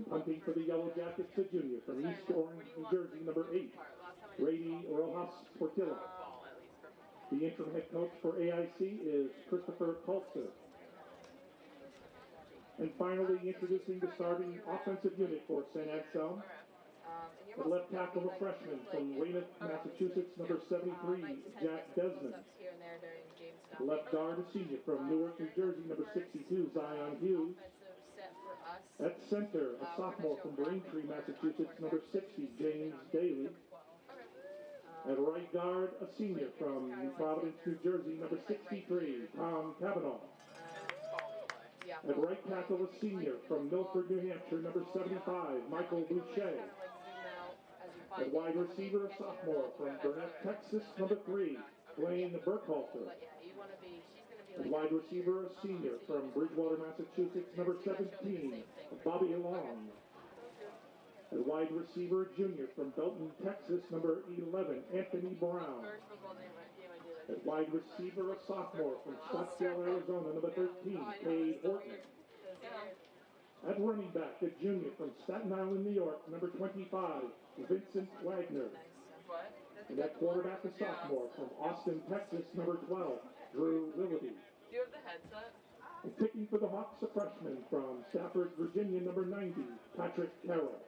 Punting for the Yellow Jackets, a junior from East Orange, New Jersey, number 8, Rady Rojas Portillo. The interim head coach for AIC is Christopher Colster. And finally, introducing the starting offensive unit for St Anselm. The left tackle, a freshman from Weymouth, Massachusetts, number 73, Jack Desmond. The left guard, a senior from Newark, New Jersey, number 62, Zion Hughes. At center, a sophomore from Braintree, Massachusetts, number 60, James Daly. At right guard, a senior from New Providence, New Jersey, number 63, Tom Cavanaugh. At right tackle, a senior from Milford, New Hampshire, number 75, Michael Boucher. At wide receiver, a sophomore from Burnett, Texas, number 3, Blaine Burkhalter. At wide receiver, a senior from Bridgewater, Massachusetts, number 17, Bobby Long. At wide receiver, a junior from Belton, Texas, number 11, Anthony Brown. At wide receiver, a sophomore from Scottsdale, Arizona, number 13, Cade Horton. At running back, a junior from Staten Island, New York, number 25, Vincent Wagner. And at quarterback, a sophomore from Austin, Texas, number 12, Drew Willoughby. Do you have the headset? And kicking for the Hawks, a freshman from Stafford, Virginia, number 90, Patrick Carroll.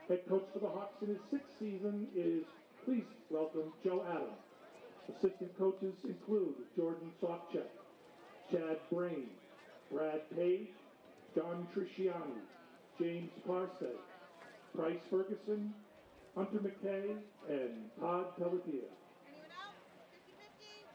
Head coach for the Hawks in his 6th season is, please welcome, Joe Adams. Assistant coaches include Jordan Sofchek, Chad Brain, Brad Page, Don Trisciani, James Parsay, Bryce Ferguson, Hunter McKay, and Todd Pelletier. Anyone else? 50-50?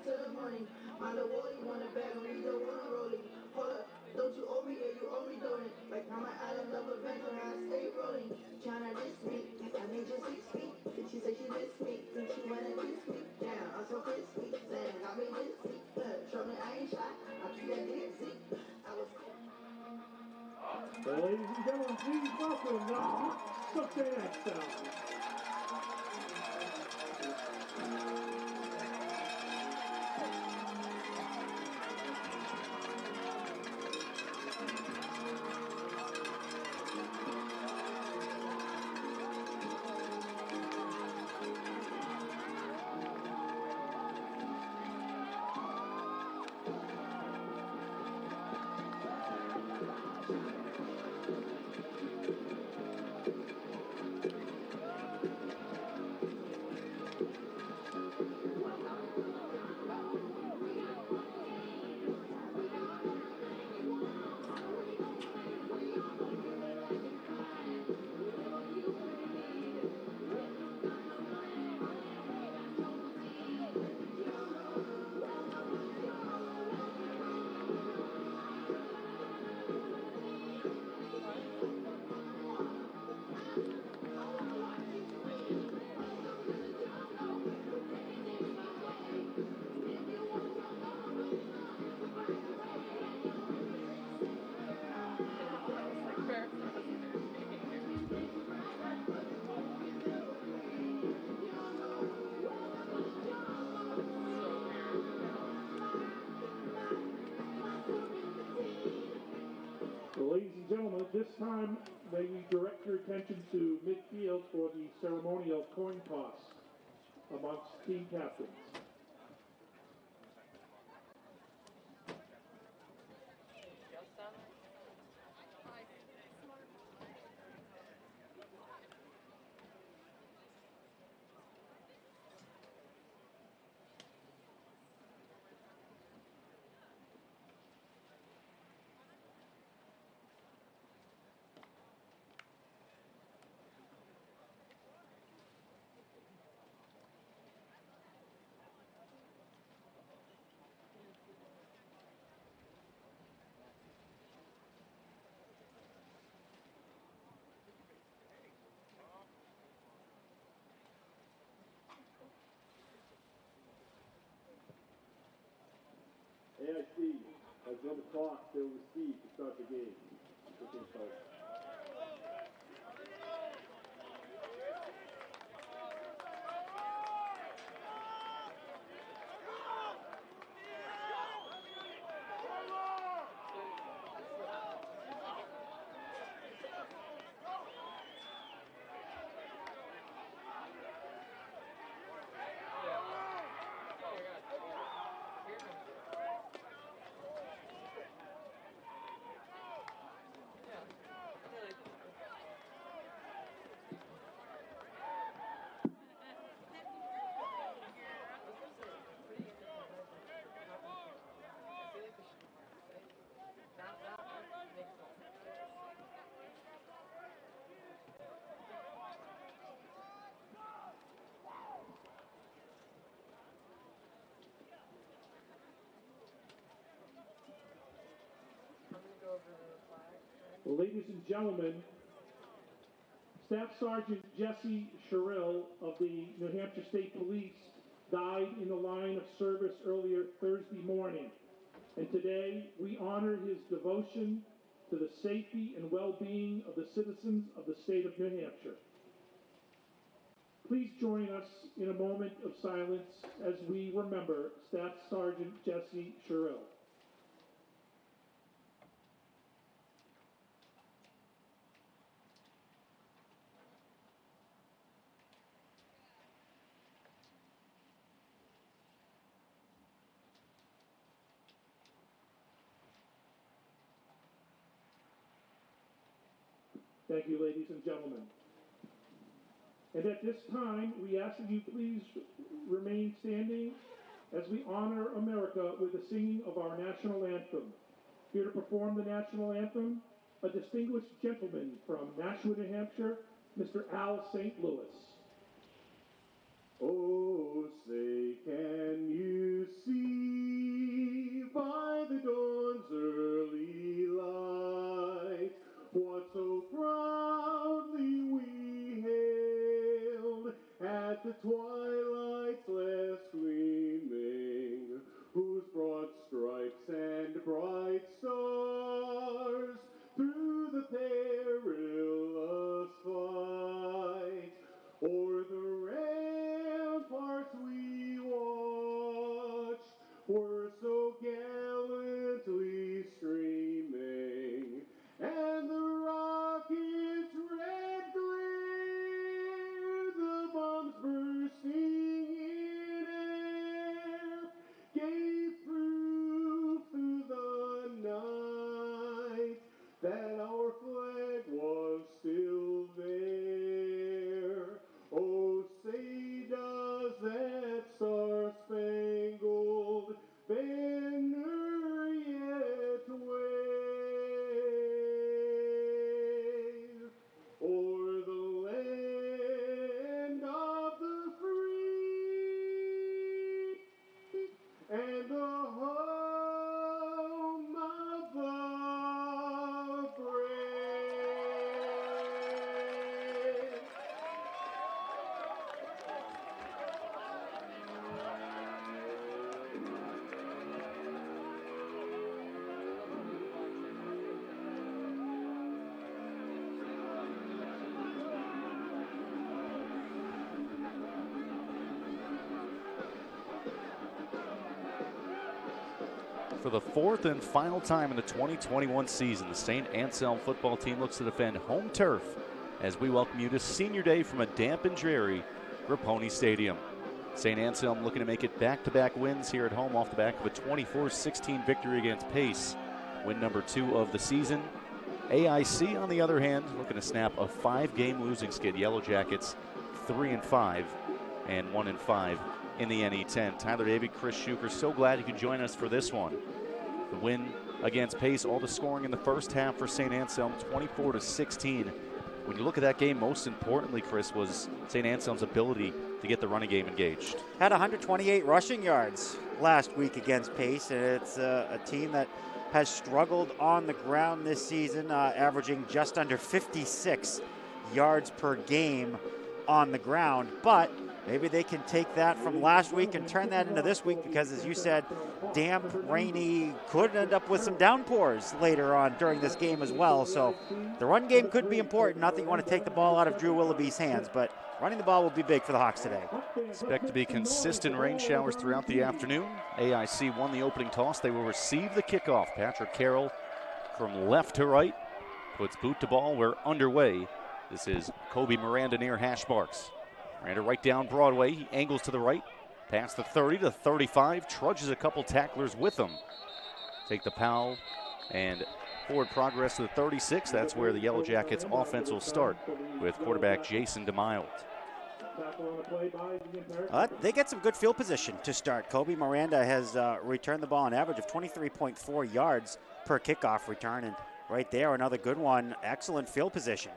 till the morning. My little Wally wanna bag me, don't wanna roll it. Hold up, don't you owe me, yeah, you owe me doing it. Like how my island love adventure, how I stay rolling. Tryna diss me, I made you 6 feet. She say she miss me, think she wanna kiss me. Damn, I'm so crispy, saying got me dizzy. Show me I ain't shy, I keep that dizzy. I was. Well, ladies and gentlemen, please welcome the Hawks of St Anselm. Ladies and gentlemen, at this time, may we direct your attention to midfield for the ceremonial coin toss amongst team captains. AIC has run the clock they will receive to start the game. Ladies and gentlemen, Staff Sergeant Jesse Sherrill of the New Hampshire State Police died in the line of service earlier Thursday morning. And today we honor his devotion to the safety and well-being of the citizens of the state of New Hampshire. Please join us in a moment of silence as we remember Staff Sergeant Jesse Sherrill. Thank you, ladies and gentlemen. And at this time, we ask that you please remain standing as we honor America with the singing of our national anthem. Here to perform the national anthem, a distinguished gentleman from Nashua, New Hampshire, Mr. Al St. Louis. Oh, say, can you see and the home of the brave. For the fourth and final time in the 2021 season, the St. Anselm football team looks to defend home turf as we welcome you to Senior Day from a damp and dreary Grapponi Stadium. St. Anselm looking to make it back-to-back wins here at home off the back of a 24-16 victory against Pace, win number 2 of the season. AIC, on the other hand, looking to snap a 5-game losing skid. Yellow Jackets 3-5 and 1-5 in the NE10. Tyler Davey, Chris Schuker, so glad you could join us for this one. The win against Pace, all the scoring in the first half for St. Anselm, 24-16. When you look at that game, most importantly, Chris, was St. Anselm's ability to get the running game engaged. Had 128 rushing yards last week against Pace, and it's a team that has struggled on the ground this season, averaging just under 56 yards per game on the ground. But maybe they can take that from last week and turn that into this week because, as you said, damp, rainy, could end up with some downpours later on during this game as well. So the run game could be important. Not that you want to take the ball out of Drew Willoughby's hands, but running the ball will be big for the Hawks today. Expect to be consistent rain showers throughout the afternoon. AIC won the opening toss. They will receive the kickoff. Patrick Carroll from left to right puts boot to ball. We're underway. This is Kobe Miranda near hash marks. Miranda right down Broadway. He angles to the right. Past the 30 to 35. Trudges a couple tacklers with him. Take the Powell and forward progress to the 36. That's where the Yellow Jackets offense will start with quarterback Jason DeMild. They get some good field position to start. Kobe Miranda has returned the ball an average of 23.4 yards per kickoff return. And right there, another good one. Excellent field position.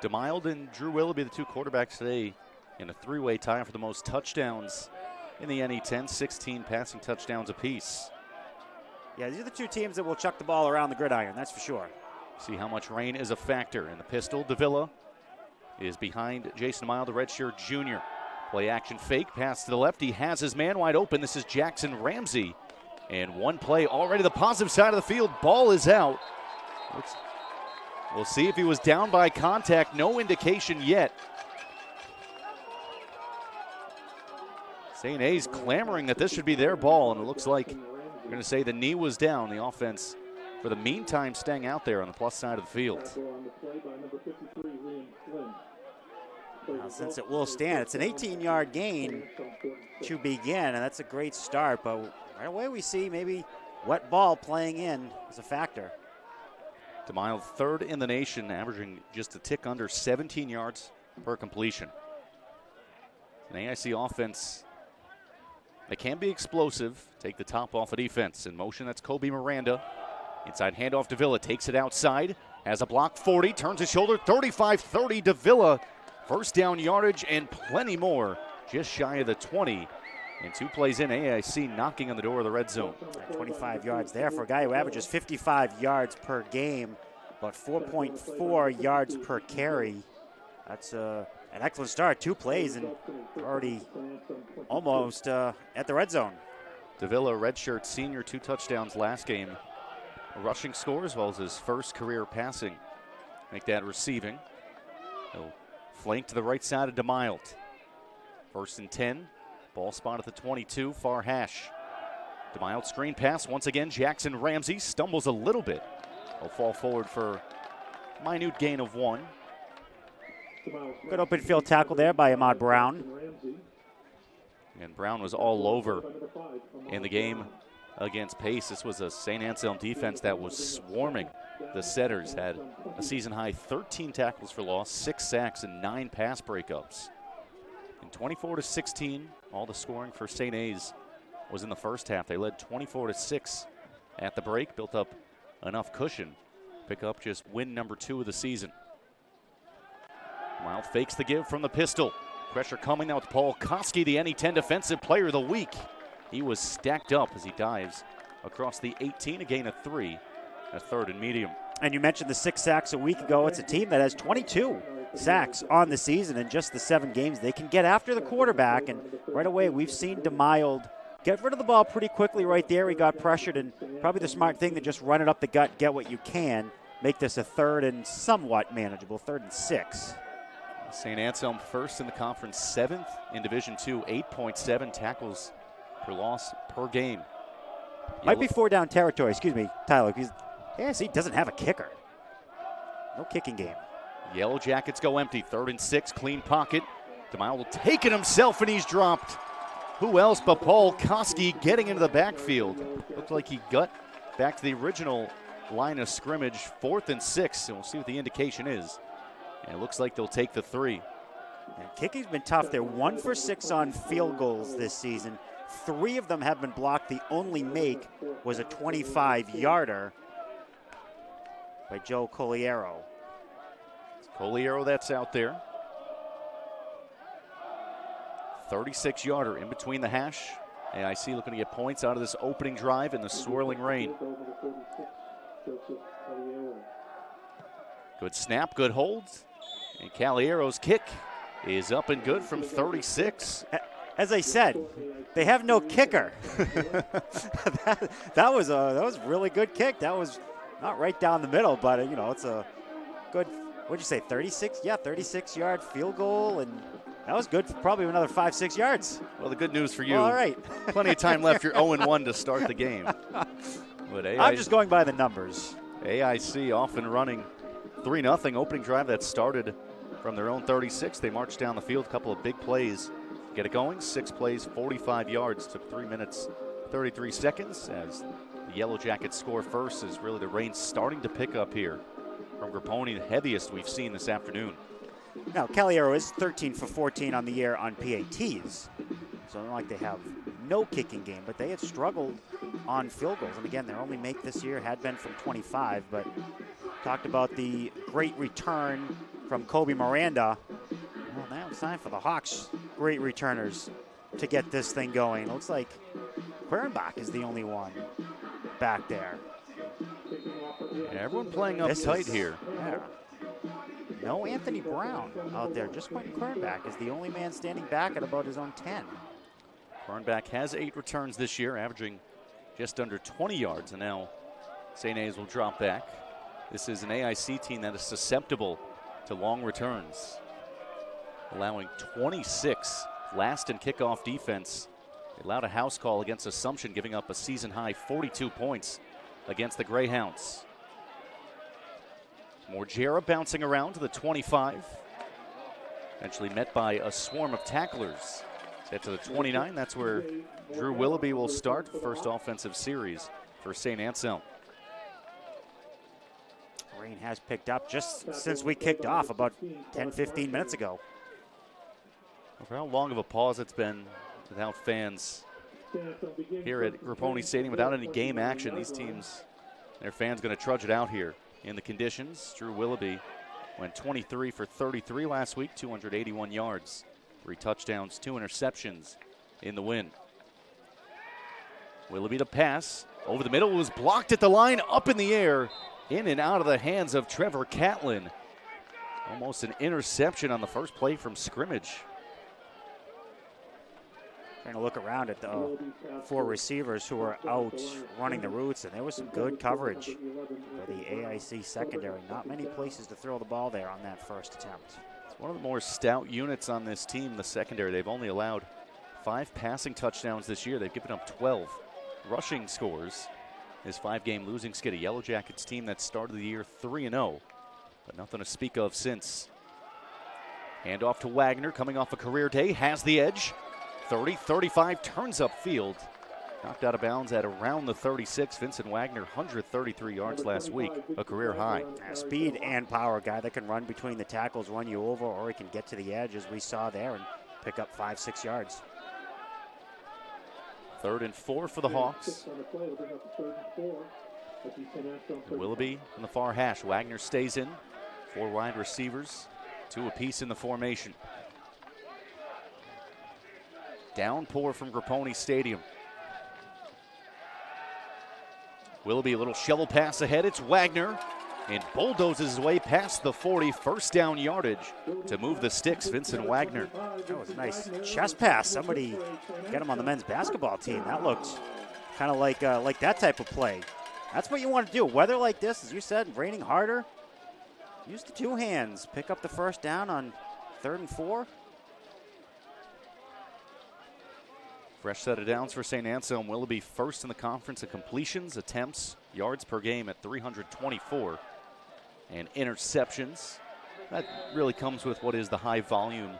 DeMild and Drew Willoughby, the two quarterbacks today, in a three-way tie for the most touchdowns in the NE10, 16 passing touchdowns apiece. Yeah, these are the two teams that will chuck the ball around the gridiron, that's for sure. See how much rain is a factor. In the pistol, Davila is behind Jason DeMild, the redshirt junior. Play action fake, pass to the left. He has his man wide open. This is Jackson Ramsey. And one play already the positive side of the field. Ball is out. We'll see if he was down by contact. No indication yet. St. A's clamoring that this should be their ball, and it looks like we're going to say the knee was down. The offense, for the meantime, staying out there on the plus side of the field. Now, since it will stand, it's an 18-yard gain to begin, and that's a great start. But right away we see maybe wet ball playing in as a factor. DeMild third in the nation, averaging just a tick under 17 yards per completion. An AIC offense that can be explosive. Take the top off of defense. In motion, that's Kobe Miranda. Inside handoff, Davila takes it outside. Has a block, 40, turns his shoulder, 35-30, Davila. First down yardage and plenty more. Just shy of the 20. And 2 plays in, AIC knocking on the door of the red zone. 25 yards there for a guy who averages 55 yards per game, but 4.4 yards per carry. That's an excellent start. 2 plays and already almost at the red zone. Davila, redshirt senior, 2 touchdowns last game. A rushing score as well as his first career passing. Make that receiving. He'll flank to the right side of DeMild. 1st and 10. Ball spot at the 22, far hash. DeMild screen pass once again. Jackson Ramsey stumbles a little bit. He'll fall forward for a minute gain of 1. Good open field tackle there by Ahmad Brown. And Brown was all over in the game against Pace. This was a St. Anselm defense that was swarming. The Setters had a season-high 13 tackles for loss, 6 sacks, and 9 pass breakups. And 24-16, all the scoring for St. A's was in the first half. They led 24-6 at the break, built up enough cushion, pick up just win number 2 of the season. Wild fakes the give from the pistol. Pressure coming now with Paul Koski, the NE10 Defensive Player of the Week. He was stacked up as he dives across the 18, a gain of 3, a 3rd and medium. And you mentioned the 6 sacks a week ago. It's a team that has 22 sacks on the season in just the 7 games. They can get after the quarterback, and right away we've seen DeMild get rid of the ball pretty quickly right there. He got pressured, and probably the smart thing to just run it up the gut, get what you can, make this a 3rd and somewhat manageable, 3rd and 6. St. Anselm first in the conference, 7th in Division II, 8.7 tackles per loss per game. Might be 4 down territory, excuse me, Tyler, because AIC doesn't have a kicker. No kicking game. Yellow Jackets go empty, 3rd and 6, clean pocket. DeMille will take it himself, and he's dropped. Who else but Paul Koski getting into the backfield? Looked like he got back to the original line of scrimmage, 4th and 6, and we'll see what the indication is. And it looks like they'll take the 3. And kicking's been tough. They're 1 for 6 on field goals this season. 3 of them have been blocked. The only make was a 25-yarder by Joe Coliero. It's Coliero that's out there. 36-yarder in between the hash. AIC looking to get points out of this opening drive in the swirling rain. Good snap, good holds. And Caliero's kick is up and good from 36. As I said, they have no kicker. that was a really good kick. That was not right down the middle, but it's a good, what'd you say, 36? Yeah, 36-yard field goal, and that was good for probably another 5-6 yards. Well, the good news for you, all right. Plenty of time left. You're 0-1 to start the game. But I'm just going by the numbers. AIC off and running. 3-0 opening drive that started from their own 36. They marched down the field, a couple of big plays. Get it going, 6 plays, 45 yards. Took 3 minutes, 33 seconds as the Yellow Jackets score first as really the rain starting to pick up here from Grapponi, the heaviest we've seen this afternoon. Now, Caliero is 13 for 14 on the year on PATs. So it's not like they have no kicking game, but they had struggled on field goals. And again, their only make this year had been from 25, but talked about the great return from Kobe Miranda. Well, now it's time for the Hawks, great returners, to get this thing going. Looks like Querenbach is the only one back there. Yeah, everyone playing up tight here. Yeah. No Anthony Brown out there. Just Quentin Querenbach is the only man standing back at about his own 10. Querenbach has 8 returns this year, averaging just under 20 yards, and now St. A's will drop back. This is an AIC team that is susceptible to long returns, allowing 26 last in kickoff defense. They allowed a house call against Assumption, giving up a season-high 42 points against the Greyhounds. Morgera bouncing around to the 25. Eventually met by a swarm of tacklers. Get to the 29. That's where Drew Willoughby will start the first offensive series for St. Anselm. Rain has picked up just since we kicked off about 10-15 minutes ago. For how long of a pause it's been without fans here at Grapponi Stadium, without any game action. These teams, their fans going to trudge it out here in the conditions. Drew Willoughby went 23 for 33 last week, 281 yards, 3 touchdowns, 2 interceptions in the win. Willoughby to pass. Over the middle, was blocked at the line, up in the air, in and out of the hands of Trevor Catlin. Almost an interception on the first play from scrimmage. Trying to look around at the 4 receivers who were out running the routes, and there was some good coverage for the AIC secondary. Not many places to throw the ball there on that first attempt. It's one of the more stout units on this team, the secondary. They've only allowed 5 passing touchdowns this year. They've given up 12 rushing scores. This 5-game losing skid, a Yellow Jackets team that started the year 3-0, but nothing to speak of since. Hand off to Wagner, coming off a career day, has the edge. 30-35, turns upfield. Knocked out of bounds at around the 36. Vincent Wagner, 133 yards last week, a career high. Speed and power, guy that can run between the tackles, run you over, or he can get to the edge, as we saw there, and pick up 5-6 yards. 3rd and 4 for the Hawks. Willoughby in the far hash. Wagner stays in. 4 wide receivers, 2 apiece in the formation. Downpour from Grapponi Stadium. Willoughby, a little shovel pass ahead. It's Wagner. And bulldozes his way past the 40, first down yardage to move the sticks, Vincent Wagner. That was a nice chest pass. Somebody get him on the men's basketball team. That looked kind of like that type of play. That's what you want to do. Weather like this, as you said, raining harder. Use the two hands. Pick up the first down on 3rd and 4. Fresh set of downs for St. Anselm. Willoughby first in the conference in completions, attempts, yards per game at 324. And interceptions. That really comes with what is the high volume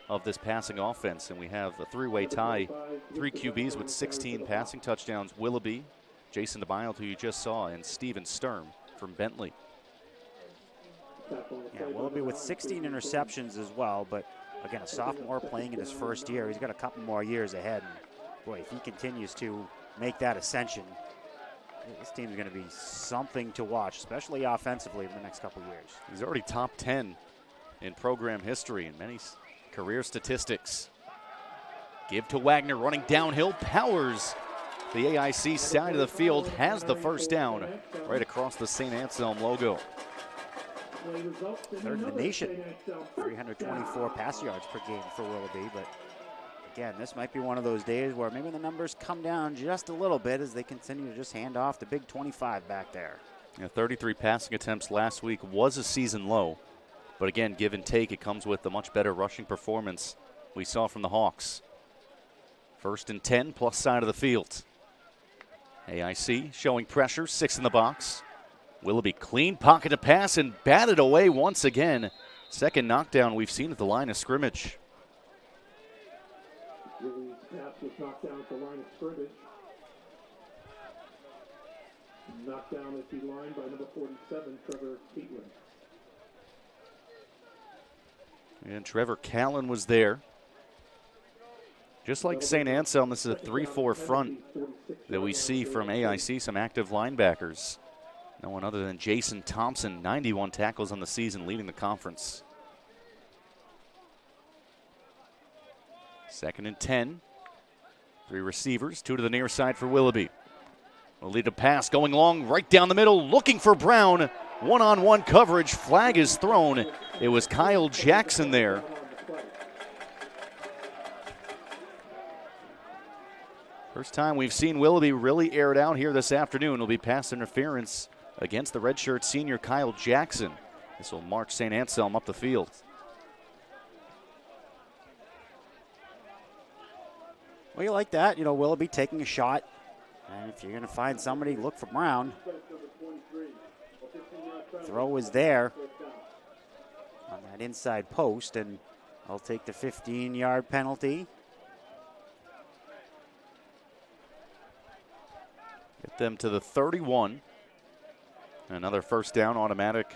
of this passing offense. And we have a three-way tie, 3 QBs with 16 passing touchdowns. Willoughby, Jason DeBild, who you just saw, and Steven Sturm from Bentley. Yeah, Willoughby with 16 interceptions as well. But, again, a sophomore playing in his first year. He's got a couple more years ahead. And boy, if he continues to make that ascension, this team's going to be something to watch, especially offensively in the next couple years. He's already top 10 in program history and many career statistics. Give to Wagner, running downhill, powers the AIC side of the field, has the first down right across the St. Anselm logo. 3rd in the nation, 324 pass yards per game for Willoughby, but again, this might be one of those days where maybe the numbers come down just a little bit as they continue to just hand off the big 25 back there. 33 passing attempts last week was a season low. But again, give and take, it comes with the much better rushing performance we saw from the Hawks. 1st and 10, plus side of the field. AIC showing pressure, 6 in the box. Willoughby clean pocket to pass and batted away once again. Second knockdown we've seen at the line of scrimmage. Willie's pass was knocked down at the line of scrimmage. Knocked down at the line by number 47, Trevor Catlin. And Trevor Callan was there. Just like St. Anselm, this is a 3-4 front that we see from AIC, some active linebackers. No one other than Jason Thompson, 91 tackles on the season, leading the conference. 2nd and 10. 3 receivers, 2 to the near side for Willoughby. Will lead a pass going long right down the middle, looking for Brown. One-on-one coverage, flag is thrown. It was Kyle Jackson there. First time we've seen Willoughby really air it out here this afternoon. Will be pass interference against the redshirt senior Kyle Jackson. This will march St. Anselm up the field. Well, you like that. You know, Willoughby taking a shot. And if you're going to find somebody, look for Brown. Throw is there on that inside post, and I'll take the 15-yard penalty. Get them to the 31. Another first down, automatic.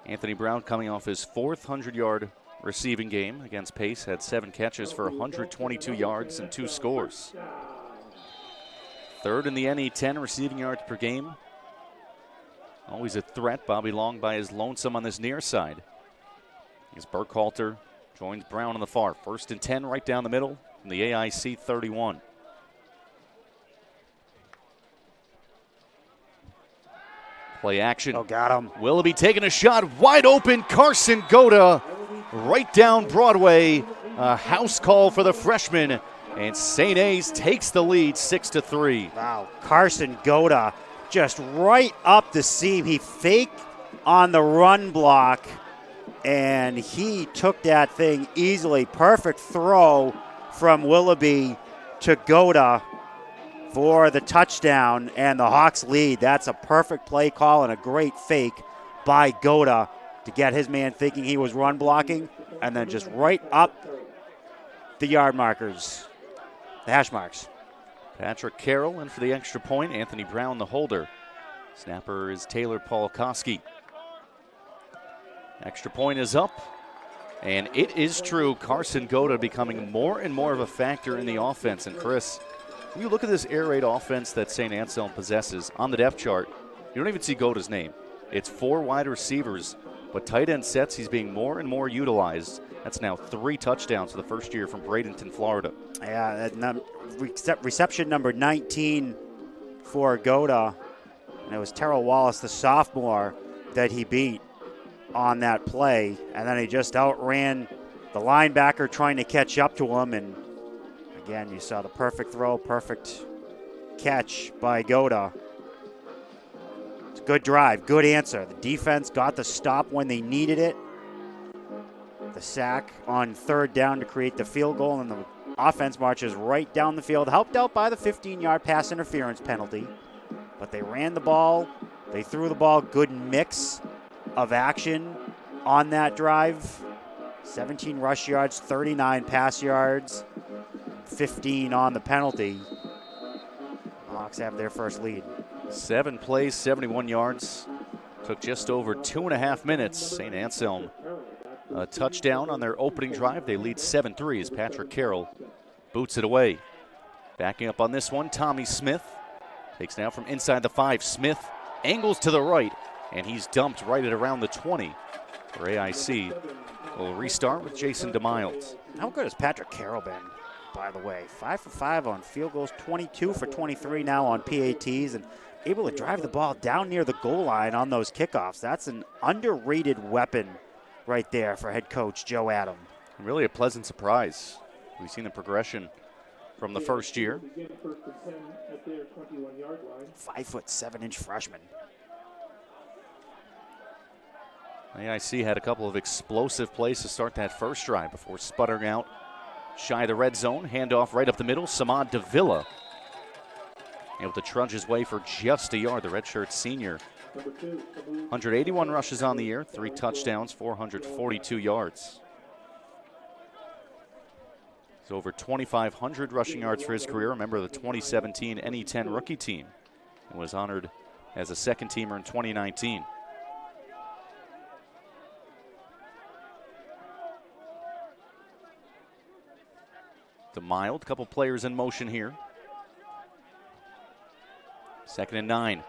Anthony Brown coming off his 4th 100-yard receiving game against Pace, had 7 catches for 122 yards and 2 scores. 3rd in the NE10 receiving yards per game. Always a threat. Bobby Long by his lonesome on this near side. As Burkhalter joins Brown on the far. 1st and 10 right down the middle from the AIC 31. Play action. Oh, got him. Willoughby taking a shot. Wide open. Carson Goda right down Broadway. A house call for the freshman. And St. A's takes the lead 6-3. Wow. Carson Goda just right up the seam. He faked on the run block, and he took that thing easily. Perfect throw from Willoughby to Goda for the touchdown and the Hawks lead. That's a perfect play call and a great fake by Goda to get his man thinking he was run blocking, and then just right up the yard markers, the hash marks. Patrick Carroll in for the extra point. Anthony Brown, the holder. Snapper is Taylor Polakowski. Extra point is up. And it is true, Carson Goda becoming more and more of a factor in the offense. And Chris, when you look at this air raid offense that St. Anselm possesses on the depth chart, you don't even see Goda's name. It's 4 wide receivers, but tight end sets, he's being more and more utilized. That's now 3 touchdowns for the first year from Bradenton, Florida. Yeah, reception number 19 for Goda And it was Terrell Wallace, the sophomore, that he beat on that play. And then he just outran the linebacker trying to catch up to him. And again, you saw the perfect throw, perfect catch by Goda. It's a good drive, good answer. The defense got the stop when they needed it. The sack on third down to create the field goal, and the offense marches right down the field, helped out by the 15-yard pass interference penalty. But they ran the ball, they threw the ball, good mix of action on that drive. 17 rush yards, 39 pass yards, 15 on the penalty. The Hawks have their first lead. 7 plays, 71 yards. Took just over 2.5 minutes. St. Anselm a touchdown on their opening drive. They lead 7-3 as Patrick Carroll boots it away. Backing up on this one, Tommy Smith takes now from inside the 5. Smith angles to the right, and he's dumped right at around the 20 for AIC. We'll restart with Jason DeMiles. How good has Patrick Carroll been, by the way? 5 for 5 on field goals, 22 for 23 now on PATs, and able to drive the ball down near the goal line on those kickoffs. That's an underrated weapon right there for head coach Joe Adam. Really a pleasant surprise. We've seen the progression from the first year. 5'7" freshman. AIC had a couple of explosive plays to start that first drive before sputtering out shy of the red zone. Handoff right up the middle. Samad Davila able to trudge his way for just a yard. The redshirt senior. 181 rushes on the year, 3 touchdowns, 442 yards. He's over 2,500 rushing yards for his career. A member of the 2017 NE10 rookie team and was honored as a second teamer in 2019. DeMiles, couple players in motion here. 2nd and 9.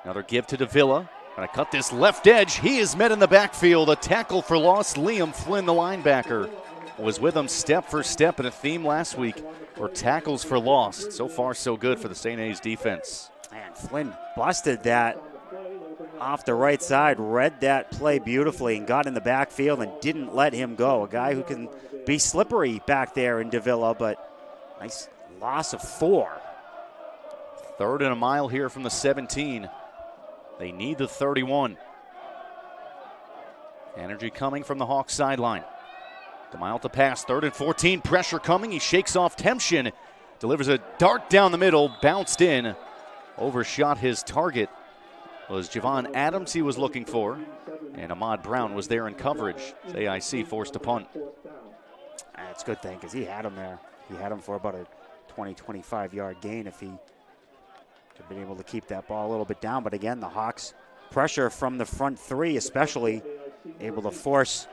Another give to Davila. Gonna cut this left edge. He is met in the backfield. A tackle for loss. Liam Flynn, the linebacker, was with him step for step, and a theme last week were tackles for loss. So far, so good for the St. A's defense. And Flynn busted that off the right side, read that play beautifully, and got in the backfield and didn't let him go. A guy who can be slippery back there in Davila, but nice loss of 4. 3rd and a mile here from the 17. They need the 31. Energy coming from the Hawks sideline. DeMiles to pass, 3rd and 14. Pressure coming. He shakes off Tempchin. Delivers a dart down the middle. Bounced in. Overshot his target. Was Javon Adams he was looking for. And Ahmad Brown was there in coverage. AIC forced a punt. That's a good thing because he had him there. He had him for about a 20, 25-yard gain if he had been able to keep that ball a little bit down. But again, the Hawks pressure from the front 3 especially, able to force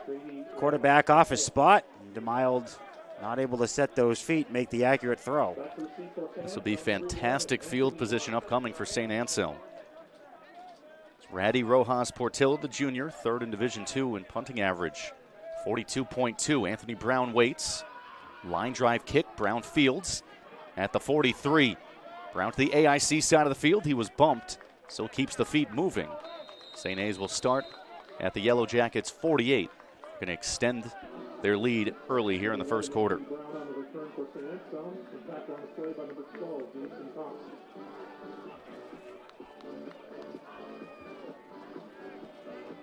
quarterback off his spot. DeMiles not able to set those feet, make the accurate throw. This will be fantastic field position upcoming for St. Anselm. It's Raddy Rojas Portillo, the junior, 3rd in Division II in punting average, 42.2. Anthony Brown waits. Line drive kick. Brown fields at the 43. Brown to the AIC side of the field. He was bumped, so keeps the feet moving. St. A's will start at the Yellow Jackets 48. Going to extend their lead early here in the first quarter.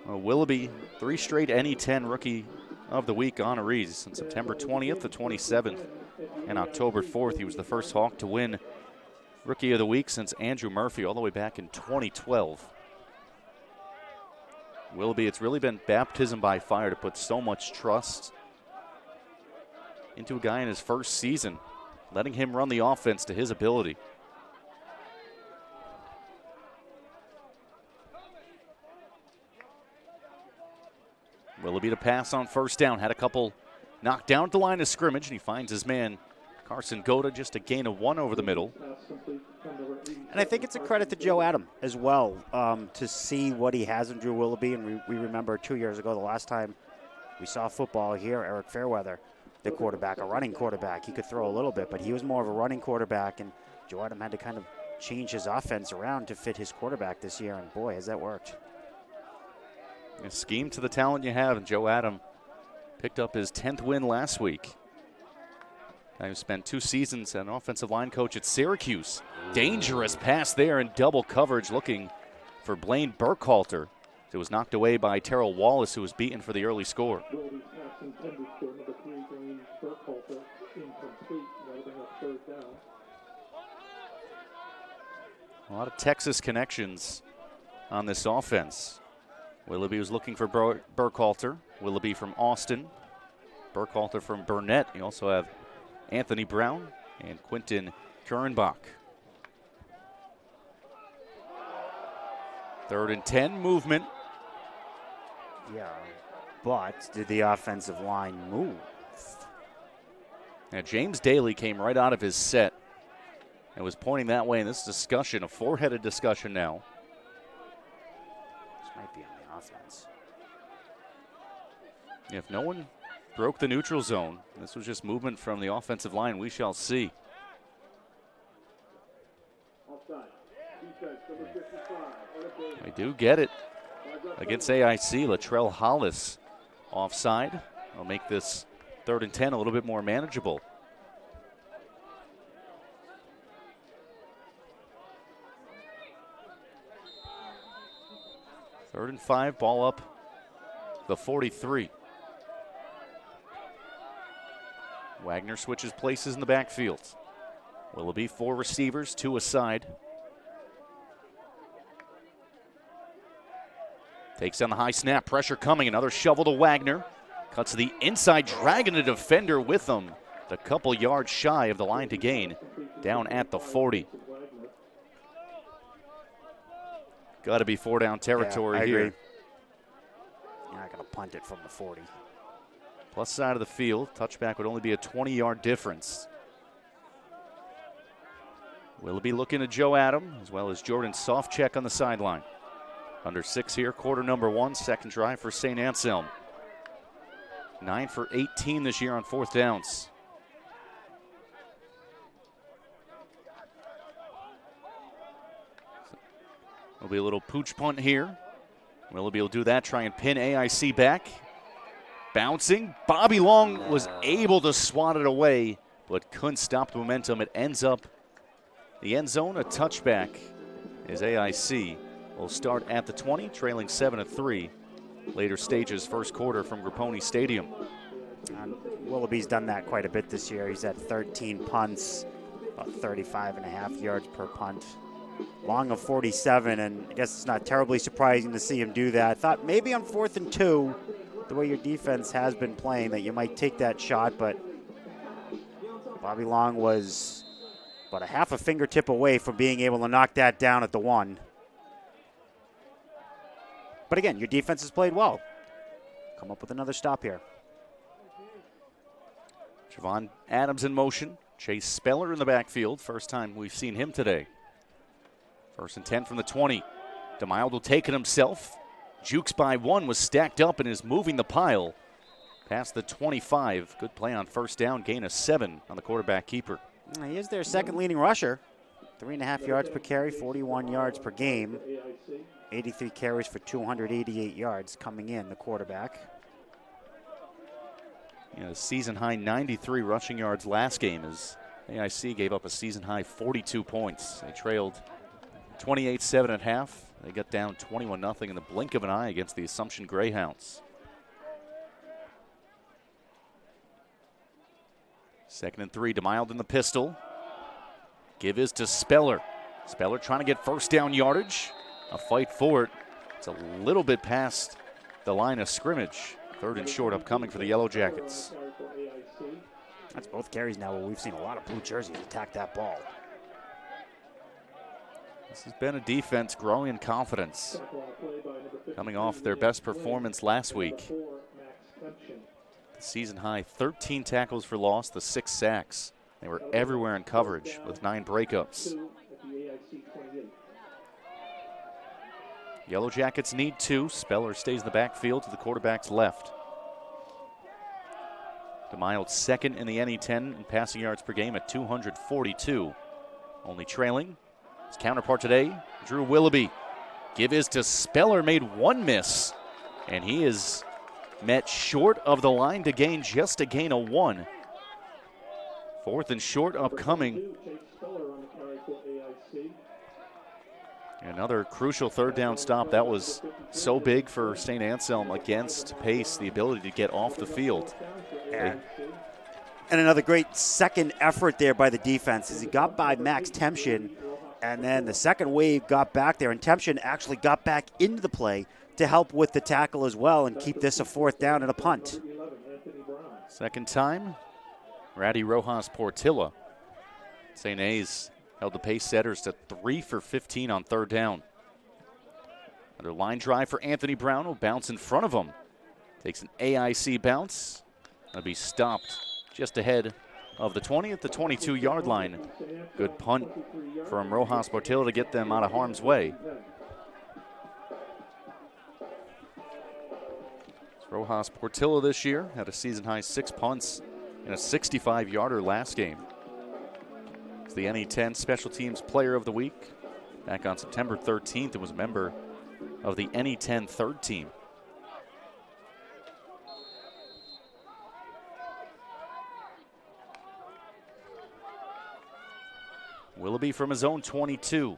Willoughby, 3 straight NE10 Rookie of the Week honorees on September 20th, the 27th, and October 4th. He was the first Hawk to win Rookie of the Week since Andrew Murphy all the way back in 2012. Willoughby, it's really been baptism by fire to put so much trust into a guy in his first season, letting him run the offense to his ability. Willoughby to pass on first down. Had a couple knocked down at the line of scrimmage, and he finds his man, Carson Goda, just a gain of 1 over the middle. And I think it's a credit to Joe Adam as well to see what he has in Drew Willoughby. And we remember 2 years ago, the last time we saw football here, Eric Fairweather, the quarterback, a running quarterback. He could throw a little bit, but he was more of a running quarterback, and Joe Adam had to kind of change his offense around to fit his quarterback this year, and boy, has that worked. A scheme to the talent you have, and Joe Adam picked up his 10th win last week. He spent 2 seasons as an offensive line coach at Syracuse. Dangerous pass there in double coverage, looking for Blaine Burkhalter. It was knocked away by Terrell Wallace, who was beaten for the early score. Goldie's pass intended for number 3, Blaine Burkhalter, incomplete. That'll bring up 3rd down. A lot of Texas connections on this offense. Willoughby was looking for Burkhalter. Willoughby from Austin. Burkhalter from Burnett. You also have Anthony Brown and Quinton Kurenbach. 3rd and 10 movement. Yeah, but did the offensive line move? Now, James Daly came right out of his set and was pointing that way in this discussion, a 4-headed discussion now. This might be on the offense. If no one broke the neutral zone, this was just movement from the offensive line. We shall see. Offside. Defense, number 55. We do get it against AIC. Latrell Hollis offside. I'll make this 3rd and 10 a little bit more manageable. Third and 5, ball up the 43. Wagner switches places in the backfield. Willoughby, 4 receivers, 2 aside. Takes down the high snap, pressure coming, another shovel to Wagner. Cuts to the inside, dragging a defender with him. A couple yards shy of the line to gain, down at the 40. Got to be 4-down territory I here. agree. You're not going to punt it from the 40. Plus side of the field, touchback would only be a 20-yard difference. Willoughby looking at Joe Adam, as well as Jordan Softcheck on the sideline. Under 6 here, quarter number 1, second drive for St Anselm. 9 for 18 this year on 4th downs. There'll be a little pooch punt here. Willoughby will do that, try and pin AIC back. Bouncing. Bobby Long was able to swat it away, but couldn't stop the momentum. It ends up the end zone, a touchback, as AIC will start at the 20, trailing 7-3. Later stages, first quarter from Grapponi Stadium. Willoughby's done that quite a bit this year. He's had 13 punts, about 35.5 yards per punt. Long of 47, and I guess it's not terribly surprising to see him do that. I thought maybe on 4th and 2, the way your defense has been playing, that you might take that shot, but Bobby Long was about a half a fingertip away from being able to knock that down at the 1. But again, your defense has played well. Come up with another stop here. Javon Adams in motion. Chase Speller in the backfield. First time we've seen him today. 1st and 10 from the 20. DeMild will take it himself. Jukes by 1, was stacked up and is moving the pile past the 25. Good play on 1st down. Gain of 7 on the quarterback keeper. He is their second leading rusher. 3.5 yards per carry, 41 yards per game. 83 carries for 288 yards coming in, the quarterback. Season high 93 rushing yards last game as AIC gave up a season high 42 points. They trailed 28-7 at half. They got down 21-0 in the blink of an eye against the Assumption Greyhounds. 2nd and 3, DeMild in the pistol. Give is to Speller. Speller trying to get 1st down yardage. A fight for it. It's a little bit past the line of scrimmage. 3rd and short upcoming for the Yellow Jackets. That's both carries now where we've seen a lot of blue jerseys attack that ball. This has been a defense growing in confidence, coming off their best performance last week. The season high 13 tackles for loss, the 6 sacks. They were everywhere in coverage with 9 breakups. Yellow Jackets need 2. Speller stays in the backfield to the quarterback's left. DeMild 2nd in the NE10 in passing yards per game at 242. Only trailing His counterpart today, Drew Willoughby. Give is to Speller, made one miss. And he is met short of the line to gain just a gain of 1. 4th and short upcoming. Another crucial 3rd down stop. That was so big for St. Anselm against pace, the ability to get off the field. And another great second effort there by the defense as he got by Max Temption, and then the second wave got back there, and Temption actually got back into the play to help with the tackle as well and keep this a 4th down and a punt. Second time, Ratty Rojas Portilla. St. A's held the pace setters to 3 for 15 on 3rd down. Another line drive for Anthony Brown, will bounce in front of him. Takes an AIC bounce. That'll be stopped just ahead of the 20 at the 22-yard line. Good punt from Rojas Portilla to get them out of harm's way. Rojas Portilla this year had a season-high 6 punts and a 65-yarder last game. He's the NE10 Special Teams Player of the Week back on September 13th and was a member of the NE10 third team. Willoughby from his own 22.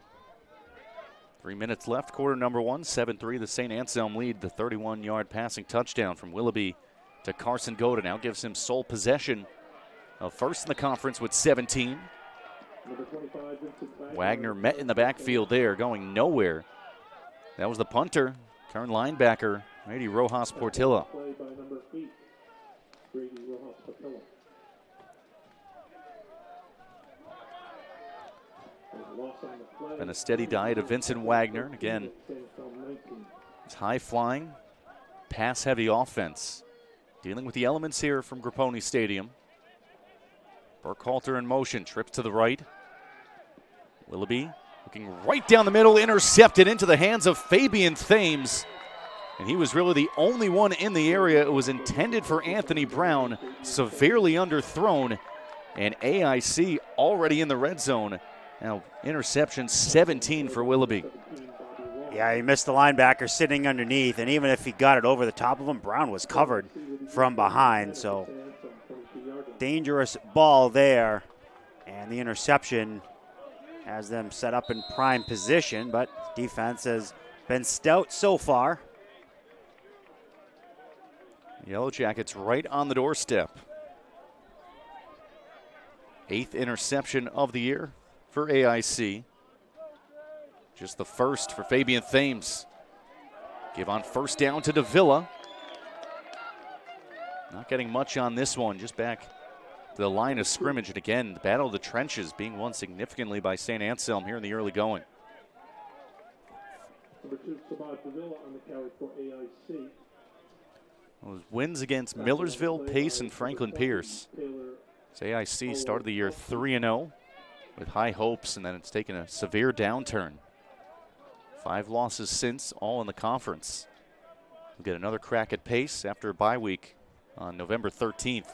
3 minutes left, quarter number 1, 7-3. The St. Anselm lead, the 31-yard passing touchdown from Willoughby to Carson Goda now gives him sole possession of first in the conference with 17. Wagner met in the backfield there, going nowhere. That was the punter, current linebacker, Grady Rojas Portilla. Been a steady diet of Vincent Wagner. Again, it's high-flying, pass-heavy offense. Dealing with the elements here from Grapponi Stadium. Burkhalter in motion, trips to the right. Willoughby looking right down the middle, intercepted into the hands of Fabian Thames. And he was really the only one in the area. It was intended for Anthony Brown, severely underthrown. And AIC already in the red zone. Now, interception 17 for Willoughby. Yeah, he missed the linebacker sitting underneath, and even if he got it over the top of him, Brown was covered from behind. So, dangerous ball there, and the interception has them set up in prime position, but defense has been stout so far. Yellow Jackets right on the doorstep. 8th interception of the year for AIC. Just the first for Fabian Thames. Give on first down to Davila. Not getting much on this one, just back to the line of scrimmage. And again, the battle of the trenches being won significantly by St. Anselm here in the early going. Number 2, Sabat Davila on the carry for AIC. Those wins against Millersville, Pace, and Franklin Pierce. AIC started the year 3-0 with high hopes, and then it's taken a severe downturn. 5 losses since, all in the conference. We'll get another crack at Pace after a bye week on November 13th.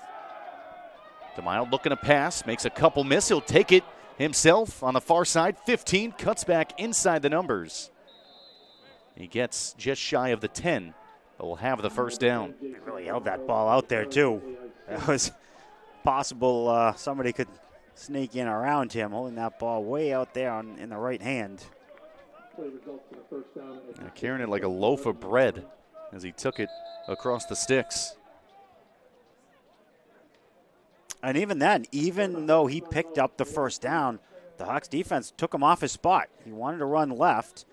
DeMille looking to pass, makes a couple miss. He'll take it himself on the far side. 15, cuts back inside the numbers. He gets just shy of the 10, but will have the first down. He really held that ball out there, too. It was possible somebody could sneak in around him, holding that ball way out there in the right hand. Carrying it like a loaf of bread as he took it across the sticks. And even then, even though he picked up the first down, the Hawks defense took him off his spot. He wanted to run left.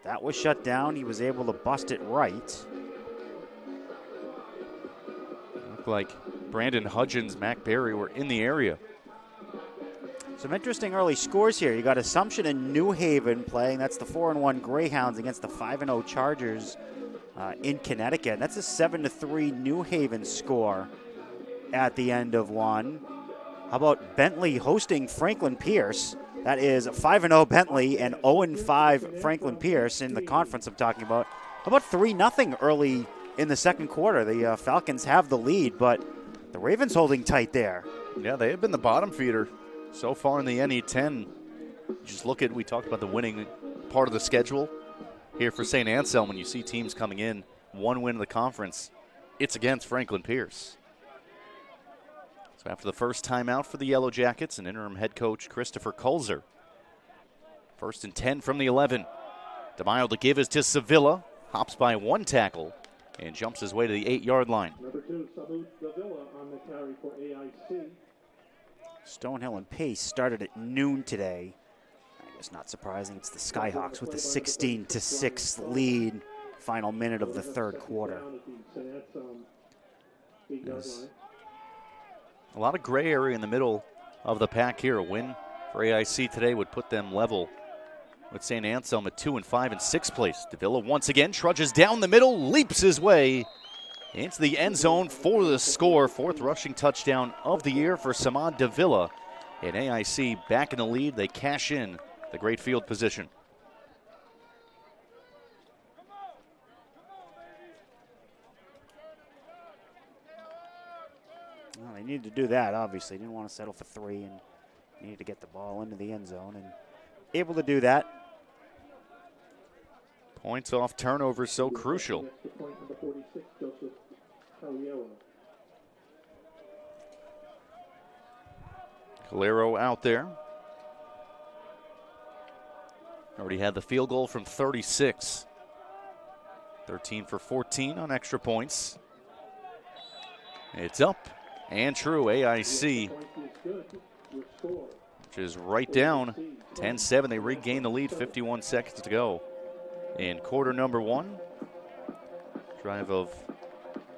That was shut down. He was able to bust it right. Looked like Brandon Hudgens, Mac Berry were in the area. Some interesting early scores here. You got Assumption and New Haven playing. That's the 4-1 Greyhounds against the 5-0 Chargers in Connecticut. That's a 7-3 New Haven score at the end of one. How about Bentley hosting Franklin Pierce? That is 5-0 Bentley and 0-5 Franklin Pierce in the conference I'm talking about. How about 3-0 early in the second quarter? The Falcons have the lead, but the Ravens holding tight there. Yeah, they have been the bottom feeder so far in the NE10 Just look at, we talked about the winning part of the schedule here for St. Anselm. When you see teams coming in, one win in the conference, it's against Franklin Pierce. So after the first timeout for the Yellow Jackets, and interim head coach Christopher Kulzer. 1st and 10 from the 11. DeMaio, the give is to Sevilla. Hops by 1 tackle and jumps his way to the 8-yard line. Number 2, Samud Davila on the carry for AIC. Stonehill and Pace started at noon today. I guess not surprising. It's the Skyhawks with the 16-6 lead. Final minute of the third quarter. Yes. A lot of gray area in the middle of the pack here. A win for AIC today would put them level with St. Anselm at 2 and 5 in 6th place. Davila once again trudges down the middle, leaps his way into the end zone for the score. 4th rushing touchdown of the year for Samad Davila. And AIC back in the lead. They cash in the great field position. Well, they needed to do that, obviously. Didn't want to settle for 3 and needed to get the ball into the end zone, and able to do that. Points off turnovers so crucial. Calero out there. Already had the field goal from 36. 13 for 14 on extra points. It's up and true. AIC, which is right down. 10-7. They regain the lead. 51 seconds to go in quarter number 1. Drive of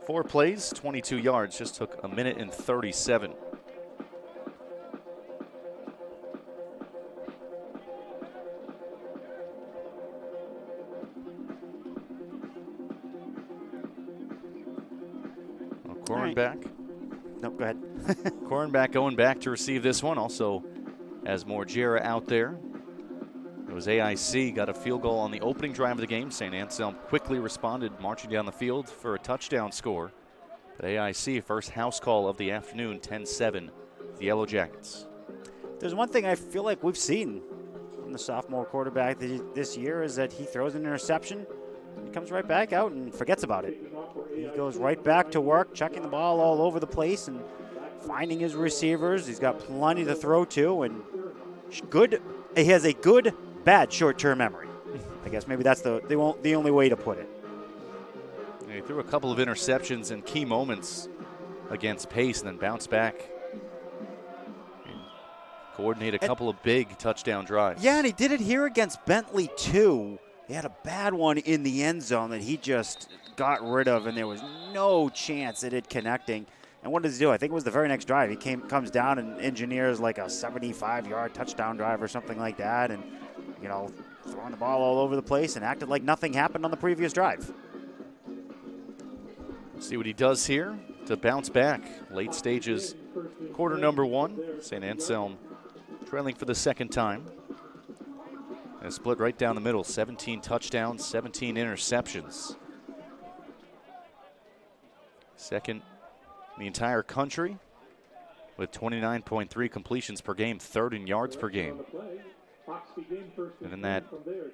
4 plays, 22 yards. Just took 1 minute and 37. Cornback. Nope, go ahead. Cornback going back to receive this one. Also has Morgera out there. It was AIC, got a field goal on the opening drive of the game. St. Anselm quickly responded, marching down the field for a touchdown score. But AIC, first house call of the afternoon, 10-7, the Yellow Jackets. There's one thing I feel like we've seen from the sophomore quarterback this year is that he throws an interception. He comes right back out and forgets about it. He goes right back to work, chucking the ball all over the place and finding his receivers. He's got plenty to throw to, and he has a good, bad short-term memory. I guess maybe that's the only way to put it. Yeah, he threw a couple of interceptions in key moments against Pace and then bounced back. And coordinate a couple of big touchdown drives. Yeah, and he did it here against Bentley, too. He had a bad one in the end zone that he just got rid of, and there was no chance at it connecting. And what does he do? I think it was the very next drive. He comes down and engineers like a 75-yard touchdown drive or something like that, and, throwing the ball all over the place and acted like nothing happened on the previous drive. See what he does here to bounce back. Late stages, quarter number 1. St. Anselm trailing for the second time. And split right down the middle. 17 touchdowns, 17 interceptions. Second in the entire country with 29.3 completions per game, 3rd in yards per game. And in that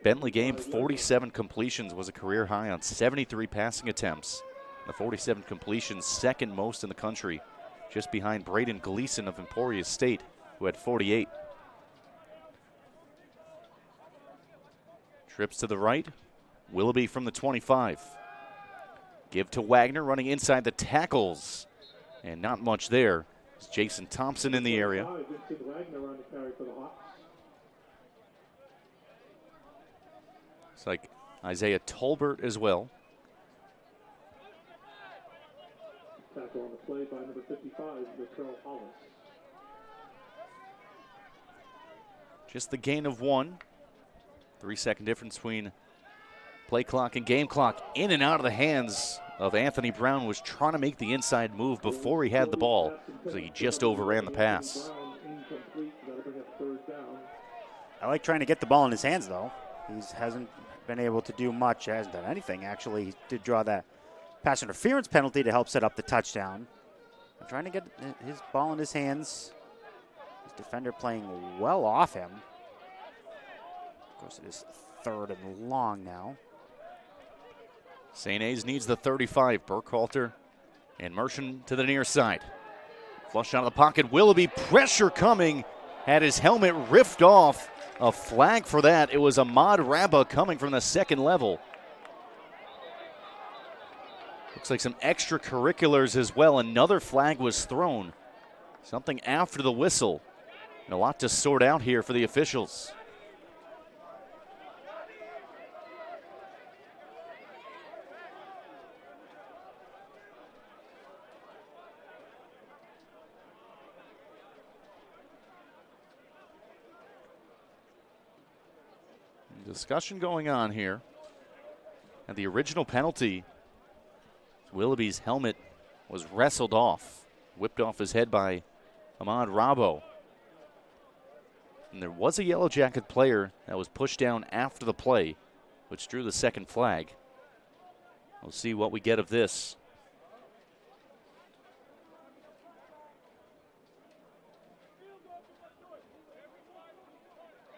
Bentley game, 47 completions was a career high on 73 passing attempts. The 47 completions, second most in the country, just behind Braden Gleason of Emporia State, who had 48. Trips to the right. Willoughby from the 25. Give to Wagner, running inside the tackles. And not much there. It's Jason Thompson in the area. It's like Isaiah Tolbert as well. Tackle on the play by number 55, Latrell Hollis. Just the gain of 1. 3-second difference between play clock and game clock. In and out of the hands of Anthony Brown. Was trying to make the inside move before he had the ball, so he just overran the pass. I like trying to get the ball in his hands, though. He hasn't been able to do much. Hasn't done anything, actually. He did draw that pass interference penalty to help set up the touchdown. I'm trying to get his ball in his hands. His defender playing well off him. course, it is 3rd and long now. St. A's needs the 35. Burkhalter and Mershon to the near side. Flush out of the pocket. Willoughby, pressure coming. Had his helmet ripped off. A flag for that. It was Ahmad Rabah coming from the second level. Looks like some extracurriculars as well. Another flag was thrown. Something after the whistle. And a lot to sort out here for the officials. Discussion going on here. And the original penalty, Willoughby's helmet was wrestled off, whipped off his head by Ahmad Rabah. And there was a Yellow Jacket player that was pushed down after the play, which drew the second flag. We'll see what we get of this.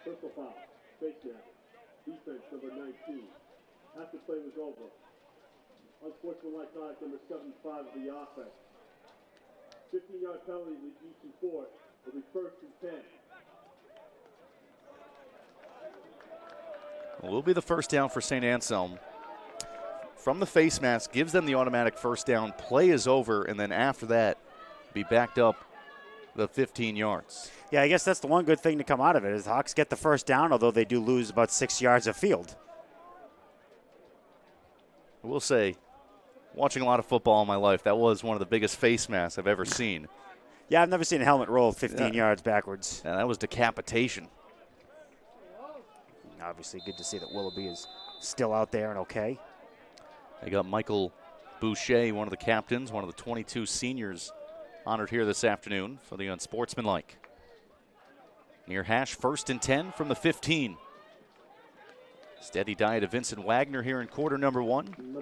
Personal foul. Face down. Defense number 19. After play was over. Unsportsmanlike conduct number 75 of the offense. 15-yard penalty to Eastern Fort will be 1st and 10. Will be the first down for St. Anselm. From the face mask, gives them the automatic first down. Play is over, and then after that, be backed up the 15 yards. Yeah, I guess that's the one good thing to come out of it is the Hawks get the first down, although they do lose about 6 yards of field. I will say, watching a lot of football in my life, that was one of the biggest face masks I've ever seen. Yeah, I've never seen a helmet roll 15 yards backwards. And that was decapitation. Obviously, good to see that Willoughby is still out there and okay. They got Michael Boucher, one of the captains, one of the 22 seniors honored here this afternoon for the unsportsmanlike. Near hash, 1st and 10 from the 15. Steady diet of Vincent Wagner here in quarter number 1.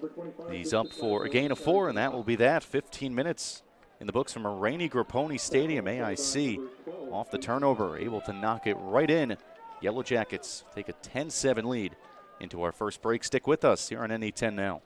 He's up for a gain of 4, and that will be that. 15 minutes in the books from a rainy Grapponi Stadium. AIC off the turnover, able to knock it right in. Yellow Jackets take a 10-7 lead into our first break. Stick with us here on NE10 now.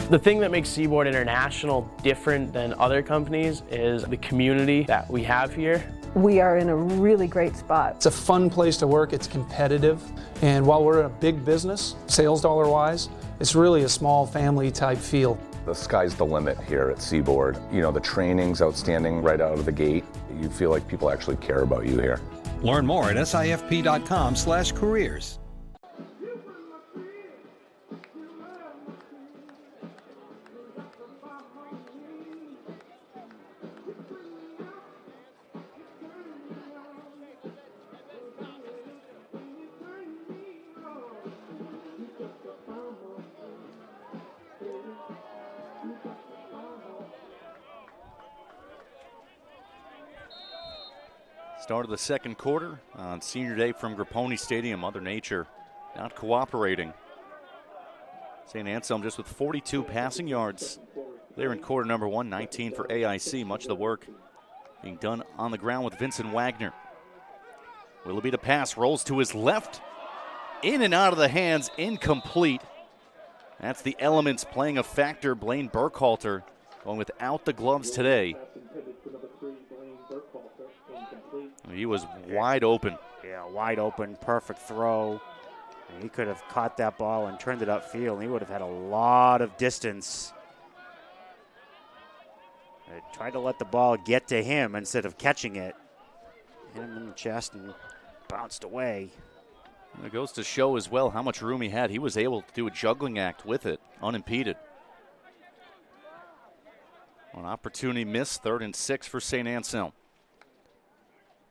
The thing that makes Seaboard International different than other companies is the community that we have here. We are in a really great spot. It's a fun place to work, it's competitive, and while we're a big business, sales dollar wise, it's really a small family type feel. The sky's the limit here at Seaboard. You know, the training's outstanding right out of the gate. You feel like people actually care about you here. Learn more at sifp.com/careers. Start of the second quarter on senior day from Grapponi Stadium. Mother Nature not cooperating. St. Anselm just with 42 passing yards there in quarter number 1, 19 for AIC. Much of the work being done on the ground with Vincent Wagner. Willoughby to pass, rolls to his left. In and out of the hands, incomplete. That's the elements playing a factor. Blaine Burkhalter going without the gloves today. He was wide open. Yeah, wide open, perfect throw. And he could have caught that ball and turned it upfield. He would have had a lot of distance. They tried to let the ball get to him instead of catching it. Hit him in the chest and bounced away. And it goes to show as well how much room he had. He was able to do a juggling act with it, unimpeded. An opportunity missed, 3rd and 6 for St. Anselm.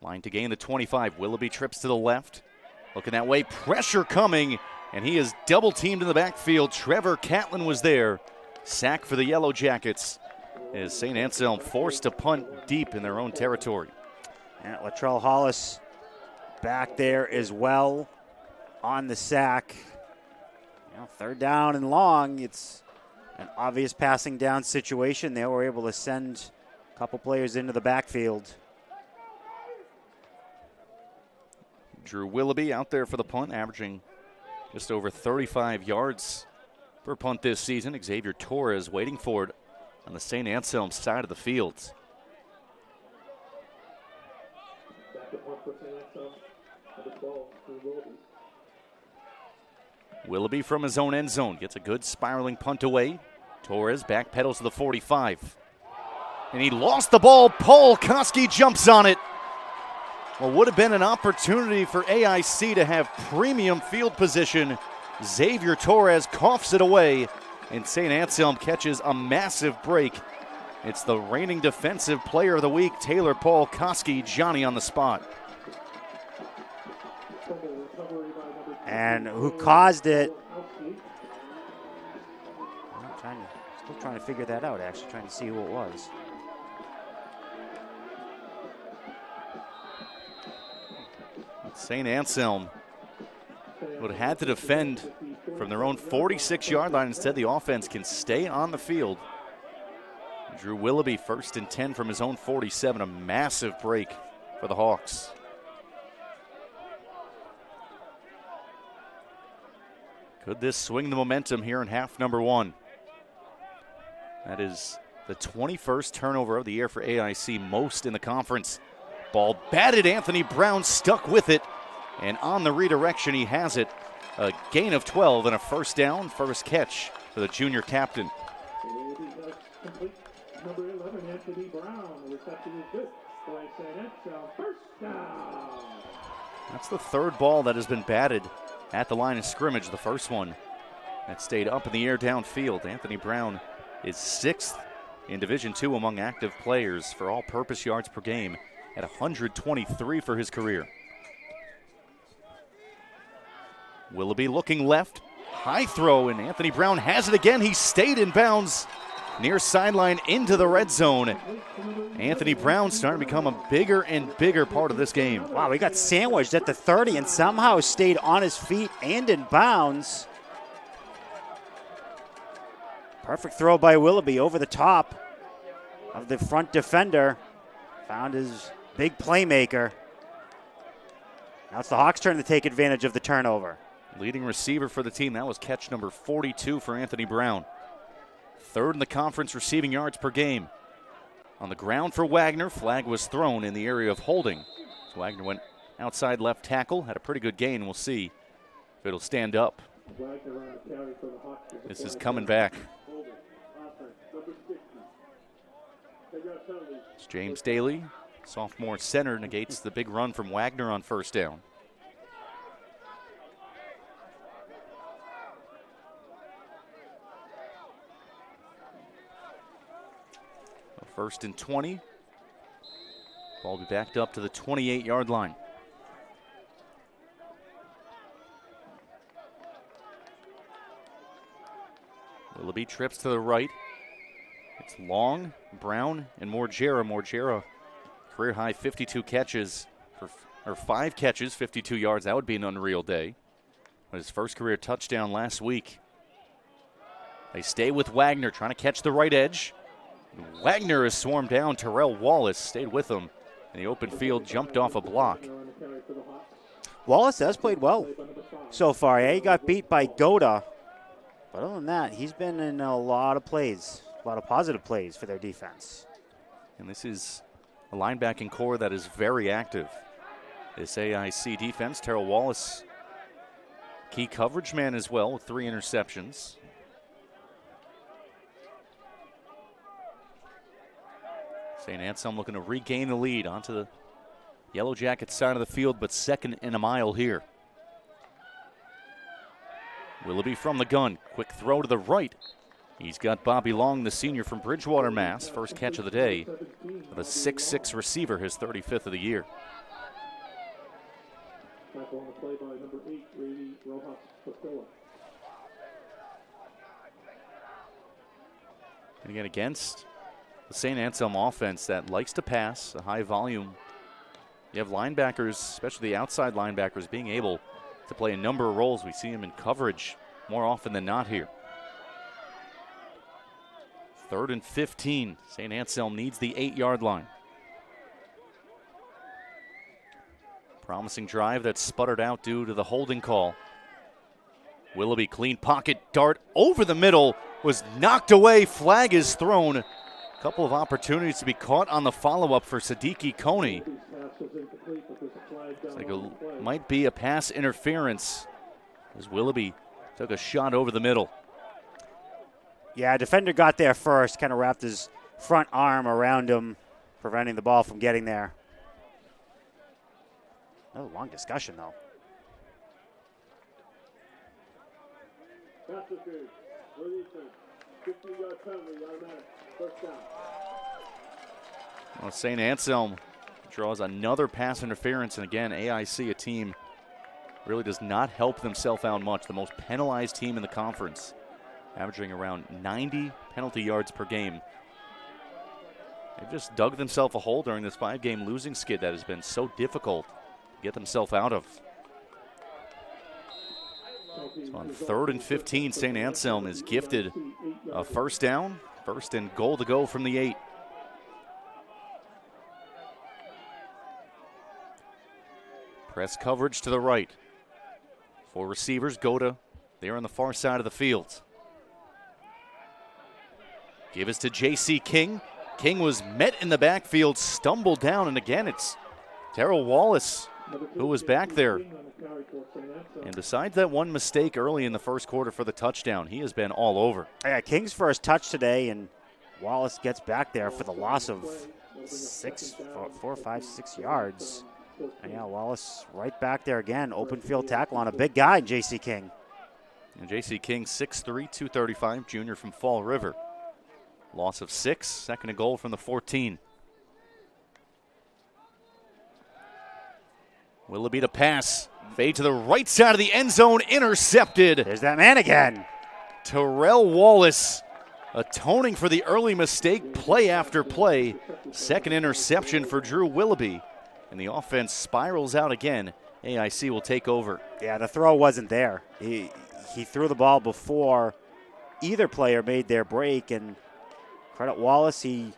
Line to gain the 25. Willoughby trips to the left. Looking that way, pressure coming, and he is double teamed in the backfield. Trevor Catlin was there. Sack for the Yellow Jackets as St. Anselm forced to punt deep in their own territory. And Latrell Hollis back there as well on the sack. Third down and long. It's an obvious passing down situation. They were able to send a couple players into the backfield. Drew Willoughby out there for the punt, averaging just over 35 yards per punt this season. Xavier Torres waiting for it on the St. Anselm side of the field. Back to punt for St. Anselm. Number 12, Drew Willoughby. Willoughby from his own end zone gets a good spiraling punt away. Torres backpedals to the 45. And he lost the ball. Paul Koski jumps on it. Well, would have been an opportunity for AIC to have premium field position. Xavier Torres coughs it away, and St. Anselm catches a massive break. It's the reigning defensive player of the week, Taylor Paul Koski, Johnny on the spot. And who caused it? Still trying to figure that out, actually, trying to see who it was. St. Anselm would have had to defend from their own 46-yard line. Instead, the offense can stay on the field. Drew Willoughby, 1st and 10 from his own 47, a massive break for the Hawks. Could this swing the momentum here in half number 1? That is the 21st turnover of the year for AIC, most in the conference. Ball batted, Anthony Brown stuck with it, and on the redirection he has it. A gain of 12 and a first down, first catch for the junior captain. Complete number 11, Anthony Brown. The reception is good for St. Anselm. First down. That's the third ball that has been batted at the line of scrimmage. The first one that stayed up in the air downfield. Anthony Brown is 6th in Division II among active players for all-purpose yards per game at 123 for his career. Willoughby looking left, high throw, and Anthony Brown has it again. He stayed in bounds near sideline into the red zone. Anthony Brown starting to become a bigger and bigger part of this game. Wow, he got sandwiched at the 30 and somehow stayed on his feet and in bounds. Perfect throw by Willoughby over the top of the front defender. Found his big playmaker. Now it's the Hawks' turn to take advantage of the turnover. Leading receiver for the team, that was catch number 42 for Anthony Brown. 3rd in the conference receiving yards per game. On the ground for Wagner, flag was thrown in the area of holding. So Wagner went outside left tackle, had a pretty good gain. We'll see if it'll stand up. This is coming back. It's James Daly, sophomore center, negates the big run from Wagner on first down. First and 20. Ball will be backed up to the 28-yard line. Willoughby trips to the right. It's long, Brown, and Morgera. Morgera, career high 52 catches, or 5 catches, 52 yards. That would be an unreal day. But his first career touchdown last week. They stay with Wagner, trying to catch the right edge. Wagner is swarmed down. Terrell Wallace stayed with him in the open field, jumped off a block. Wallace has played well so far. Yeah, he got beat by Goda. But other than that, he's been in a lot of plays, a lot of positive plays for their defense. And this is a linebacking core that is very active. This AIC defense, Terrell Wallace, key coverage man as well with 3 interceptions. St. Anselm looking to regain the lead onto the Yellow Jackets side of the field, but 2nd and a mile here. Willoughby from the gun. Quick throw to the right. He's got Bobby Long, the senior from Bridgewater, Mass. First catch of the day. The 6'6" receiver, his 35th of the year. Tackle on the play by number 8, Brady Rojas Pascola. And again, against the St. Anselm offense that likes to pass, a high volume. You have linebackers, especially the outside linebackers, being able to play a number of roles. We see him in coverage more often than not here. 3rd and 15. St. Anselm needs the 8-yard line. Promising drive that sputtered out due to the holding call. Willoughby, clean pocket dart over the middle, was knocked away. Flag is thrown. A couple of opportunities to be caught on the follow-up for Siddiqui Coney. Looks like it might be a pass interference as Willoughby took a shot over the middle. Yeah, defender got there first, kind of wrapped his front arm around him, preventing the ball from getting there. Oh, long discussion, though. Pass interference. Releasing. 15-yard penalty, automatic. First down. Well, St. Anselm draws another pass interference, and again, AIC, a team, really does not help themselves out much. The most penalized team in the conference, averaging around 90 penalty yards per game. They've just dug themselves a hole during this 5-game losing skid that has been so difficult to get themselves out of. So on 3rd and 15, St. Anselm is gifted a first down, 1st and goal to go from the 8. Press coverage to the right. 4 receivers go to there on the far side of the field. Give us to J.C. King. King was met in the backfield, stumbled down, and again it's Terrell Wallace who was back there. And besides that one mistake early in the first quarter for the touchdown, he has been all over. Yeah, King's first touch today, and Wallace gets back there for the loss of 4, 5, 6 yards. And yeah, Wallace right back there again. Open field tackle on a big guy, J.C. King. And J.C. King, 6'3", 235, junior from Fall River. Loss of 6, 2nd and goal from the 14. Willoughby to pass. Fade to the right side of the end zone, intercepted. There's that man again. Terrell Wallace atoning for the early mistake, play after play. 2nd interception for Drew Willoughby. And the offense spirals out again. AIC will take over. Yeah, the throw wasn't there. He threw the ball before either player made their break, and credit Wallace, he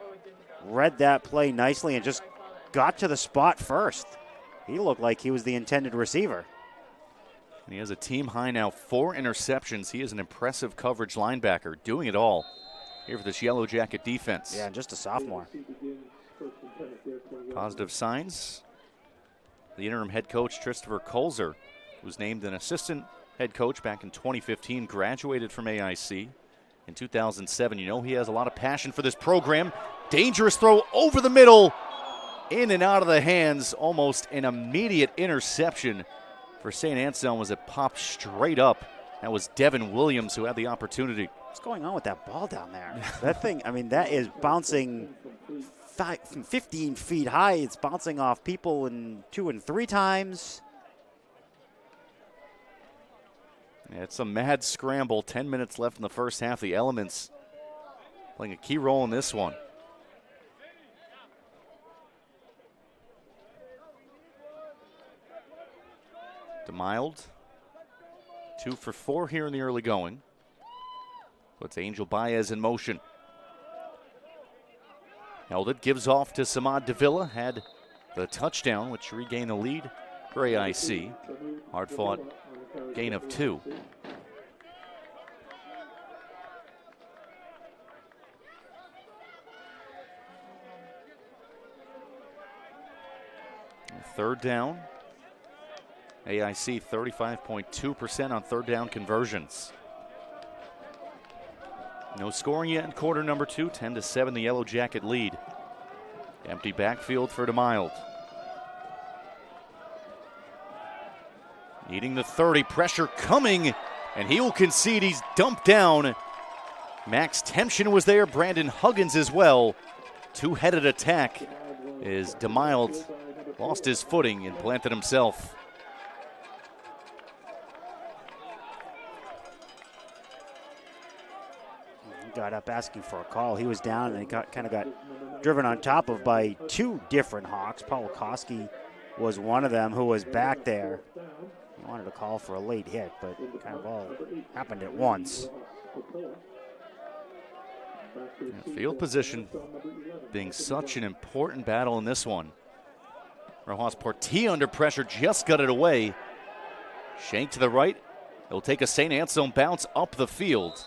read that play nicely and just got to the spot first. He looked like he was the intended receiver. And he has a team high now, 4 interceptions. He is an impressive coverage linebacker, doing it all here for this Yellow Jacket defense. Yeah, just a sophomore. Positive signs. The interim head coach, Christopher Colzer, was named an assistant head coach back in 2015, graduated from AIC in 2007. You know he has a lot of passion for this program. Dangerous throw over the middle, in and out of the hands, almost an immediate interception for St. Anselm as it popped straight up. That was Devin Williams who had the opportunity. What's going on with that ball down there? That thing, I mean, that is bouncing 15 feet high. It's bouncing off people in 2 and 3 times. Yeah, it's a mad scramble. 10 minutes left in the first half. The elements playing a key role in this one. DeMild, 2 for 4 here in the early going. Puts Angel Baez in motion. Held it, gives off to Samad Davila. Had the touchdown, which regained the lead for AIC. Hard fought gain of 2. Third down. AIC 35.2% on third down conversions. No scoring yet in quarter number 2. 10-7 the Yellow Jacket lead. Empty backfield for DeMild. Needing the 30, pressure coming, and he will concede. He's dumped down. Max Temption was there, Brandon Huggins as well. Two-headed attack as DeMild lost his footing and planted himself. He got up asking for a call. He was down and he kind of got driven on top of by 2 different Hawks. Paul Koski was one of them who was back there. wanted to call for a late hit, but it kind of all happened at once. Field position being such an important battle in this one. Rojas Portilla under pressure, just got it away. Shank to the right. It'll take a St. Anselm bounce up the field.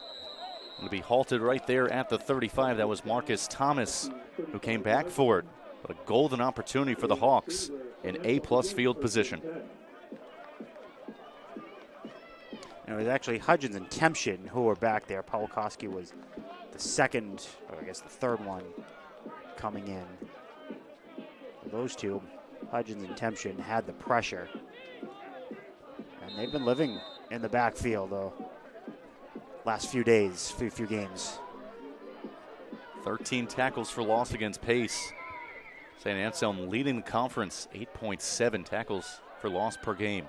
It'll be halted right there at the 35. That was Marcus Thomas who came back for it. But a golden opportunity for the Hawks in A-plus field position. It was actually Hudgens and Tempchin who were back there. Pawlikowski was the second, or I guess the third one coming in. Those two, Hudgens and Tempchin, had the pressure. And they've been living in the backfield the last few days, few games. 13 tackles for loss against Pace. St. Anselm leading the conference, 8.7 tackles for loss per game.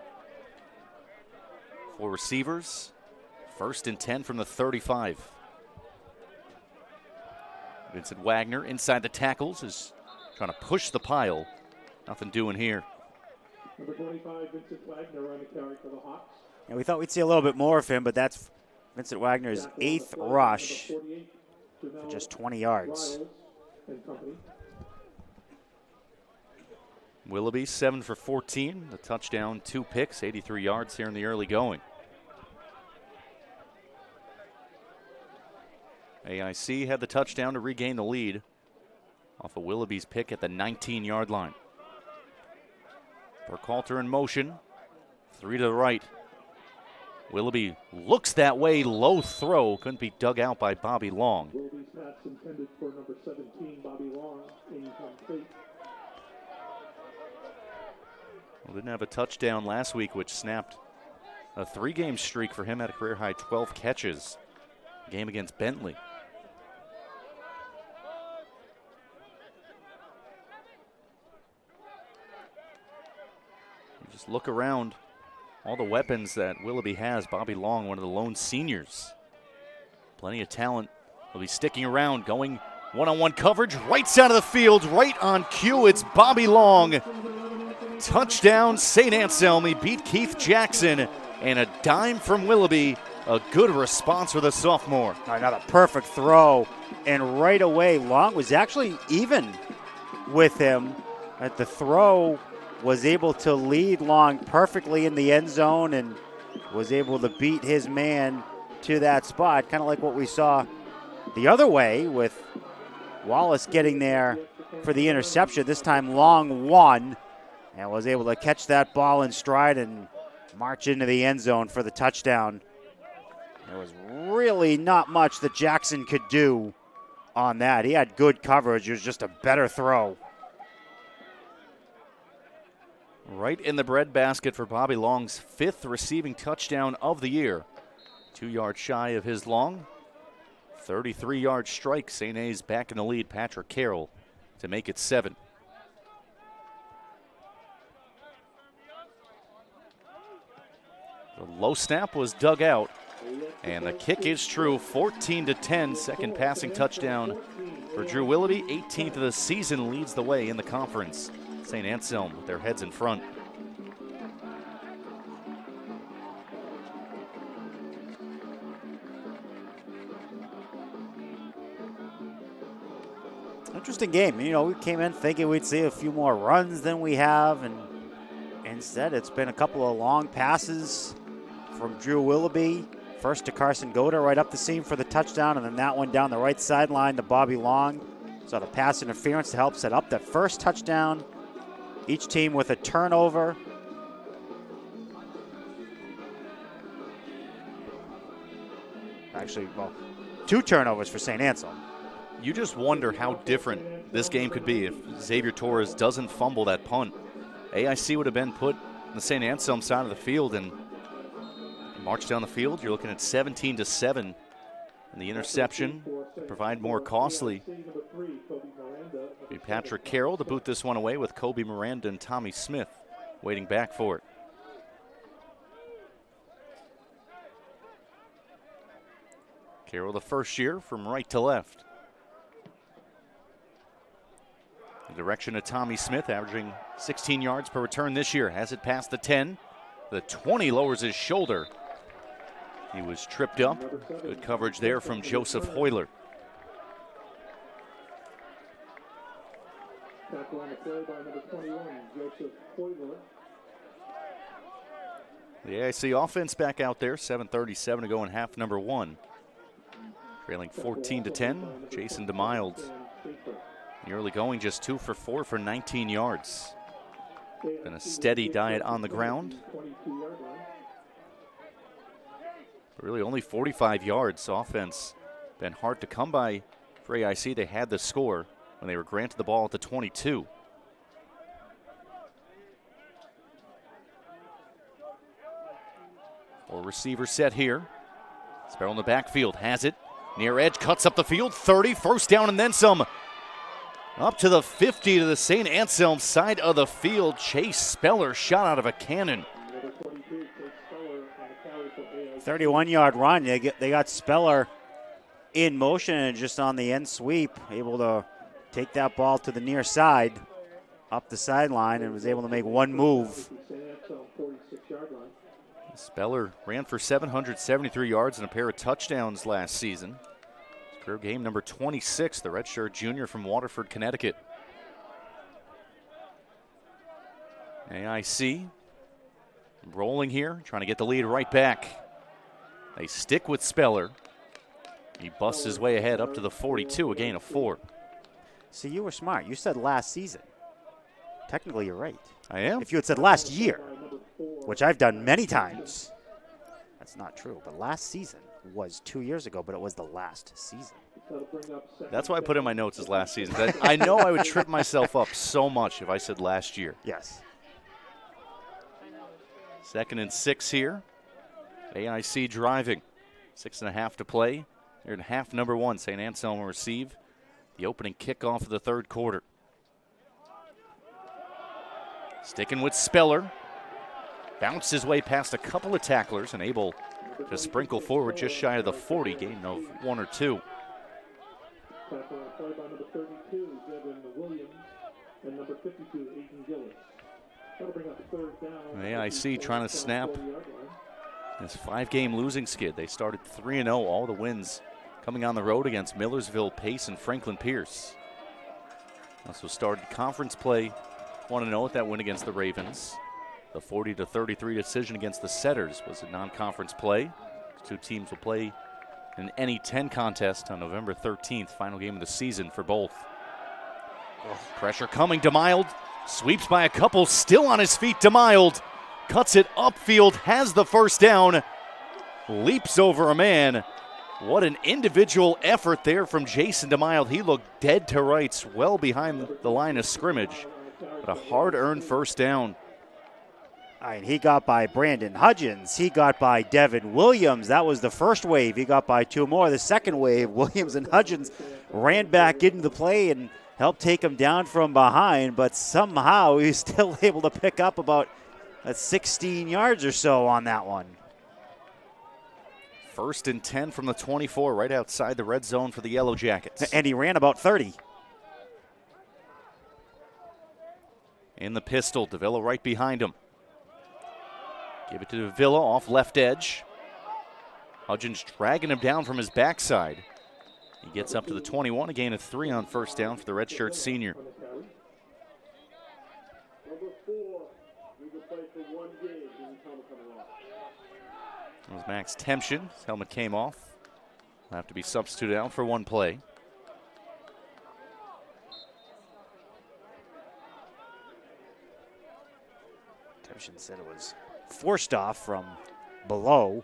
4 receivers, 1st and 10 from the 35. Vincent Wagner inside the tackles is trying to push the pile. Nothing doing here. Number 25, Vincent Wagner on the carry for the Hawks. Yeah, we thought we'd see a little bit more of him, but that's Vincent Wagner's 8th rush for just 20 yards. Willoughby 7 for 14, the touchdown, 2 picks, 83 yards here in the early going. AIC had the touchdown to regain the lead off of Willoughby's pick at the 19-yard line. Burkhalter in motion, 3 to the right. Willoughby looks that way, low throw, couldn't be dug out by Bobby Long. Willoughby's pass intended for number 17, Bobby Long, incomplete. Well, didn't have a touchdown last week, which snapped a 3-game streak for him at a career-high 12 catches. Game against Bentley. You just look around, all the weapons that Willoughby has. Bobby Long, one of the lone seniors. Plenty of talent. Will be sticking around, going one-on-one coverage, right side of the field, right on cue. It's Bobby Long. Touchdown, St. Anselm. He beat Keith Jackson, and a dime from Willoughby. A good response for the sophomore. Another perfect throw, and right away, Long was actually even with him. At the throw, was able to lead Long perfectly in the end zone and was able to beat his man to that spot, kind of like what we saw the other way with Wallace getting there for the interception. This time Long won and was able to catch that ball in stride and march into the end zone for the touchdown. There was really not much that Jackson could do on that. He had good coverage. It was just a better throw. Right in the breadbasket for Bobby Long's 5th receiving touchdown of the year. 2 yards shy of his long. 33-yard strike. St. A's back in the lead. Patrick Carroll to make it 7. The low snap was dug out. And the kick is true, 14-10, second passing touchdown for Drew Willoughby. 18th of the season, leads the way in the conference. St. Anselm with their heads in front. Interesting game. You know, we came in thinking we'd see a few more runs than we have, and instead it's been a couple of long passes from Drew Willoughby. First to Carson Goda right up the seam for the touchdown, and then that one down the right sideline to Bobby Long. So the pass interference to help set up that first touchdown. Each team with a turnover. Actually, well, 2 turnovers for St. Anselm. You just wonder how different this game could be if Xavier Torres doesn't fumble that punt. AIC would have been put on the St. Anselm side of the field and march down the field. You're looking at 17-7. And the interception to provide more costly. Patrick Carroll to boot this one away with Kobe Miranda and Tommy Smith waiting back for it. Carroll the first year from right to left. The direction of Tommy Smith, averaging 16 yards per return this year. Has it past the 10. The 20 lowers his shoulder. He was tripped up. Good coverage there from Joseph Hoyler. Tackle on the play by number 21, Joseph Hoyler. The AIC offense back out there. 7:37 to go in half number one. Trailing 14-10. Jason DeMild in the early going, just 2 for 4 for 19 yards. Been a steady diet on the ground. But really only 45 yards. Offense been hard to come by for AIC. They had the score when they were granted the ball at the 22. Or receiver set here. Sparrow in the backfield has it. Near edge, cuts up the field. 30, first down and then some. Up to the 50 to the St. Anselm side of the field. Chase Speller shot out of a cannon. 31-yard run. They got Speller in motion and just on the end sweep, able to take that ball to the near side, up the sideline, and was able to make one move. Speller ran for 773 yards and a pair of touchdowns last season. Career game number 26, the redshirt junior from Waterford, Connecticut. AIC rolling here, trying to get the lead right back. They stick with Speller. He busts his way ahead up to the 42, a gain of 4. See, you were smart. You said last season. Technically, you're right. I am. If you had said last year, which I've done many times, that's not true. But last season was 2 years ago, but it was the last season. That's why I put in my notes as last season. I know I would trip myself up so much if I said last year. Yes. 2nd and 6 here. AIC driving. 6.5 to play. They're in half number one. St. Anselm will receive the opening kickoff of the third quarter. Sticking with Speller. Bounced his way past a couple of tacklers and able to sprinkle forward just shy of the 40, gain of 1 or 2. Tackle on play by number 32, Devin Williams, and number 52, Aiden Gillis. That'll bring up 3rd down. AIC trying to snap this 5-game losing skid. They started 3-0, all the wins coming on the road against Millersville, Pace, and Franklin Pierce. Also started conference play 1-0 with that win against the Ravens. The 40-33 decision against the Setters was a non-conference play. The two teams will play an NE10 contest on November 13th, final game of the season for both. Pressure coming, DeMild sweeps by a couple, still on his feet. DeMild cuts it upfield, has the first down, leaps over a man. What an individual effort there from Jason DeMild. He looked dead to rights, well behind the line of scrimmage, but a hard-earned first down. He got by Brandon Hudgens. He got by Devin Williams. That was the first wave. He got by 2 more. The second wave, Williams and Hudgens ran back into the play and helped take him down from behind, but somehow he's still able to pick up about 16 yards or so on that one. 1st and 10 from the 24, right outside the red zone for the Yellow Jackets. And he ran about 30. In the pistol, Davila right behind him. Give it to Davila off left edge. Hudgens dragging him down from his backside. He gets up to the 21, a gain of 3 on first down for the redshirt senior. Number 4, we can play for 1 game. That was Max Temption. His helmet came off. Will have to be substituted out for 1 play. Temption said it was forced off from below.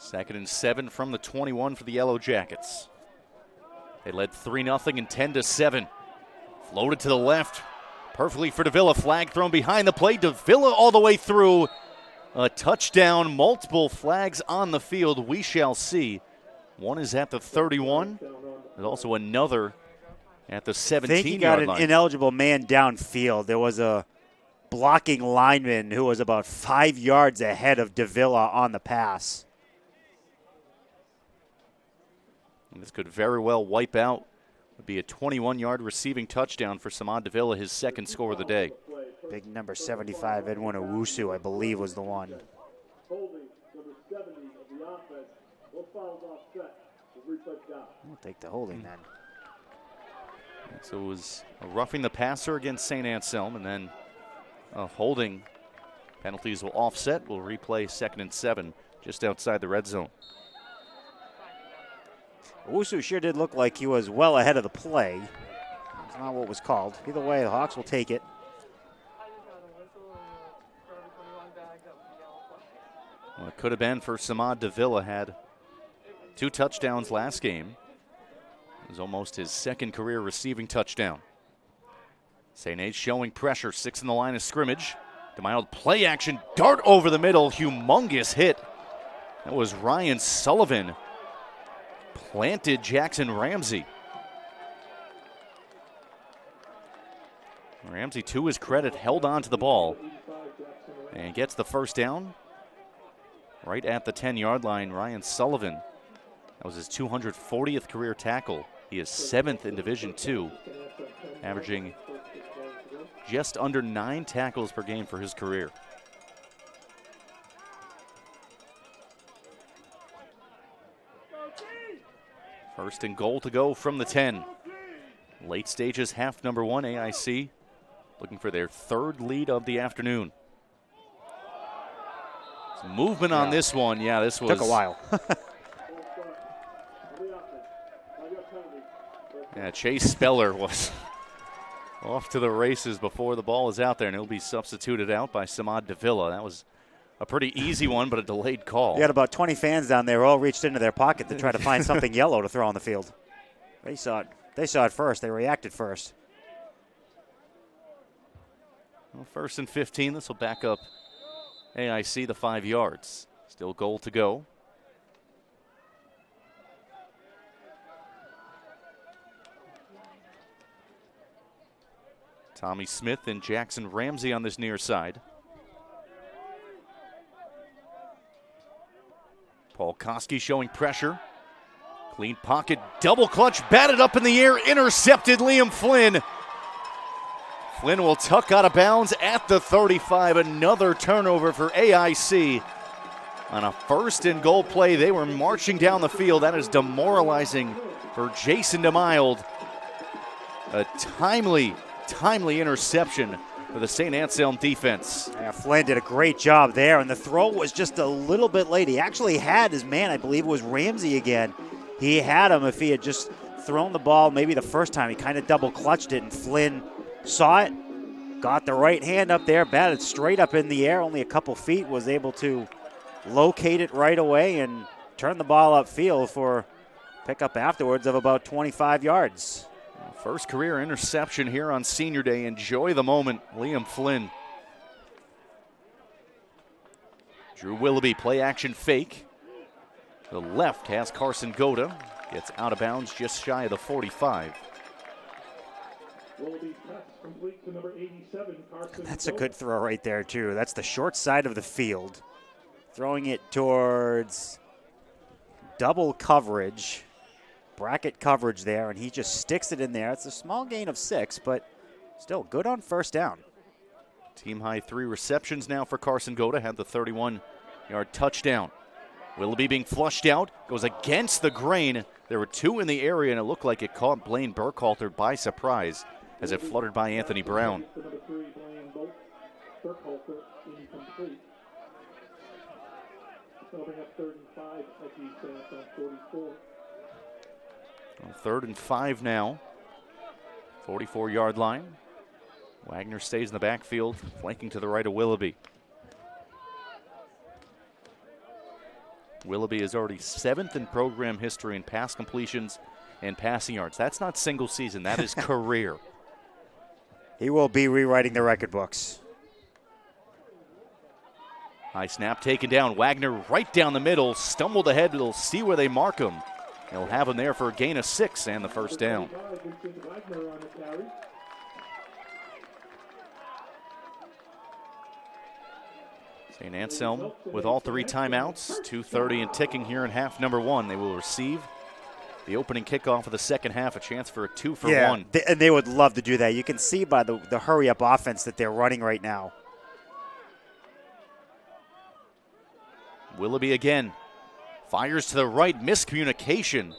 2nd and 7 from the 21 for the Yellow Jackets. They led 3-0 and 10-7. Floated to the left. Perfectly for Davila. Flag thrown behind the play. Davila all the way through. A touchdown. Multiple flags on the field. We shall see. One is at the 31. There's also another at the 17-yard line. I think he got an ineligible man downfield. There was a blocking lineman who was about 5 yards ahead of Davila on the pass. And this could very well wipe out Would be a 21-yard receiving touchdown for Samad Davila, his second score of the day. Big number 75, Edwin Owusu, I believe, was the one. Holding number 70 of the offense. No fouls offset. We'll replay down. We'll take the holding then. So it was a roughing the passer against St. Anselm, and then a holding. Penalties will offset. We'll replay 2nd and 7 just outside the red zone. Owusu sure did look like he was well ahead of the play. That's not what was called. Either way, the Hawks will take it. Well, it could have been for Samad Davila. Had 2 touchdowns last game. It was almost his second career receiving touchdown. St. A's showing pressure, 6 in the line of scrimmage. DeMild play action, dart over the middle, humongous hit. That was Ryan Sullivan. Planted Jackson Ramsey. Ramsey, to his credit, held on to the ball and gets the first down. Right at the 10-yard line, Ryan Sullivan. That was his 240th career tackle. He is 7th in Division II, averaging just under 9 tackles per game for his career. First and goal to go from the 10. Late stages, half number 1, AIC looking for their 3rd lead of the afternoon. Some movement on this one. Yeah, this was... Took a while. Yeah, Chase Speller was off to the races before the ball is out there, and he'll be substituted out by Samad Davila. That was a pretty easy one, but a delayed call. You had about 20 fans down there who all reached into their pocket to try to find something yellow to throw on the field. They saw it. They saw it first. They reacted first. Well, 1st and 15. This will back up AIC the 5 yards. Still goal to go. Tommy Smith and Jackson Ramsey on this near side. Paul Koski showing pressure. Clean pocket, double clutch, batted up in the air, intercepted Liam Flynn. Flynn will tuck out of bounds at the 35. Another turnover for AIC. On a 1st and goal play, they were marching down the field. That is demoralizing for Jason DeMild. A timely interception for the St. Anselm defense. Yeah, Flynn did a great job there, and the throw was just a little bit late. He actually had his man, I believe it was Ramsey again. He had him if he had just thrown the ball maybe the first time. He kind of double clutched it, and Flynn saw it, got the right hand up there, batted straight up in the air, only a couple feet, was able to locate it right away and turn the ball upfield for pickup afterwards of about 25 yards. First career interception here on Senior Day. Enjoy the moment, Liam Flynn. Drew Willoughby, play action fake. The left has Carson Goda. Gets out of bounds just shy of the 45. Willoughby pass complete to number 87, Carson That's a good throw right there, too. That's the short side of the field. Throwing it towards double coverage. Bracket coverage there, and he just sticks it in there. It's a small gain of 6, but still good on first down. Team high 3 receptions now for Carson Goda. Had the 31-yard touchdown. Willoughby being flushed out, goes against the grain. There were 2 in the area, and it looked like it caught Blaine Burkhalter by surprise as it fluttered by Anthony Brown. Number 3, Blaine Burkhalter, incomplete. Coming up 3rd and 5 at the St. Anselm 44. On 3rd and 5 now. 44-yard line. Wagner stays in the backfield, flanking to the right of Willoughby. Willoughby is already 7th in program history in pass completions and passing yards. That's not single season, that is career. He will be rewriting the record books. High snap taken down. Wagner right down the middle, stumbled ahead. They'll see where they mark him. They'll have him there for a gain of 6 and the first down. St. Anselm with all 3 timeouts, 2:30 and ticking here in half number 1. They will receive the opening kickoff of the second half, a chance for a 2-for-1. And they would love to do that. You can see by the hurry-up offense that they're running right now. Willoughby again. Fires to the right, miscommunication.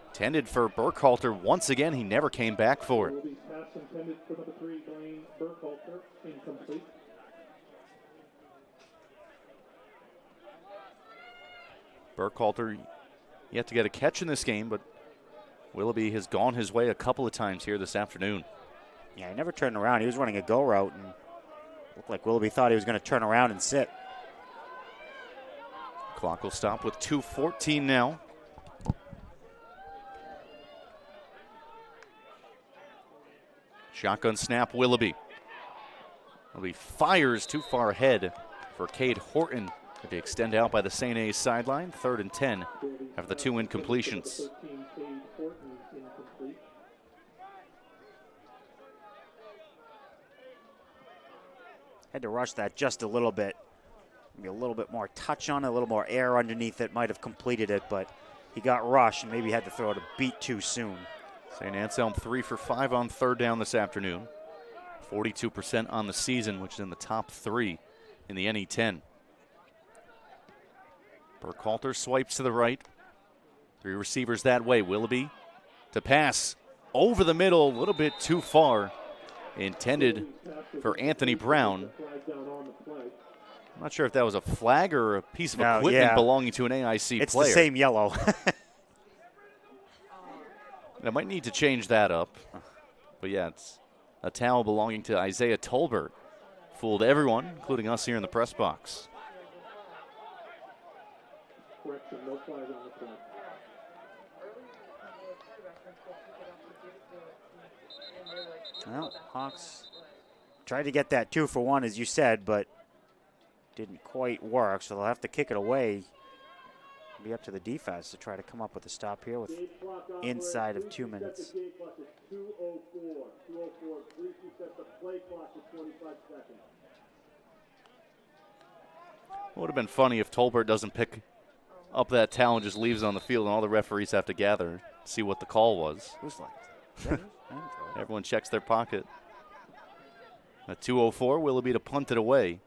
Intended for Burkhalter. Once again, he never came back for it. Willoughby's pass intended for number 3, Blaine Burkhalter, incomplete. Burkhalter yet to get a catch in this game, but Willoughby has gone his way a couple of times here this afternoon. Yeah, he never turned around. He was running a go route, and looked like Willoughby thought he was going to turn around and sit. Clock will stop with 2:14 now. Shotgun snap, Willoughby. Willoughby fires too far ahead for Cade Horton to be extended out by the St. A's sideline. 3rd and 10 after the 2 incompletions. Had to rush that just a little bit. Maybe a little bit more touch on it, a little more air underneath it, might have completed it, but he got rushed and maybe had to throw it a beat too soon. St. Anselm 3 for 5 on 3rd down this afternoon. 42% on the season, which is in the top 3 in the NE10. Burkhalter swipes to the right. 3 receivers that way. Willoughby to pass over the middle, a little bit too far. Intended for Anthony Brown. I'm not sure if that was a flag or a piece of equipment belonging to an AIC it's player. It's the same yellow. I might need to change that up. But yeah, it's a towel belonging to Isaiah Tolbert. Fooled everyone, including us here in the press box. Correction, no flag on the play. Well, Hawks tried to get that 2-for-1, as you said, but didn't quite work, so they'll have to kick it away. It'll be up to the defense to try to come up with a stop here with inside of 2 minutes. 2:04. 2:04. Please reset the play clock to 25 seconds. It would have been funny if Tolbert doesn't pick up that towel and just leaves it on the field, and all the referees have to gather, see what the call was. Who's like? Everyone checks their pocket. At 2:04, Willoughby to punt it away.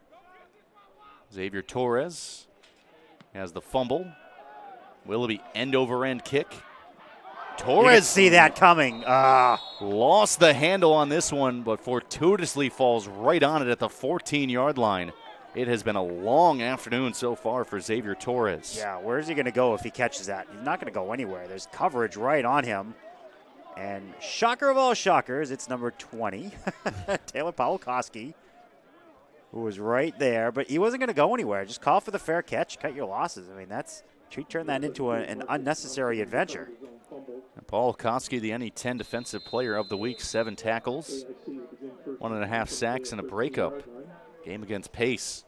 Xavier Torres has the fumble. Willoughby end-over-end kick. Torres see that coming. Lost the handle on this one, but fortuitously falls right on it at the 14-yard line. It has been a long afternoon so far for Xavier Torres. Yeah, where's he going to go if he catches that? He's not going to go anywhere. There's coverage right on him. And shocker of all shockers, it's number 20, Taylor Pawlikowski, who was right there. But he wasn't going to go anywhere. Just call for the fair catch, cut your losses. I mean, turn that into an unnecessary adventure. And Pawlikowski, the NE10 Defensive Player of the Week, 7 tackles, 1.5 sacks, and a breakup. Game against Pace.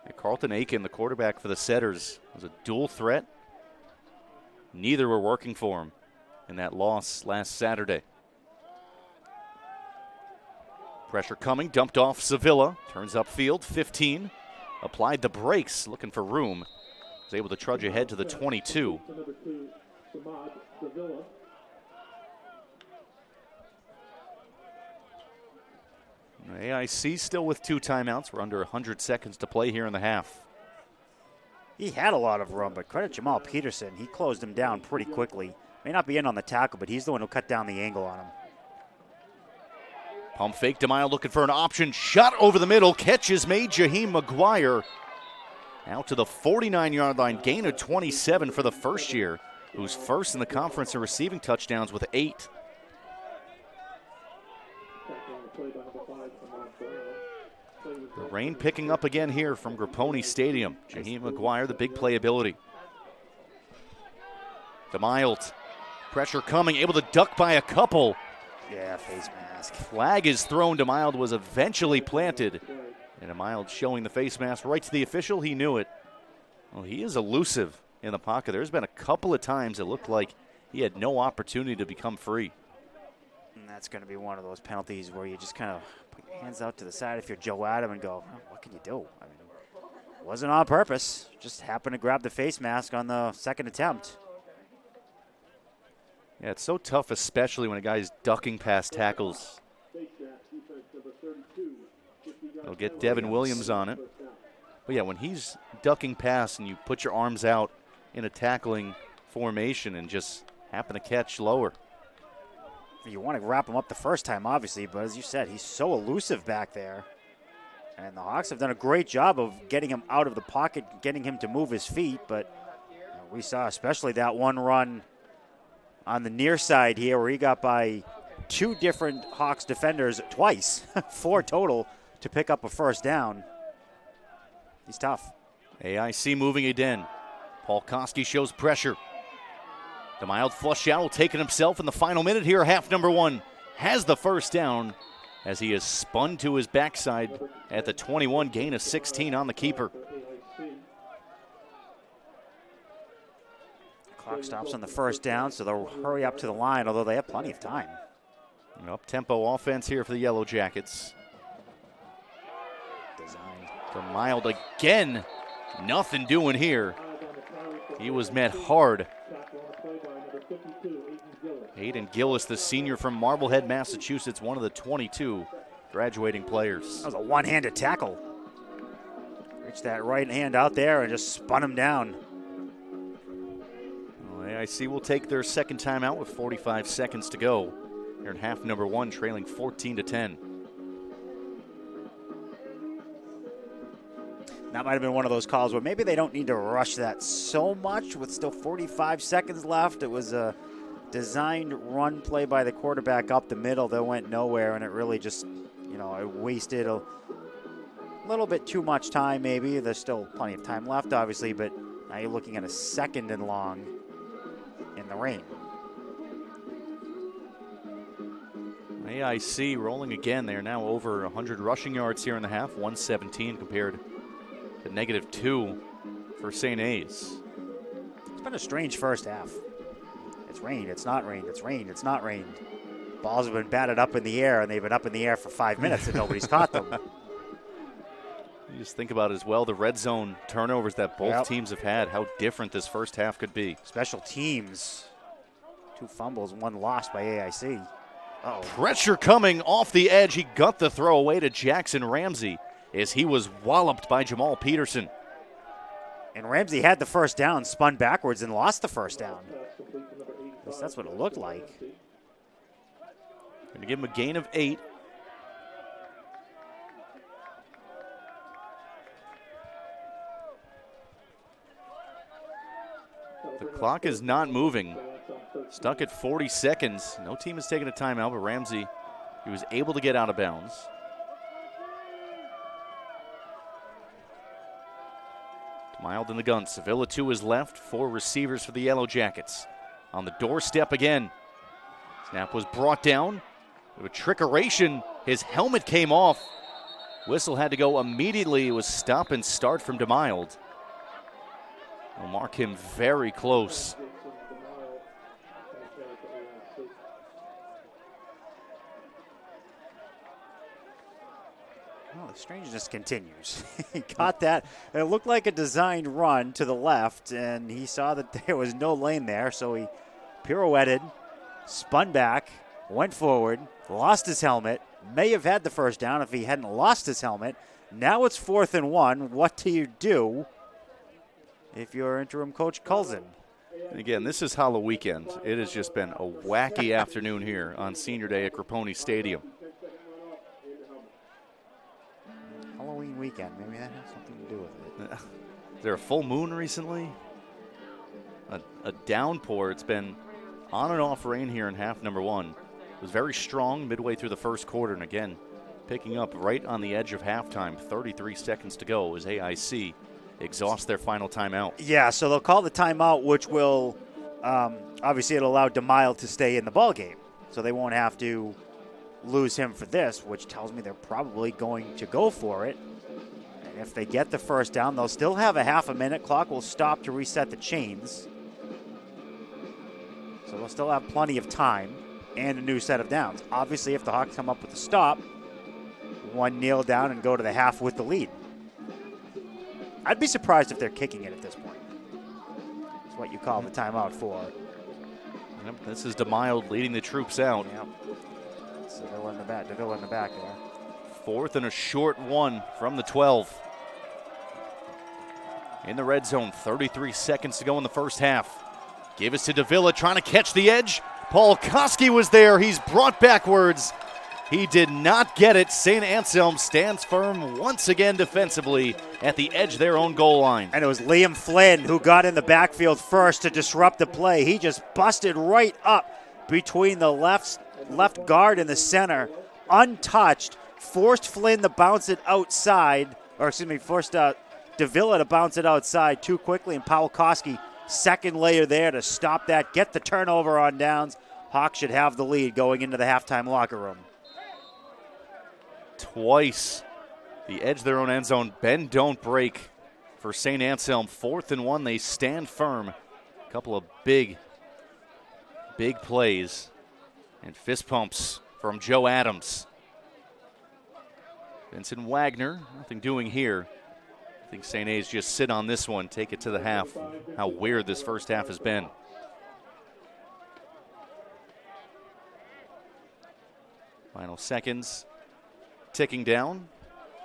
And Carlton Aiken, the quarterback for the Setters, was a dual threat. Neither were working for him in that loss last Saturday. Pressure coming, dumped off Sevilla, turns upfield, 15. Applied the brakes, looking for room. Was able to trudge ahead to the 22. AIC still with 2 timeouts. We're under 100 seconds to play here in the half. He had a lot of room, but credit Jamal Peterson. He closed him down pretty quickly. May not be in on the tackle, but he's the one who cut down the angle on him. Pump fake, DeMille looking for an option. Shot over the middle. Catch is made. Jaheim McGuire out to the 49-yard line. Gain of 27 for the first year, who's first in the conference in receiving touchdowns with 8. The rain picking up again here from Grapponi Stadium. Jaheim McGuire, the big playability. DeMille, pressure coming, able to duck by a couple. Yeah, face mask. Flag is thrown. DeMille was eventually planted. And DeMille showing the face mask right to the official. He knew it. Well, he is elusive in the pocket. There's been a couple of times it looked like he had no opportunity to become free. And that's going to be one of those penalties where you just kind of put your hands out to the side if you're Joe Adam and go, what can you do? I mean, it wasn't on purpose. Just happened to grab the face mask on the second attempt. Yeah, it's so tough, especially when a guy's ducking past tackles. They'll get Devin Williams on it. But yeah, when he's ducking past and you put your arms out in a tackling formation and just happen to catch lower. You want to wrap him up the first time, obviously, but as you said, he's so elusive back there. And the Hawks have done a great job of getting him out of the pocket, getting him to move his feet, but we saw especially that one run on the near side here where he got by 2 different Hawks defenders twice, 4 total, to pick up a first down. He's tough. AIC moving it in. Paul Koski shows pressure. The mild flush out will take it himself in the final minute here. Half number 1 has the first down as he is spun to his backside at the 21, gain of 16 on the keeper. Clock stops on the first down, so they'll hurry up to the line, although they have plenty of time. An up-tempo offense here for the Yellow Jackets. The mild again, nothing doing here. He was met hard. Aiden Gillis, the senior from Marblehead, Massachusetts, one of the 22 graduating players. That was a one-handed tackle. Reached that right hand out there and just spun him down. Well, AIC will take their second timeout with 45 seconds to go. Here in half number 1, trailing 14-10. That might have been one of those calls where maybe they don't need to rush that so much with still 45 seconds left. It was a designed run play by the quarterback up the middle that went nowhere, and it really just, it wasted a little bit too much time maybe. There's still plenty of time left, obviously, but now you're looking at a 2nd and long in the rain. AIC rolling again. They are now over 100 rushing yards here in the half, 117 compared to -2 for St. A's. It's been a strange first half. It's rained, it's not rained, it's rained, it's not rained. Balls have been batted up in the air, and they've been up in the air for 5 minutes and nobody's caught them. You just think about as well the red zone turnovers that both teams have had, how different this first half could be. Special teams, 2 fumbles, 1 lost by AIC. Uh-oh. Pressure coming off the edge. He got the throw away to Jackson Ramsey as he was walloped by Jamal Peterson. And Ramsey had the first down, spun backwards, and lost the first down. At least that's what it looked like. Going to give him a gain of 8. The clock is not moving. Stuck at 40 seconds. No team has taken a timeout, but Ramsey, he was able to get out of bounds. Mild in the gun. Sevilla to his left. 4 receivers for the Yellow Jackets. On the doorstep again. Snap was brought down. With a trickeration, his helmet came off. Whistle had to go immediately. It was stop and start from DeMild. We'll mark him very close. Well, the strangeness continues. He caught that. It looked like a designed run to the left, and he saw that there was no lane there, so he pirouetted, spun back, went forward, lost his helmet, may have had the first down if he hadn't lost his helmet. Now it's 4th and 1. What do you do if you're interim coach Culzen? Again, this is Halloween weekend. It has just been a wacky afternoon here on Senior Day at Creponi Stadium. Halloween weekend, maybe that has something to do with it. Is there a full moon recently? A downpour. It's been on and off rain here in half number 1. It was very strong midway through the first quarter, and again, picking up right on the edge of halftime. 33 seconds to go as AIC exhaust their final timeout. Yeah, so they'll call the timeout, which will obviously it'll allow DeMille to stay in the ball game, so they won't have to lose him for this, which tells me they're probably going to go for it. And if they get the first down, they'll still have a half a minute. Clock will stop to reset the chains. So they'll still have plenty of time and a new set of downs. Obviously, if the Hawks come up with a stop, 1 kneel down and go to the half with the lead. I'd be surprised if they're kicking it at this point. That's what you call the timeout for. Yep, this is DeMille leading the troops out. Yep. DeVille in the back. DeVille in the back there. 4th and a short 1 from the 12. In the red zone, 33 seconds to go in the first half. Give us to Davila, trying to catch the edge. Paul Koski was there. He's brought backwards. He did not get it. St. Anselm stands firm once again defensively at the edge of their own goal line. And it was Liam Flynn who got in the backfield first to disrupt the play. He just busted right up between the left guard and the center, untouched, forced Flynn to bounce it outside, forced Davila to bounce it outside too quickly, and Paul Koski, second layer there to stop that, get the turnover on downs. Hawks should have the lead going into the halftime locker room. Twice the edge of their own end zone. Bend, don't break for St. Anselm. 4th and 1, they stand firm. A couple of big plays and fist pumps from Joe Adams. Vincent Wagner, nothing doing here. I think St. A's just sit on this one, take it to the half. How weird this first half has been. Final seconds ticking down.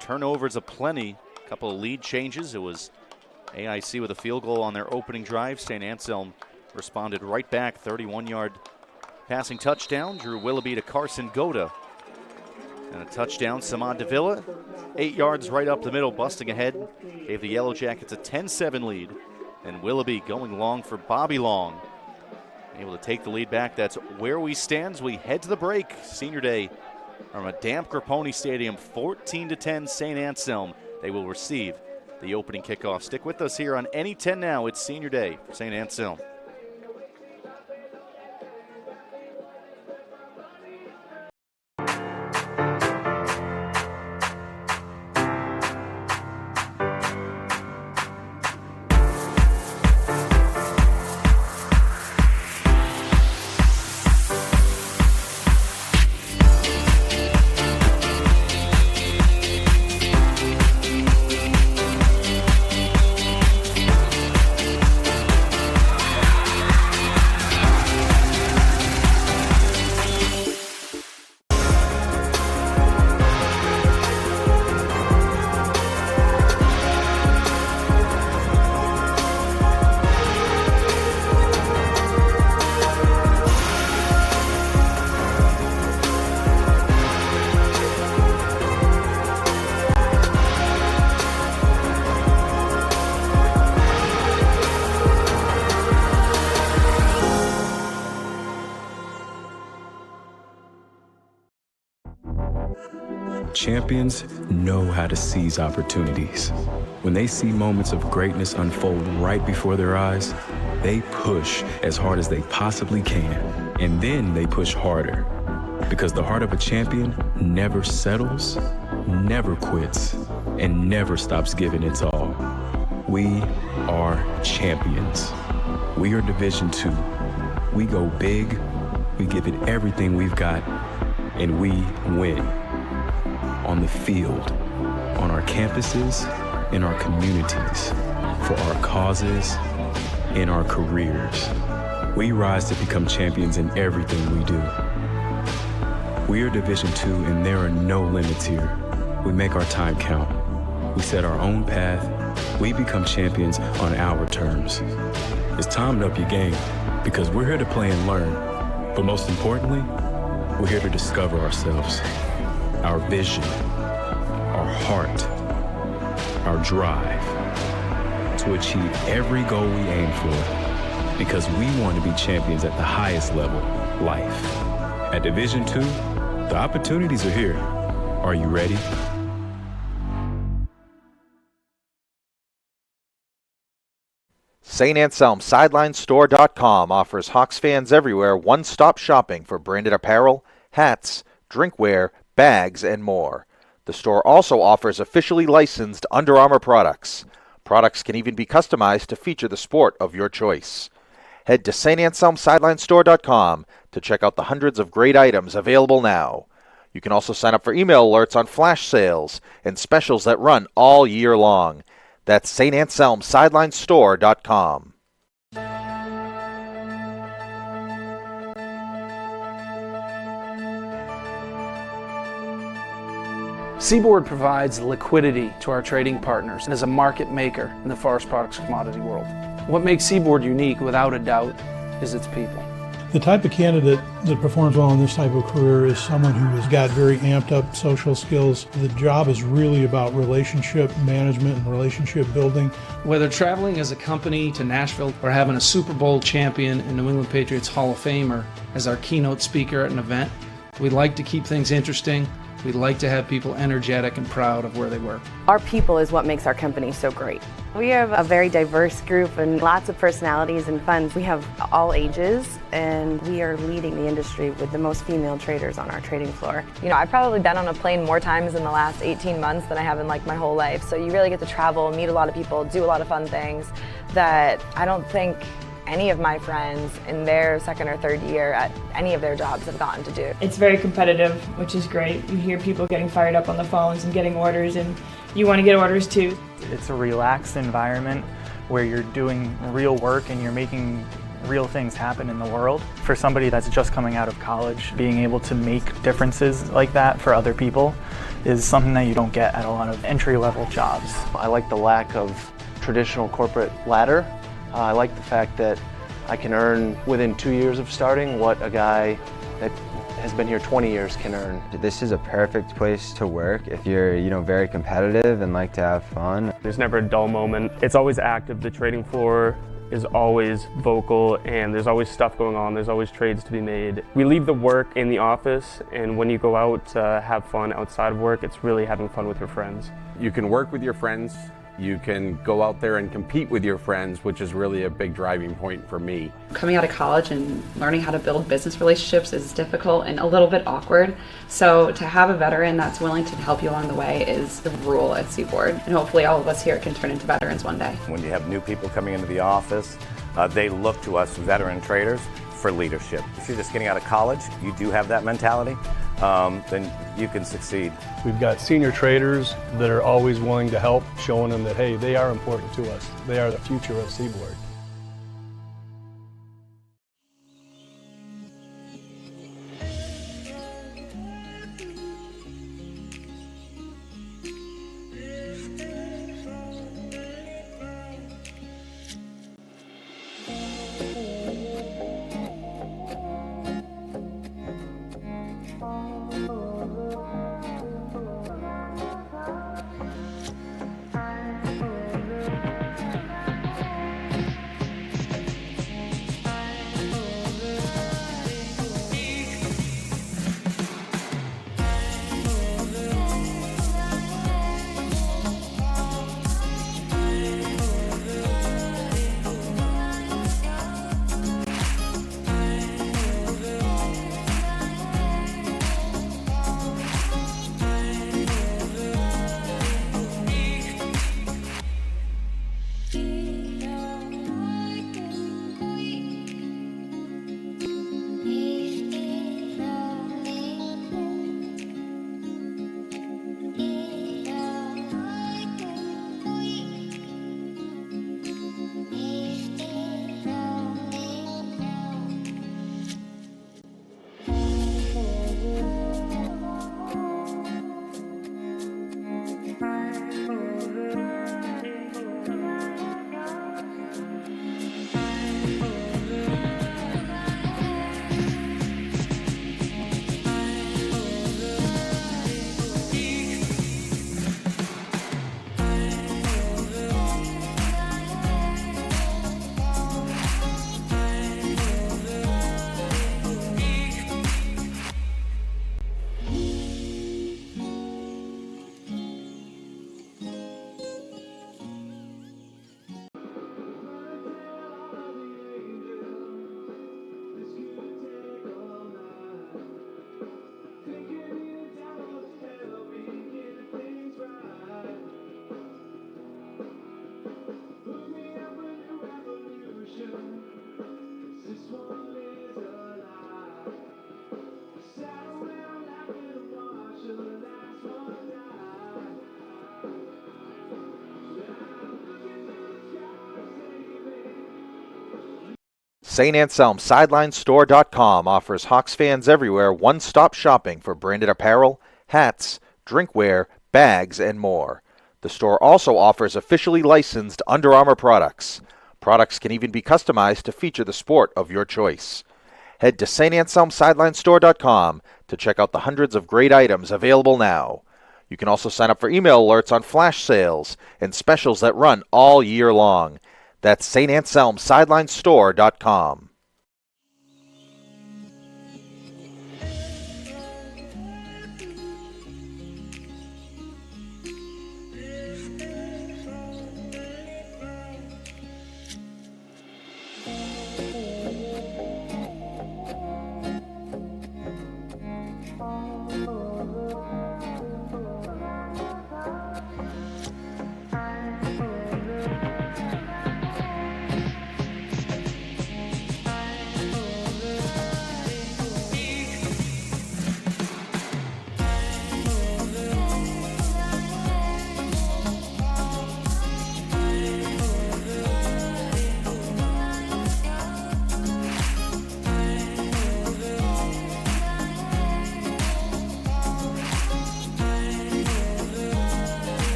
Turnovers aplenty. A couple of lead changes. It was AIC with a field goal on their opening drive. St. Anselm responded right back. 31-yard passing touchdown. Drew Willoughby to Carson Goda. And a touchdown, Samad Davila. 8 yards right up the middle, busting ahead. Gave the Yellow Jackets a 10-7 lead. And Willoughby going long for Bobby Long. Able to take the lead back. That's where we stand as we head to the break. Senior Day from a damp Grapponi Stadium, 14-10 St. Anselm. They will receive the opening kickoff. Stick with us here on Any 10 Now. It's Senior Day for St. Anselm. Champions know how to seize opportunities. When they see moments of greatness unfold right before their eyes, they push as hard as they possibly can. And then they push harder. Because the heart of a champion never settles, never quits, and never stops giving its all. We are champions. We are Division II. We go big, we give it everything we've got, and we win. On the field, on our campuses, in our communities, for our causes, in our careers. We rise to become champions in everything we do. We are Division II, and there are no limits here. We make our time count. We set our own path. We become champions on our terms. It's time to up your game, because we're here to play and learn. But most importantly, we're here to discover ourselves, our vision, our heart, our drive, to achieve every goal we aim for, because we want to be champions at the highest level, life. At Division II, the opportunities are here. Are you ready? St. Anselm SidelineStore.com offers Hawks fans everywhere one-stop shopping for branded apparel, hats, drinkware, bags, and more. The store also offers officially licensed Under Armour products. Products can even be customized to feature the sport of your choice. Head to St. Anselm SidelineStore.com to check out the hundreds of great items available now. You can also sign up for email alerts on flash sales and specials that run all year long. That's St. Anselm SidelineStore.com. Seaboard provides liquidity to our trading partners and is a market maker in the forest products commodity world. What makes Seaboard unique, without a doubt, is its people. The type of candidate that performs well in this type of career is someone who has got very amped up social skills. The job is really about relationship management and relationship building. Whether traveling as a company to Nashville or having a Super Bowl champion and New England Patriots Hall of Famer as our keynote speaker at an event, we like to keep things interesting. We like to have people energetic and proud of where they work. Our people is what makes our company so great. We have a very diverse group and lots of personalities and fun. We have all ages, and we are leading the industry with the most female traders on our trading floor. You know, I've probably been on a plane more times in the last 18 months than I have in like my whole life. So you really get to travel, meet a lot of people, do a lot of fun things that I don't think any of my friends in their second or third year at any of their jobs have gotten to do. It's very competitive, which is great. You hear people getting fired up on the phones and getting orders, and you want to get orders too. It's a relaxed environment where you're doing real work and you're making real things happen in the world. For somebody that's just coming out of college, being able to make differences like that for other people is something that you don't get at a lot of entry-level jobs. I like the lack of traditional corporate ladder. I like the fact that I can earn within 2 years of starting what a guy that has been here 20 years can earn. This is a perfect place to work if you're, very competitive and like to have fun. There's never a dull moment. It's always active. The trading floor is always vocal, and there's always stuff going on. There's always trades to be made. We leave the work in the office, and when you go out to have fun outside of work, it's really having fun with your friends. You can work with your friends. You can go out there and compete with your friends, which is really a big driving point for me. Coming out of college and learning how to build business relationships is difficult and a little bit awkward. So to have a veteran that's willing to help you along the way is the rule at Seaboard. And hopefully all of us here can turn into veterans one day. When you have new people coming into the office, they look to us veteran traders for leadership. If you're just getting out of college, you do have that mentality, then you can succeed. We've got senior traders that are always willing to help, showing them that, hey, they are important to us. They are the future of Seaboard. St Anselm SidelineStore.com offers Hawks fans everywhere one-stop shopping for branded apparel, hats, drinkware, bags, and more. The store also offers officially licensed Under Armour products. Products can even be customized to feature the sport of your choice. Head to StAnselmSidelineStore.com to check out the hundreds of great items available now. You can also sign up for email alerts on flash sales and specials that run all year long. That's StAnselmSidelineStore.com.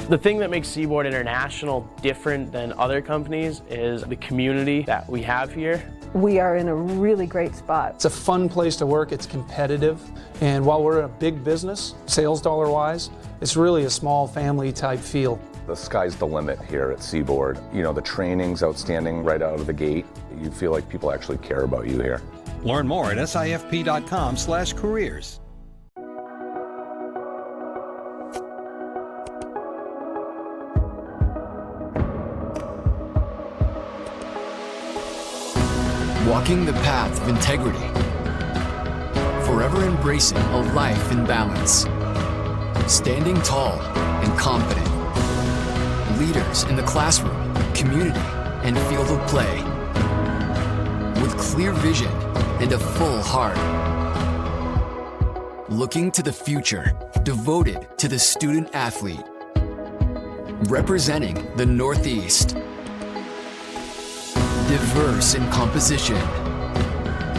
The thing that makes Seaboard International different than other companies is the community that we have here. We are in a really great spot. It's a fun place to work, it's competitive, and while we're a big business, sales dollar wise, it's really a small family type feel. The sky's the limit here at Seaboard. You know, the training's outstanding right out of the gate. You feel like people actually care about you here. Learn more at SIFP.com/careers. Walking the path of integrity, forever embracing a life in balance, standing tall and confident, leaders in the classroom, community, and field of play, with clear vision and a full heart, looking to the future, devoted to the student athlete, representing the Northeast. Diverse in composition,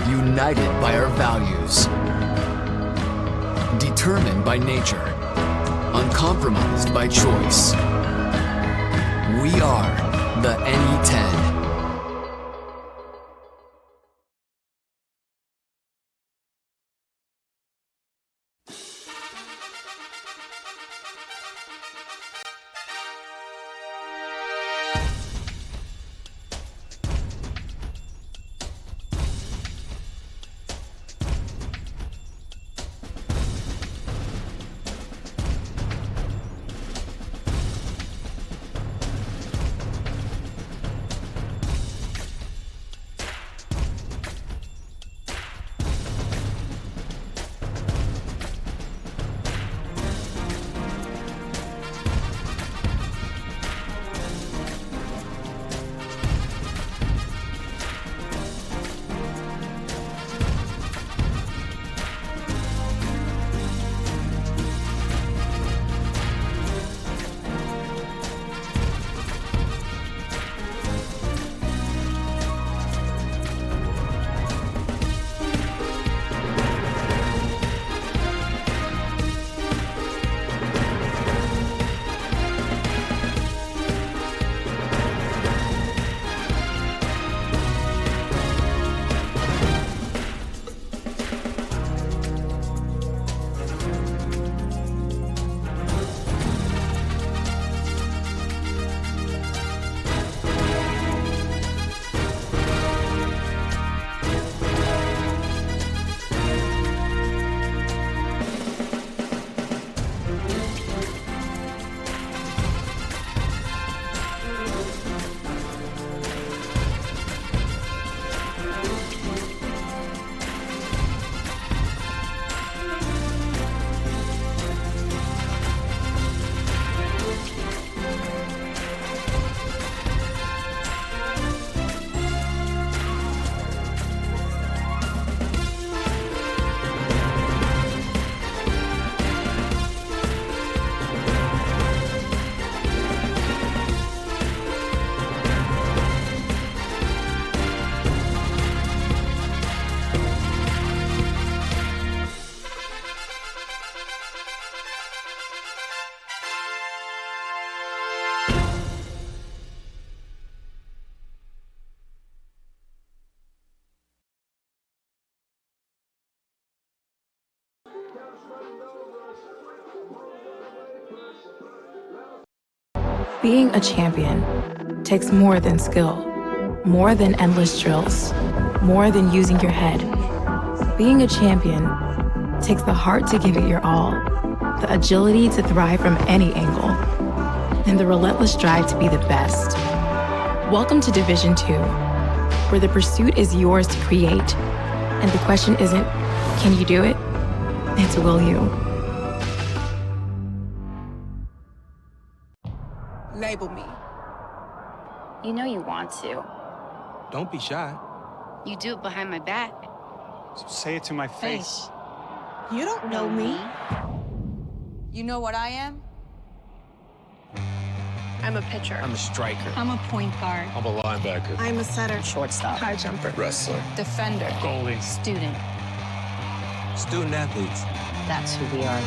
united by our values, determined by nature, uncompromised by choice. We are the NE10. Being a champion takes more than skill, more than endless drills, more than using your head. Being a champion takes the heart to give it your all, the agility to thrive from any angle, and the relentless drive to be the best. Welcome to Division 2, where the pursuit is yours to create, and the question isn't, can you do it? It's, will you? Label me. You know you want to. Don't be shy. You do it behind my back. Say it to my face. You don't know me. You know what I am? I'm a pitcher. I'm a striker. I'm a point guard. I'm a linebacker. I'm a setter. Shortstop. High jumper. Wrestler. Defender. Goalie. Student. Student athletes. That's who we are.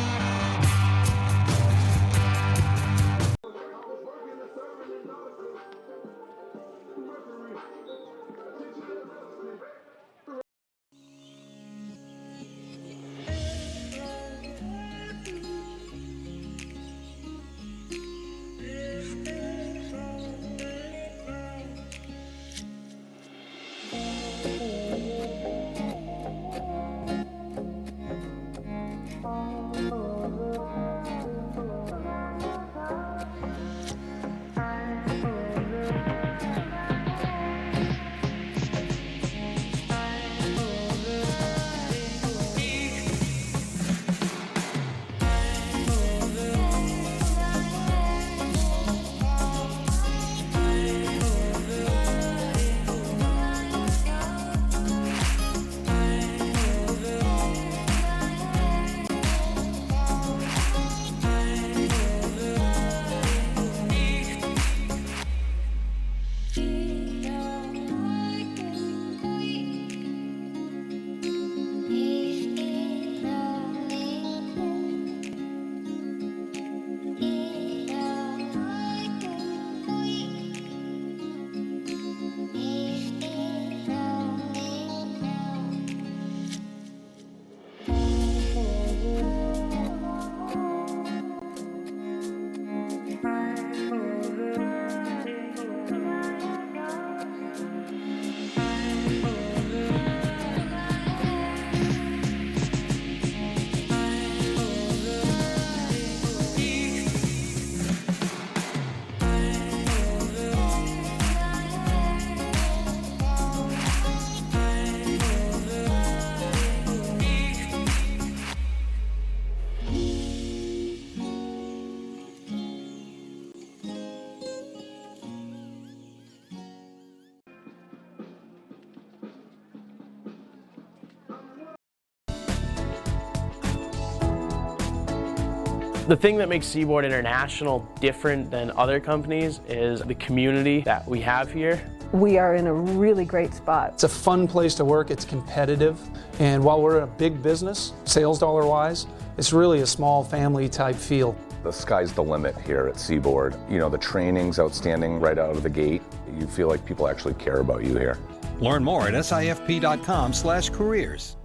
The thing that makes Seaboard International different than other companies is the community that we have here. We are in a really great spot. It's a fun place to work, it's competitive, and while we're a big business, sales dollar wise, it's really a small family type feel. The sky's the limit here at Seaboard. You know, the training's outstanding right out of the gate. You feel like people actually care about you here. Learn more at sifp.com/careers.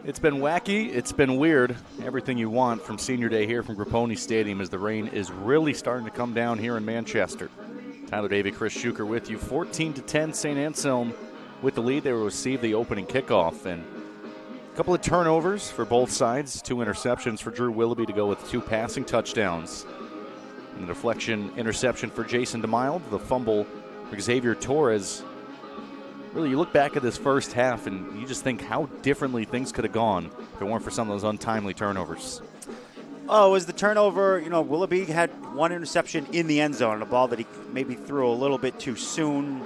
It's been wacky. It's been weird. Everything you want from Senior Day here from Grapponi Stadium as the rain is really starting to come down here in Manchester. Tyler Davey, Chris Schuker with you. 14-10, St Anselm with the lead. They will receive the opening kickoff. And a couple of turnovers for both sides. 2 interceptions for Drew Willoughby to go with 2 passing touchdowns. And the deflection interception for Jason DeMild. The fumble for Xavier Torres. Really, you look back at this first half and you just think how differently things could have gone if it weren't for some of those untimely turnovers. Oh, it was the turnover. You know, Willoughby had 1 interception in the end zone, a ball that he maybe threw a little bit too soon.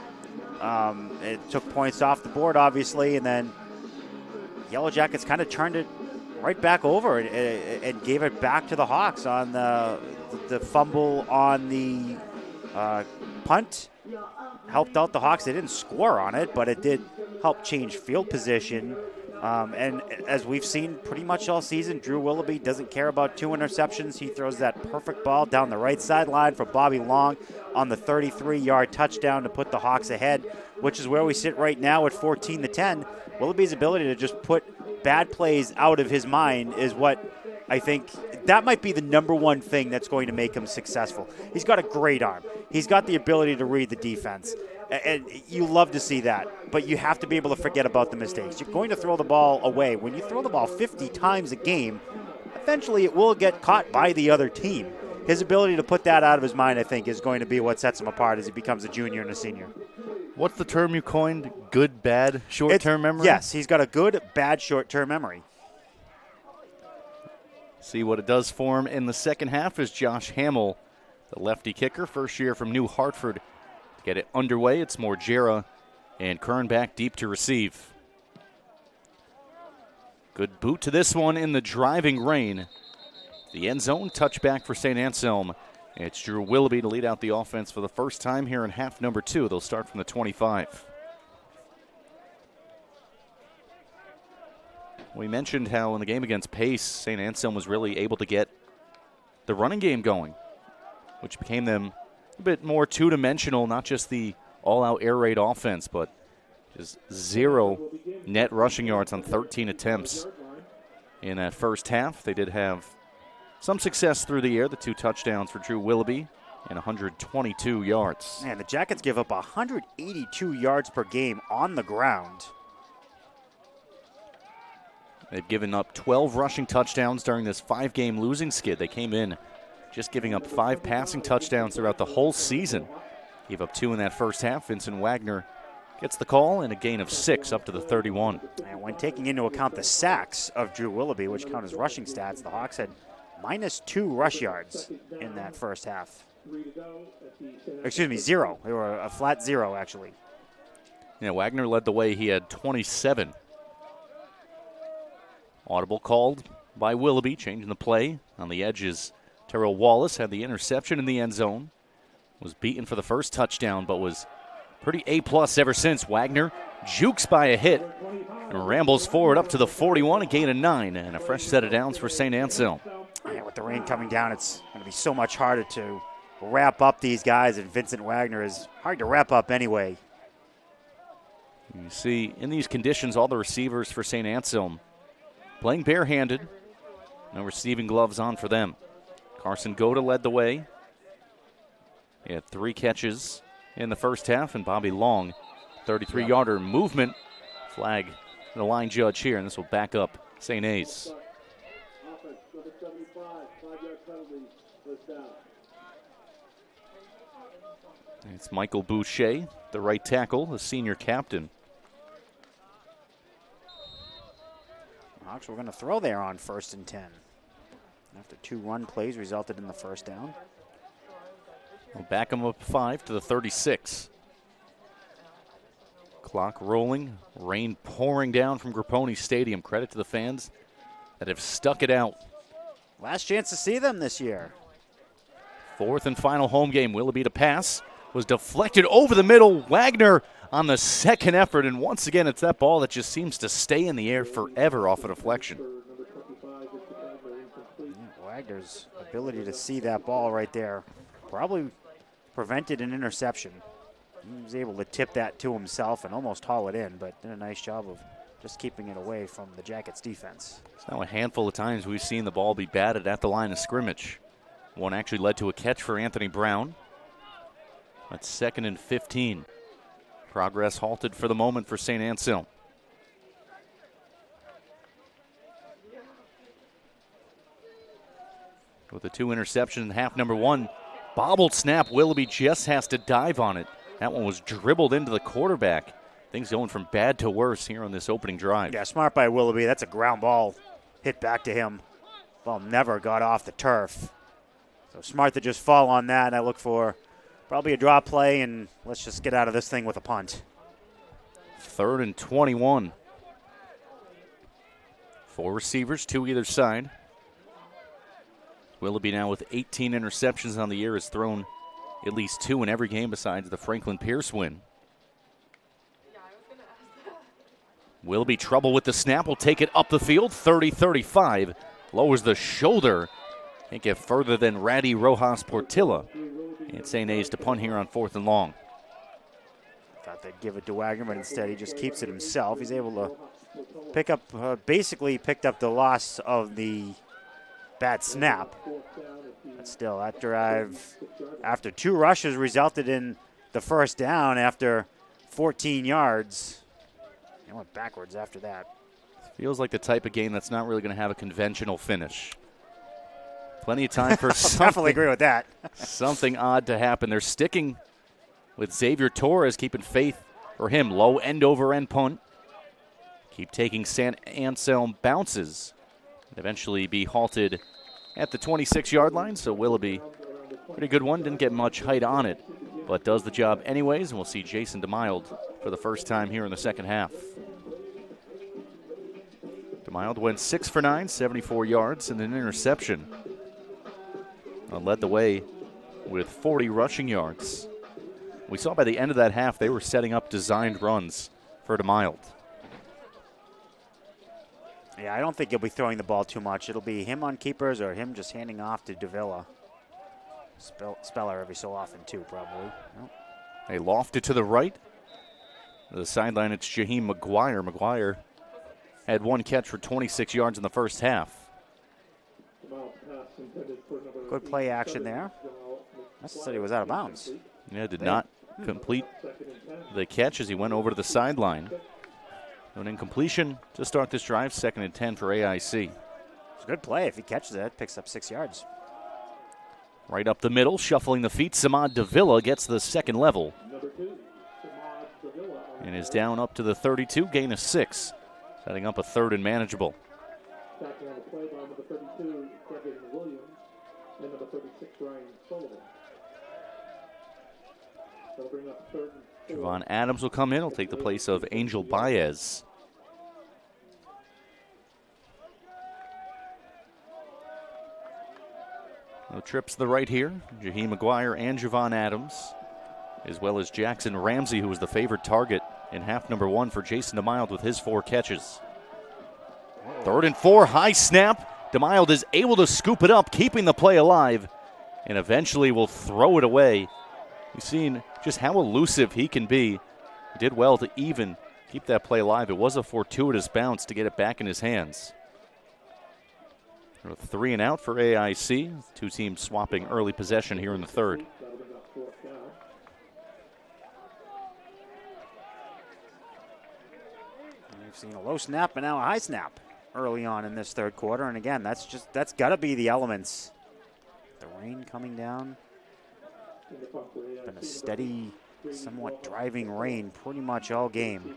It took points off the board, obviously, and then Yellow Jackets kind of turned it right back over and gave it back to the Hawks on the fumble on the punt. Helped out the Hawks. They didn't score on it, but it did help change field position. And as we've seen pretty much all season, Drew Willoughby doesn't care about 2 interceptions. He throws that perfect ball down the right sideline for Bobby Long on the 33-yard touchdown to put the Hawks ahead, which is where we sit right now at 14-10. Willoughby's ability to just put bad plays out of his mind is what I think that might be the number one thing that's going to make him successful. He's got a great arm. He's got the ability to read the defense. And you love to see that, but you have to be able to forget about the mistakes. You're going to throw the ball away. When you throw the ball 50 times a game, eventually it will get caught by the other team. His ability to put that out of his mind, I think, is going to be what sets him apart as he becomes a junior and a senior. What's the term you coined? Good, bad, short-term memory? Yes, he's got a good, bad, short-term memory. See what it does for him in the second half is Josh Hamill, the lefty kicker, first year from New Hartford. To get it underway, it's Morgera and Kern back deep to receive. Good boot to this one in the driving rain. The end zone touchback for St Anselm. It's Drew Willoughby to lead out the offense for the first time here in half number 2. They'll start from the 25. We mentioned how in the game against Pace, St. Anselm was really able to get the running game going, which became them a bit more two-dimensional, not just the all-out air raid offense, but just 0 net rushing yards on 13 attempts in that first half. They did have some success through the air, the 2 touchdowns for Drew Willoughby and 122 yards. Man, the Jackets give up 182 yards per game on the ground. They've given up 12 rushing touchdowns during this 5-game losing skid. They came in just giving up 5 passing touchdowns throughout the whole season. Gave up 2 in that first half. Vincent Wagner gets the call and a gain of 6 up to the 31. And when taking into account the sacks of Drew Willoughby, which count as rushing stats, the Hawks had -2 rush yards in that first half. Excuse me, 0. They were a flat 0, actually. Yeah, Wagner led the way. He had 27. Audible called by Willoughby, changing the play. On the edges, Terrell Wallace had the interception in the end zone. Was beaten for the first touchdown, but was pretty A-plus ever since. Wagner jukes by a hit and rambles forward up to the 41, a gain of 9, and a fresh set of downs for St. Anselm. Yeah, with the rain coming down, it's going to be so much harder to wrap up these guys, and Vincent Wagner is hard to wrap up anyway. You see, in these conditions, all the receivers for St. Anselm playing barehanded. No receiving gloves on for them. Carson Goda led the way. He had 3 catches in the first half, and Bobby Long, 33-yarder movement. Flag the line judge here, and this will back up St. A's. It's Michael Boucher, the right tackle, the senior captain. Hawks were going to throw there on 1st and 10. After 2 run plays resulted in the first down. We'll back them up 5 to the 36. Clock rolling, rain pouring down from Grapponi Stadium. Credit to the fans that have stuck it out. Last chance to see them this year. 4th and final home game. Willoughby to pass. Was deflected over the middle. Wagner on the second effort, and once again, it's that ball that just seems to stay in the air forever off a deflection. Wagner's ability to see that ball right there probably prevented an interception. He was able to tip that to himself and almost haul it in, but did a nice job of just keeping it away from the Jackets defense. It's now a handful of times we've seen the ball be batted at the line of scrimmage. One actually led to a catch for Anthony Brown. That's 2nd and 15. Progress halted for the moment for St. Anselm. With the 2 interceptions in half number 1, bobbled snap. Willoughby just has to dive on it. That one was dribbled into the quarterback. Things going from bad to worse here on this opening drive. Yeah, smart by Willoughby. That's a ground ball hit back to him. Ball never got off the turf. So smart to just fall on that. I look for probably a drop play, and let's just get out of this thing with a punt. 3rd and 21. 4 receivers, 2 either side. Willoughby now with 18 interceptions on the year has thrown at least 2 in every game besides the Franklin Pierce win. Willoughby trouble with the snap, will take it up the field, 30-35. Lowers the shoulder. Can't get further than Ratty Rojas Portilla. And St. A's to punt here on 4th and long. Thought they'd give it to Wagner, but instead he just keeps it himself. He's able to pick up, basically picked up the loss of the bad snap. But still, that drive, after 2 rushes, resulted in the first down after 14 yards. They went backwards after that. Feels like the type of game that's not really going to have a conventional finish. Plenty of time for something. Definitely agree with that. Something odd to happen. They're sticking with Xavier Torres, keeping faith for him. Low end over end punt. Keep taking St. Anselm bounces. Eventually be halted at the 26-yard line. So Willoughby, pretty good one. Didn't get much height on it, but does the job anyways. And we'll see Jason DeMild for the first time here in the second half. DeMild went 6 for 9, 74 yards, and an interception. Led the way with 40 rushing yards. We saw by the end of that half they were setting up designed runs for DeMild. Yeah, I don't think he'll be throwing the ball too much. It'll be him on keepers or him just handing off to Davila. Speller every so often too, probably. Nope. They lofted to the right. To the sideline, it's Jaheim McGuire. McGuire had 1 catch for 26 yards in the first half. Good play action there. That said he was out of bounds. Yeah, did not complete the catch as he went over to the sideline. An incompletion to start this drive, 2nd and 10 for AIC. It's a good play. If he catches it, picks up 6 yards. Right up the middle, shuffling the feet, Samad Davila gets the second level. And is down up to the 32, gain of 6. Setting up a 3rd and manageable. Javon Adams will come in. He'll take the place of Angel Baez. No trips to the right here. Jaheim McGuire and Javon Adams, as well as Jackson Ramsey, who was the favored target in half number 1 for Jason DeMild with his 4 catches. 3rd and 4, high snap. DeMild is able to scoop it up, keeping the play alive, and eventually will throw it away. We've seen just how elusive he can be. He did well to even keep that play alive. It was a fortuitous bounce to get it back in his hands. 3 and out for AIC. 2 teams swapping early possession here in the 3rd. We've seen a low snap and now a high snap early on in this 3rd quarter. And again, that's got to be the elements. The rain coming down. Been a steady, somewhat driving rain pretty much all game.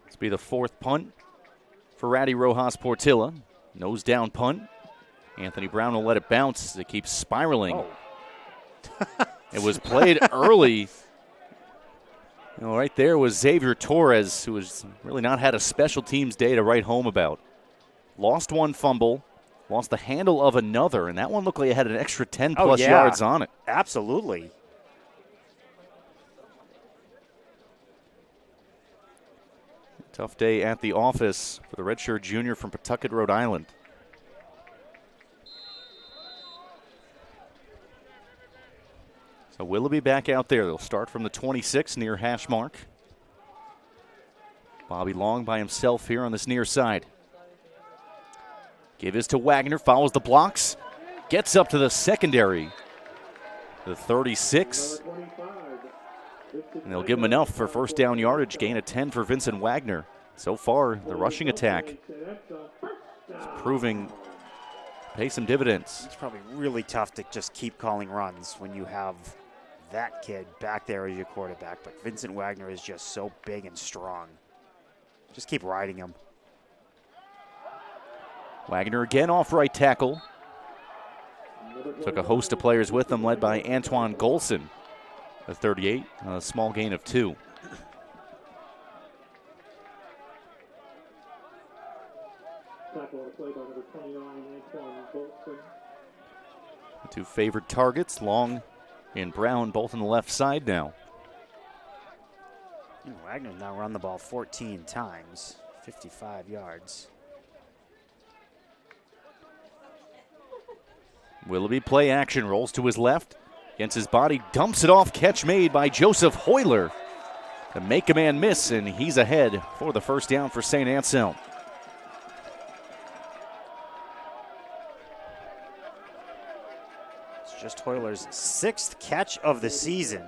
This will be the 4th punt for Ratty Rojas Portilla. Nose down punt. Anthony Brown will let it bounce. It keeps spiraling. Oh. It was played early. Right there was Xavier Torres, who has really not had a special teams day to write home about. Lost 1 fumble. Lost the handle of another, and that one looked like it had an extra 10-plus yards on it. Absolutely. Tough day at the office for the redshirt junior from Pawtucket, Rhode Island. So Willoughby back out there. They'll start from the 26 near hash mark. Bobby Long by himself here on this near side. Give is to Wagner, follows the blocks, gets up to the secondary. The 36. And they'll give him enough for first down yardage, gain of 10 for Vincent Wagner. So far, the rushing attack is proving to pay some dividends. It's probably really tough to just keep calling runs when you have that kid back there as your quarterback, but Vincent Wagner is just so big and strong. Just keep riding him. Wagner again off right tackle. Took a host of players with him, led by Antoine Golson, a 38, a small gain of 2. The two favored targets, Long and Brown, both on the left side now. Wagner's now run the ball 14 times, 55 yards. Willoughby play action, rolls to his left, against his body, dumps it off, catch made by Joseph Hoyler to make a man miss, and he's ahead for the first down for St. Anselm. It's just Hoyler's 6th catch of the season.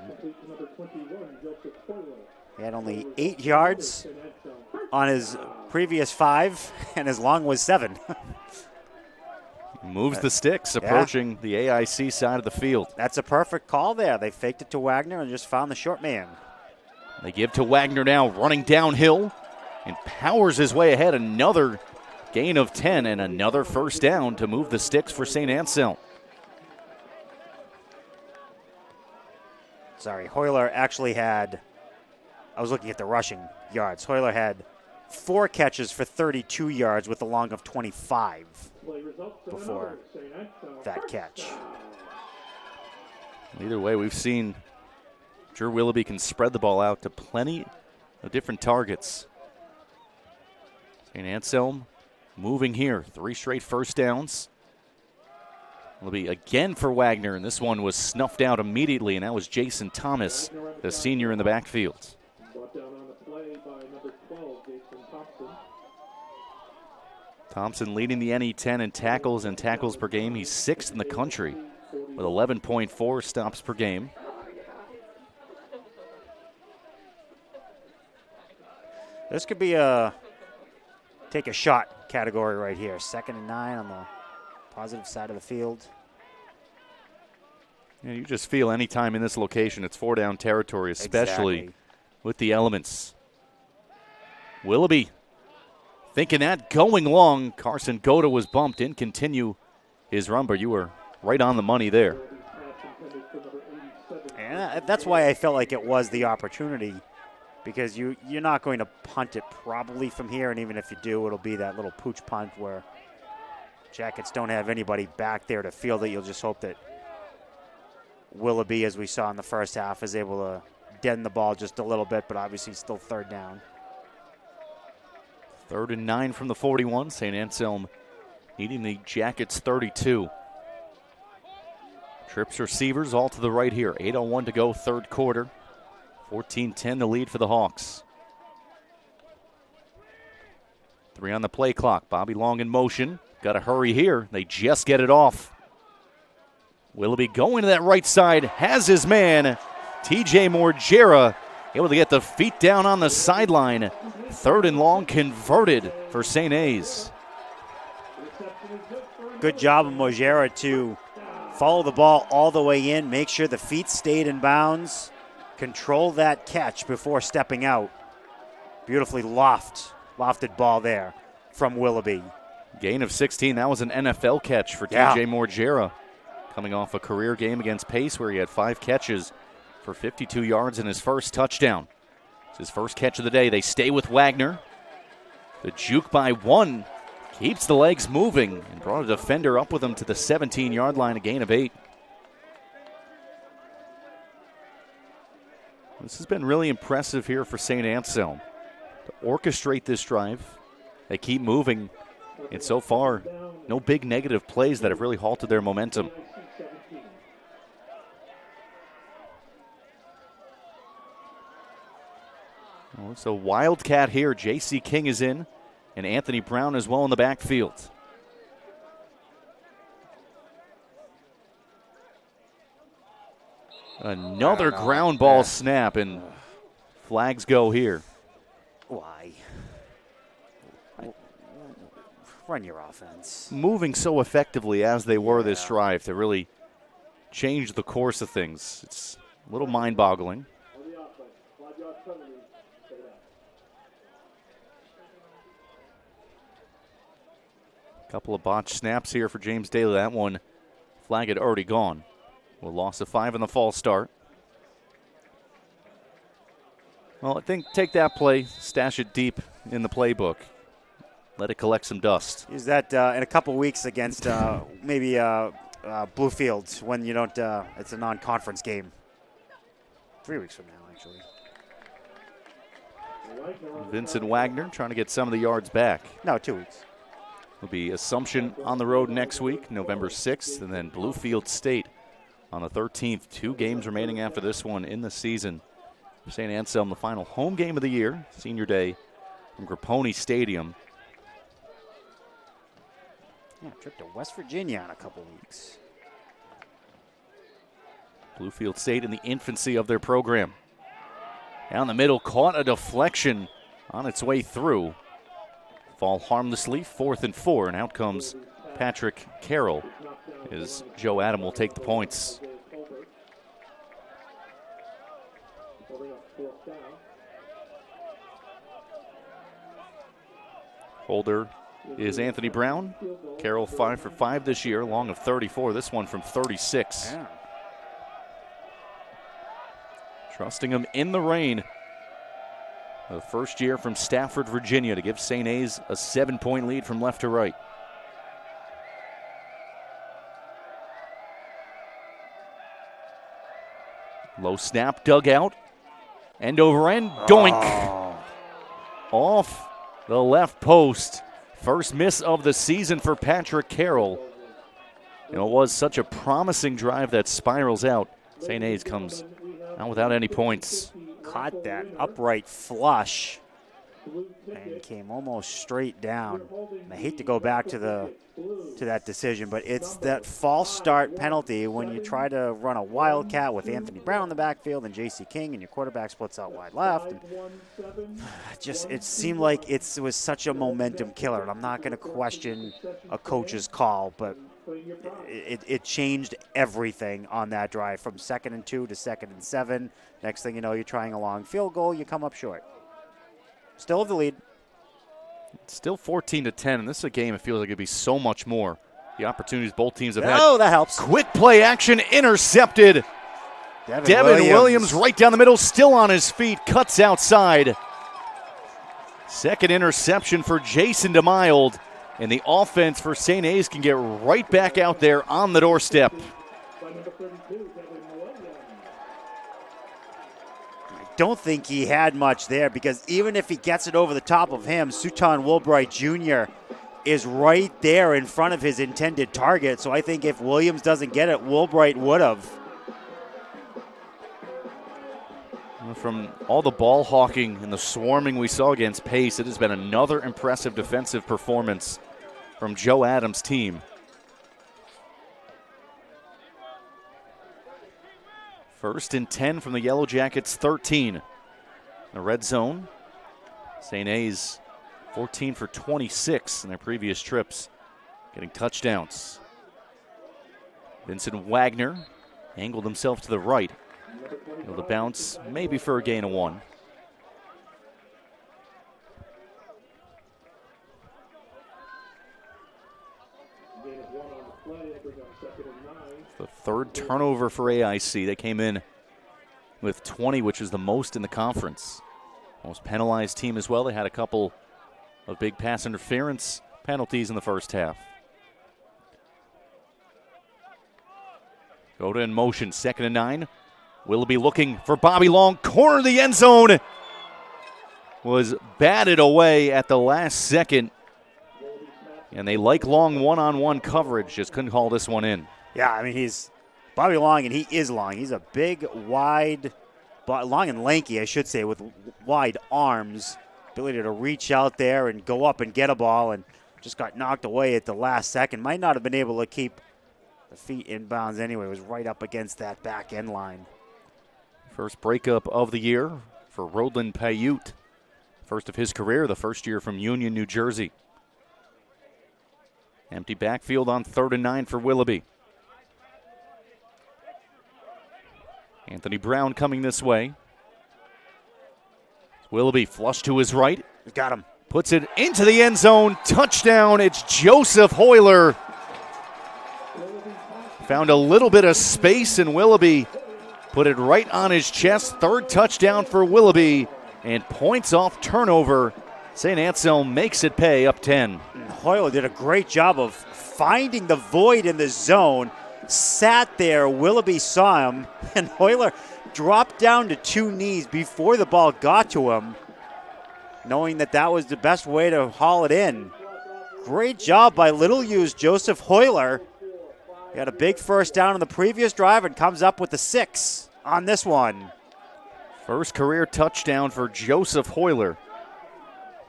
He had only 8 yards on his previous 5, and his long was 7. Moves the sticks, approaching the AIC side of the field. That's a perfect call there. They faked it to Wagner and just found the short man. They give to Wagner now, running downhill, and powers his way ahead. Another gain of 10 and another first down to move the sticks for St. Anselm. Sorry, Hoyler actually had, I was looking at the rushing yards. Hoyler had 4 catches for 32 yards with a long of 25 before that catch. Either way, we've seen Drew Willoughby can spread the ball out to plenty of different targets. St. Anselm moving here, 3 straight first downs. Willoughby again for Wagner, and this one was snuffed out immediately, and that was Jason Thomas, the senior in the backfield. Thompson leading the NE10 in tackles and tackles per game. He's 6th in the country with 11.4 stops per game. This could be a take a shot category right here. 2nd and 9 on the positive side of the field. Yeah, you just feel any time in this location, it's 4-down territory, especially with the elements. Willoughby thinking that going long. Carson Goda was bumped, didn't continue his run, but you were right on the money there. And that's why I felt like it was the opportunity, because you're not going to punt it probably from here, and even if you do, it'll be that little pooch punt where Jackets don't have anybody back there to field it. You'll just hope that Willoughby, as we saw in the first half, is able to deaden the ball just a little bit, but obviously still 3rd down. 3rd and 9 from the 41. St. Anselm needing the Jackets 32. Trips receivers all to the right here. 8:01 to go, 3rd quarter. 14-10 the lead for the Hawks. 3 on the play clock. Bobby Long in motion. Got to hurry here. They just get it off. Willoughby going to that right side. Has his man, TJ Morgera, able to get the feet down on the sideline. 3rd and long converted for St. A's. Good job of Morgera to follow the ball all the way in, make sure the feet stayed in bounds, control that catch before stepping out. Beautifully lofted ball there from Willoughby. Gain of 16. That was an NFL catch for TJ Morgera, coming off a career game against Pace where he had 5 catches for 52 yards in his first touchdown. It's his first catch of the day. They stay with Wagner. The juke by 1 keeps the legs moving and brought a defender up with him to the 17-yard line, a gain of 8. This has been really impressive here for St. Anselm to orchestrate this drive. They keep moving, and so far, no big negative plays that have really halted their momentum. Well, it's a wildcat here. J.C. King is in, and Anthony Brown as well in the backfield. Another ground ball snap, and flags go here. Why? Run your offense. Moving so effectively as they were this drive to really change the course of things. It's a little mind-boggling. Couple of botched snaps here for James Daly. That one, flag had already gone. Well, loss of 5 in the false start. Well, I think take that play, stash it deep in the playbook. Let it collect some dust. Use that in a couple weeks against maybe Bluefield when you don't. It's a non-conference game. 3 weeks from now, actually. Vincent Wagner trying to get some of the yards back. No, 2 weeks. It'll be Assumption on the road next week, November 6th, and then Bluefield State on the 13th. 2 games remaining after this one in the season. St Anselm, the final home game of the year, senior day from Grapponi Stadium. Yeah, trip to West Virginia in a couple weeks. Bluefield State in the infancy of their program. Down the middle, caught a deflection on its way through. Fall harmlessly, 4th and 4, and out comes Patrick Carroll as Joe Adam will take the points. Holder is Anthony Brown. Carroll 5 for 5 this year, long of 34. This one from 36. Yeah. Trusting him in the rain. The first year from Stafford, Virginia, to give St. A's a 7-point lead from left to right. Low snap, dug out. End over end, doink. Off the left post. First miss of the season for Patrick Carroll. You know, it was such a promising drive that spirals out. St. A's comes out without any points. Caught that upright flush and came almost straight down. And I hate to go back to that decision, but it's that false start penalty when you try to run a wildcat with Anthony Brown in the backfield and J.C. King, and your quarterback splits out wide left. And it seemed like it was such a momentum killer, and I'm not going to question a coach's call, but it changed everything on that drive from 2nd and 2 to 2nd and 7. Next thing you know, you're trying a long field goal, you come up short. Still have the lead. It's still 14-10, and this is a game it feels like it'd be so much more. The opportunities both teams have had. Oh, that helps. Quick play action intercepted. Devin Williams right down the middle, still on his feet, cuts outside. Second interception for Jason DeMild, and the offense for St. A's can get right back out there on the doorstep. Don't think he had much there, because even if he gets it over the top of him, Suton Woolbright Jr. is right there in front of his intended target. So I think if Williams doesn't get it, Woolbright would have. From all the ball hawking and the swarming we saw against Pace, it has been another impressive defensive performance from Joe Adams' team. First and 10 from the Yellow Jackets, 13. The red zone. St. A's 14 for 26 in their previous trips, getting touchdowns. Vincent Wagner angled himself to the right. Able to bounce, maybe for a gain of 1. The third turnover for AIC. They came in with 20, which is the most in the conference. Most penalized team as well. They had a couple of big pass interference penalties in the first half. Go to in motion, 2nd and 9. Willoughby looking for Bobby Long. Corner of the end zone. Was batted away at the last second. And they like Long one-on-one coverage. Just couldn't call this one in. Yeah, I mean, he's Bobby Long, and he is long. He's a big, wide long and lanky, I should say, with wide arms, ability to reach out there and go up and get a ball, and just got knocked away at the last second. Might not have been able to keep the feet in bounds anyway. It was right up against that back end line. First breakup of the year for Roland Paiute. First of his career, the first year from Union, New Jersey. Empty backfield on 3rd and 9 for Willoughby. Anthony Brown coming this way. Willoughby flush to his right. Got him. Puts it into the end zone. Touchdown. It's Joseph Hoyler. Found a little bit of space, and Willoughby put it right on his chest. 3rd touchdown for Willoughby, and points off turnover. St. Anselm makes it pay, up 10. Hoyler did a great job of finding the void in the zone. Sat there, Willoughby saw him, and Hoyler dropped down to 2 knees before the ball got to him, knowing that that was the best way to haul it in. Great job by Little U's Joseph Hoyler. He had a big first down on the previous drive and comes up with the 6 on this one. First career touchdown for Joseph Hoyler.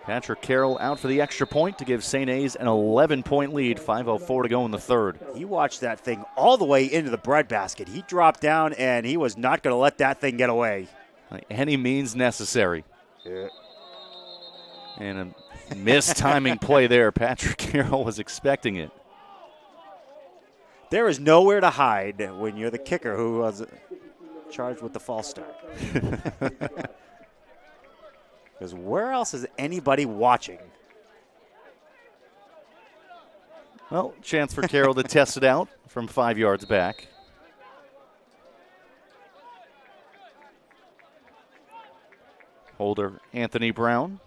Patrick Carroll out for the extra point to give St. A's an 11-point lead, 5:04 to go in the 3rd. He watched that thing all the way into the breadbasket. He dropped down, and he was not going to let that thing get away. By any means necessary. Yeah. And a missed timing play there. Patrick Carroll was expecting it. There is nowhere to hide when you're the kicker who was charged with the false start. Because where else is anybody watching? Well, chance for Carroll to test it out from 5 yards back. Holder Anthony Brown.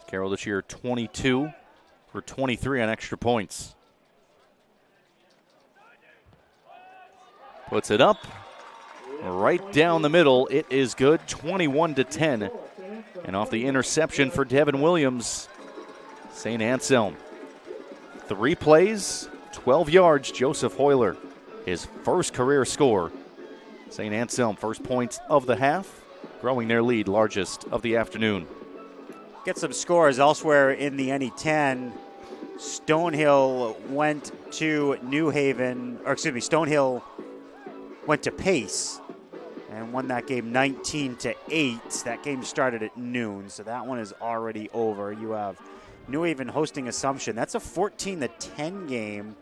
Carroll this year 22 for 23 on extra points. Puts it up right down the middle. It is good, 21-10. And off the interception for Devin Williams, St. Anselm. 3 plays, 12 yards, Joseph Hoyler, his first career score. St. Anselm, first points of the half, growing their lead, largest of the afternoon. Get some scores elsewhere in the NE10. Stonehill went to Stonehill went to Pace and won that game 19-8. That game started at noon, so that one is already over. You have New Haven hosting Assumption. That's a 14-10 game.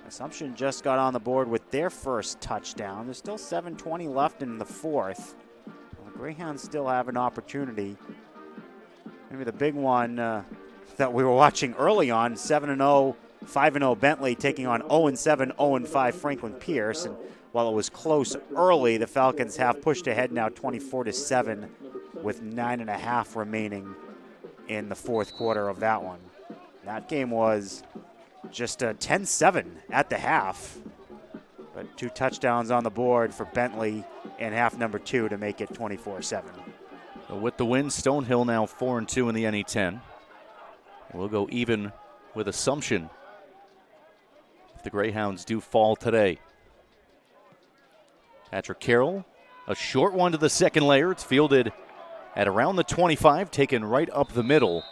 Assumption just got on the board with their first touchdown. There's still 7:20 left in the 4th. The Greyhounds still have an opportunity. Maybe the big one that we were watching early on, 7-0, 5-0 Bentley taking on 0-7, 0-5 Franklin Pierce. And while it was close early, the Falcons have pushed ahead now 24-7 with 9.5 remaining in the 4th quarter of that one. That game was just a 10-7 at the half, but 2 touchdowns on the board for Bentley in half number 2 to make it 24-7. So with the win, Stonehill now 4-2 in the NE10. We'll go even with Assumption if the Greyhounds do fall today. Patrick Carroll, a short one to the second layer. It's fielded at around the 25, taken right up the middle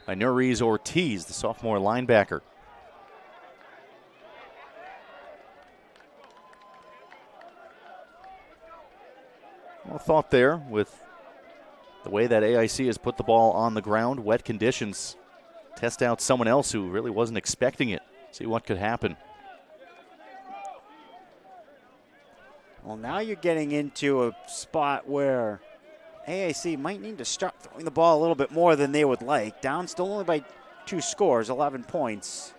by Nuriz Ortiz, the sophomore linebacker. Well thought there with the way that AIC has put the ball on the ground, wet conditions. Test out someone else who really wasn't expecting it. See what could happen. Well, now you're getting into a spot where AIC might need to start throwing the ball a little bit more than they would like. Down still only by 2 scores, 11 points.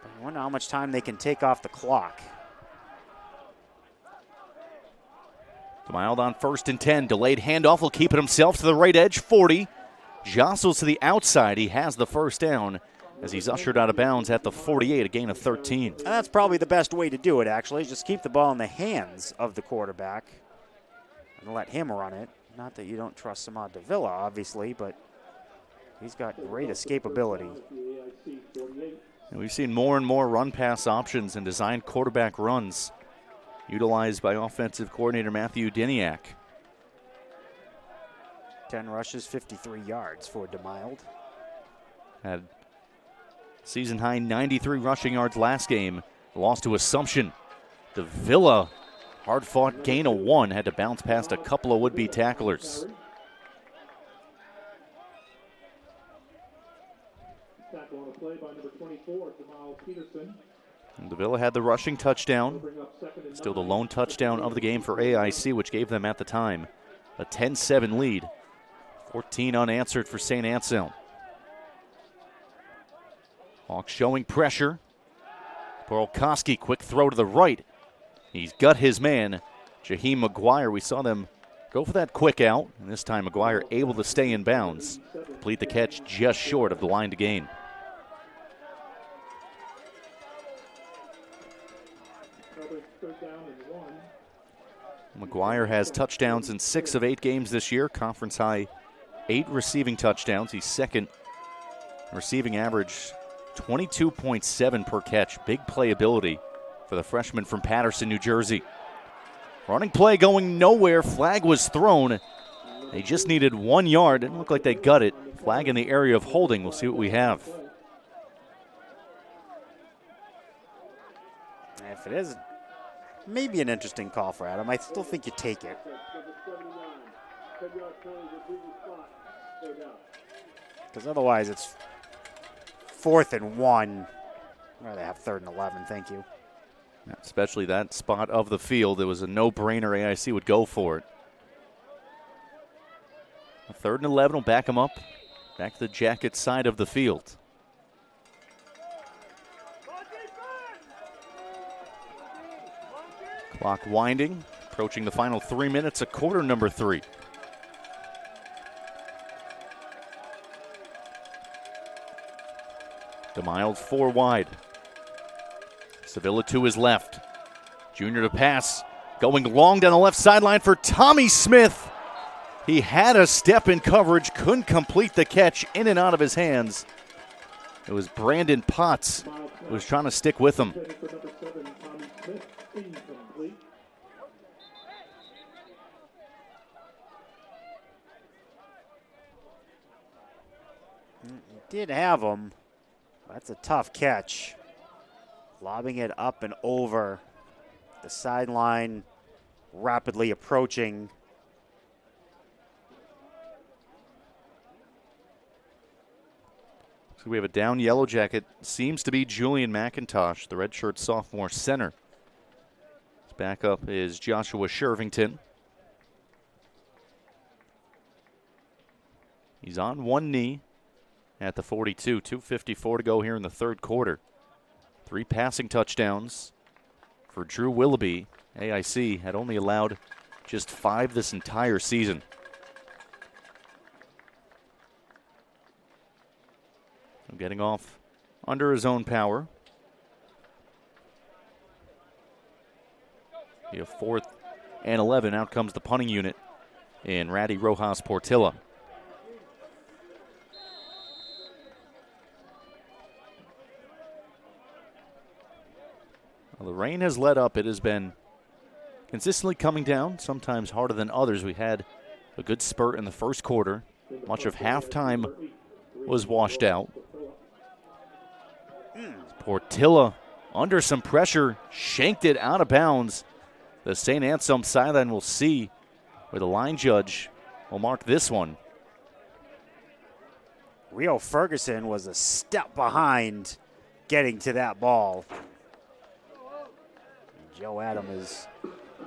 I wonder how much time they can take off the clock. Mild on 1st and 10. Delayed handoff will keep it himself to the right edge. 40. Jostles to the outside. He has the first down as he's ushered out of bounds at the 48, a gain of 13. And that's probably the best way to do it, actually. Just keep the ball in the hands of the quarterback and let him run it. Not that you don't trust Samad Davila, obviously, but he's got great escapability. And we've seen more and more run-pass options and designed quarterback runs utilized by offensive coordinator Matthew Diniak. 10 rushes, 53 yards for DeMild. Had season-high 93 rushing yards last game. Lost to Assumption. Davila, hard-fought gain of 1, had to bounce past a couple of would-be tacklers. And Davila had the rushing touchdown. Still the lone touchdown of the game for AIC, which gave them at the time a 10-7 lead. 14 unanswered for St. Anselm. Hawks showing pressure. Borolkowski, quick throw to the right. He's got his man, Jaheim McGuire. We saw them go for that quick out, and this time McGuire able to stay in bounds. Complete the catch just short of the line to gain. McGuire has touchdowns in 6 of 8 games this year. Conference high 8 receiving touchdowns. He's second receiving average, 22.7 per catch. Big playability for the freshman from Patterson, New Jersey. Running play going nowhere. Flag was thrown. They just needed 1 yard. Didn't look like they got it. Flag in the area of holding. We'll see what we have. If it is maybe an interesting call for Adam, I still think you take it. Because otherwise it's 4th and 1. Or they have 3rd and 11, thank you. Especially that spot of the field. It was a no-brainer. AIC would go for it. 3rd and 11 will back them up. Back to the Jacket side of the field. Clock winding. Approaching the final 3 minutes of quarter number 3. DeMild 4 wide. Sevilla to his left. Junior to pass. Going long down the left sideline for Tommy Smith. He had a step in coverage. Couldn't complete the catch. In and out of his hands. It was Brandon Potts who was trying to stick with him. Did have him. That's a tough catch. Lobbing it up and over the sideline, rapidly approaching. So we have a down Yellow Jacket. Seems to be Julian McIntosh, the redshirt sophomore center. His backup is Joshua Shervington. He's on one knee at the 42. 2:54 to go here in the third quarter. 3 passing touchdowns for Drew Willoughby. AIC had only allowed just 5 this entire season. Getting off under his own power. You have 4th and 11. Out comes the punting unit in Ratty Rojas Portilla. Well, the rain has let up. It has been consistently coming down, sometimes harder than others. We had a good spurt in the first quarter. Much of halftime was washed out. Portilla under some pressure, shanked it out of bounds. The St. Anselm sideline will see where the line judge will mark this one. Rio Ferguson was a step behind getting to that ball. Joe Adam is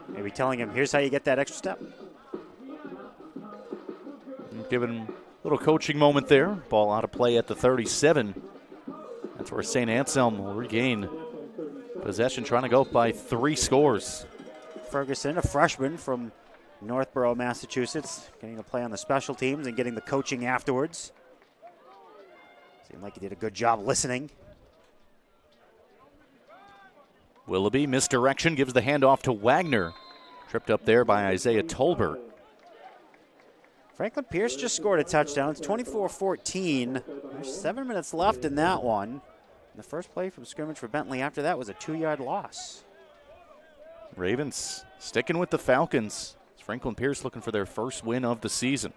maybe telling him, here's how you get that extra step. Giving him a little coaching moment there. Ball out of play at the 37. That's where St. Anselm will regain possession, trying to go up by 3 scores. Ferguson, a freshman from Northborough, Massachusetts, getting to play on the special teams and getting the coaching afterwards. Seemed like he did a good job listening. Willoughby, misdirection, gives the handoff to Wagner. Tripped up there by Isaiah Tolbert. Franklin Pierce just scored a touchdown. It's 24-14. There's 7 minutes left in that one. The first play from scrimmage for Bentley after that was a 2-yard loss. Ravens sticking with the Falcons. Franklin Pierce looking for their first win of the season.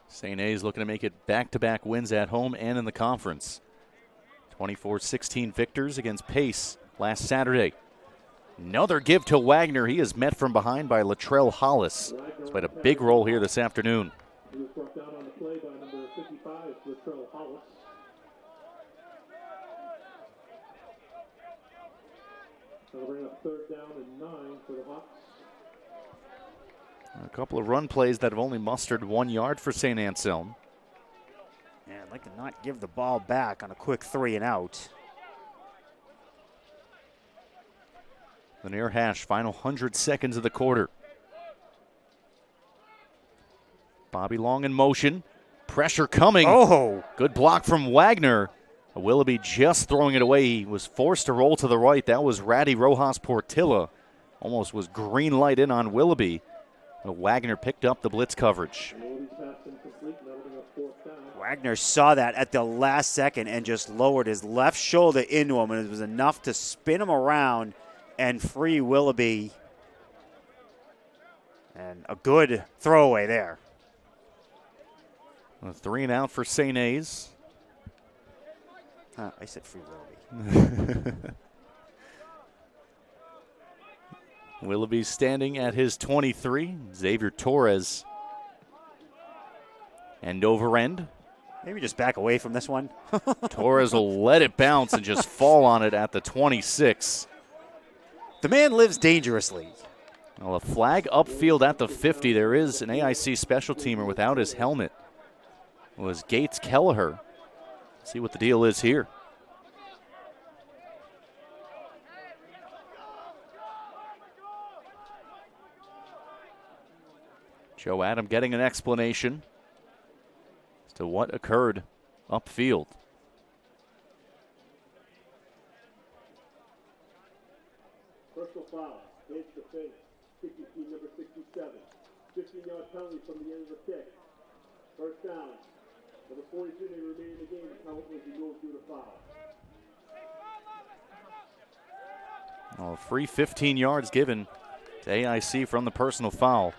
St. A's looking to make it back-to-back wins at home and in the conference. 24-16 victors against Pace last Saturday. Another give to Wagner. He is met from behind by Latrell Hollis. He's played a big role here this afternoon. He was brought down on the play by number 55, Latrell Hollis. That'll bring up 3rd down and 9 for the Hawks. A couple of run plays that have only mustered 1 yard for St. Anselm. Yeah, I'd like to not give the ball back on a quick 3 and out. The near hash, final 100 seconds of the quarter. Bobby Long in motion. Pressure coming. Oh! Good block from Wagner. Willoughby just throwing it away. He was forced to roll to the right. That was Ratty Rojas Portilla. Almost was green light in on Willoughby. But Wagner picked up the blitz coverage. Wagner saw that at the last second and just lowered his left shoulder into him, and it was enough to spin him around and free Willoughby. And a good throwaway there. A 3 and out for St. A's. I said free Willoughby. Willoughby standing at his 23. Xavier Torres. End over end. Maybe just back away from this one. Torres will let it bounce and just fall on it at the 26. The man lives dangerously. Well, a flag upfield at the 50. There is an AIC special teamer without his helmet. It was Gates Kelleher. See what the deal is here. Joe Adam getting an explanation as to what occurred upfield. Personal foul, face to face, kicking team number 67. 15-yard penalty from the end of the kick. First down. Number 42 may remain in the game. The count was removed due to foul. Oh, free 15 yards given to AIC from the personal foul.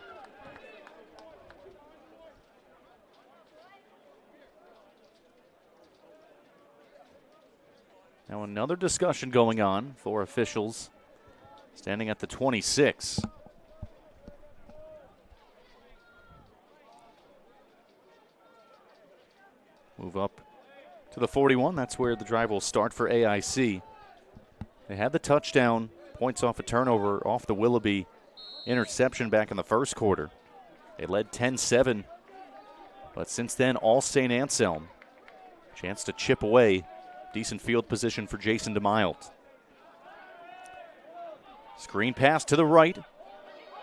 Now another discussion going on for officials standing at the 26. Move up to the 41. That's where the drive will start for AIC. They had the touchdown, points off a turnover off the Willoughby interception back in the first quarter. They led 10-7, but since then, all St. Anselm. Chance to chip away. Decent field position for Jason DeMild. Screen pass to the right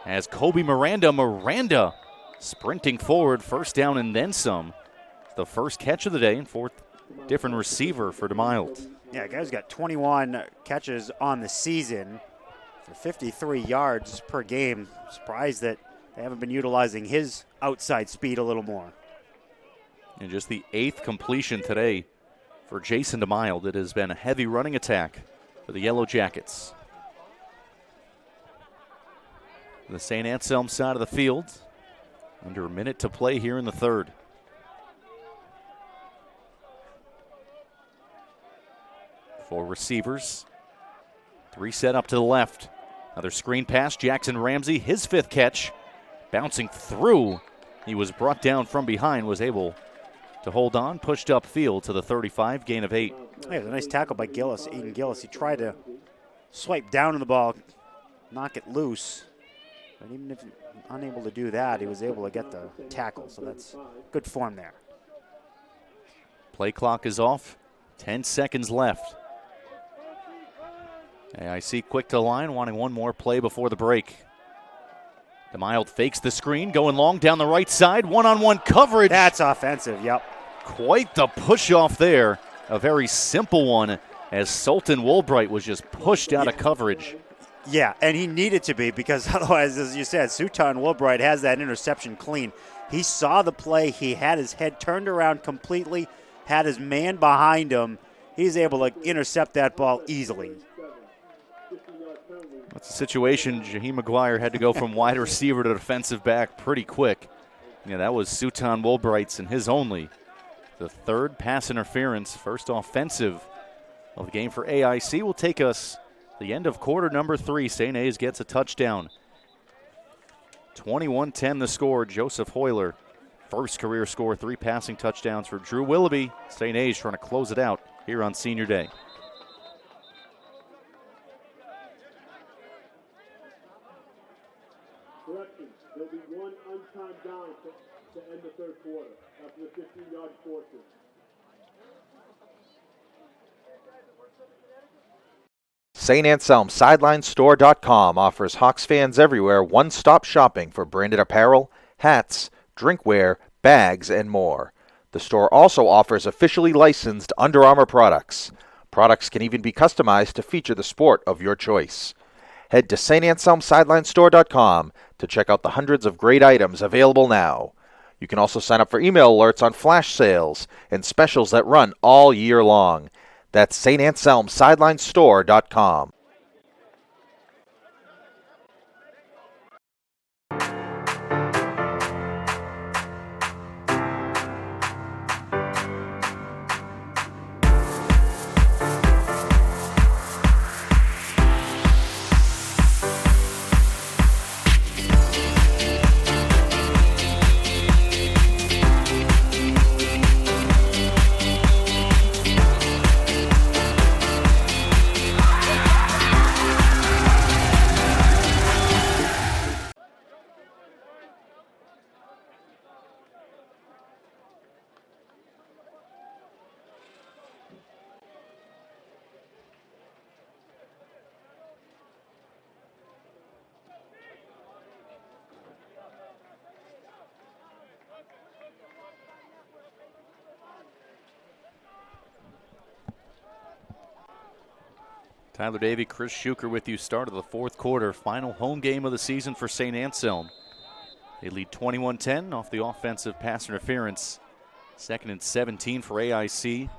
as Kobe Miranda sprinting forward, first down and then some. The first catch of the day and 4th different receiver for DeMild. Yeah, guy's got 21 catches on the season for 53 yards per game. Surprised that they haven't been utilizing his outside speed a little more. And just the 8th completion today for Jason DeMild. It has been a heavy running attack for the Yellow Jackets. The St. Anselm side of the field. Under a minute to play here in the third. Four receivers. 3 set up to the left. Another screen pass. Jackson Ramsey, his 5th catch. Bouncing through. He was brought down from behind, was able to hold on, pushed upfield to the 35, gain of 8. Yeah, it was a nice tackle by Gillis, Aiden Gillis. He tried to swipe down on the ball, knock it loose. But even if unable to do that, he was able to get the tackle. So that's good form there. Play clock is off. 10 seconds left. AIC quick to line, wanting one more play before the break. DeMild fakes the screen, going long down the right side. One-on-one coverage. That's offensive, yep. Quite the push off there. A very simple one as Sultan Woolbright was just pushed out of coverage. Yeah, and he needed to be because otherwise, as you said, Sutan Wilbright has that interception clean. He saw the play. He had his head turned around completely, had his man behind him. He's able to intercept that ball easily. That's a situation. Jaheim McGuire had to go from wide receiver to defensive back pretty quick. Yeah, that was Sutan Wilbright's and his only. The third pass interference, first offensive of the game for AIC, will take us the end of quarter number 3. St. A's gets a touchdown. 21-10 the score. Joseph Hoyler, first career score, 3 passing touchdowns for Drew Willoughby. St. A's trying to close it out here on Senior Day. Correction, there'll be one untimed down to end the third quarter after the 15-yard portion. St Anselm SidelineStore.com offers Hawks fans everywhere one-stop shopping for branded apparel, hats, drinkware, bags, and more. The store also offers officially licensed Under Armour products. Products can even be customized to feature the sport of your choice. Head to St Anselm SidelineStore.com to check out the hundreds of great items available now. You can also sign up for email alerts on flash sales and specials that run all year long. That's St Anselm SidelineStore.com. Tyler Davey, Chris Schuker with you. Start of the fourth quarter. Final home game of the season for St. Anselm. They lead 21-10 off the offensive pass interference. 2nd and 17 for AIC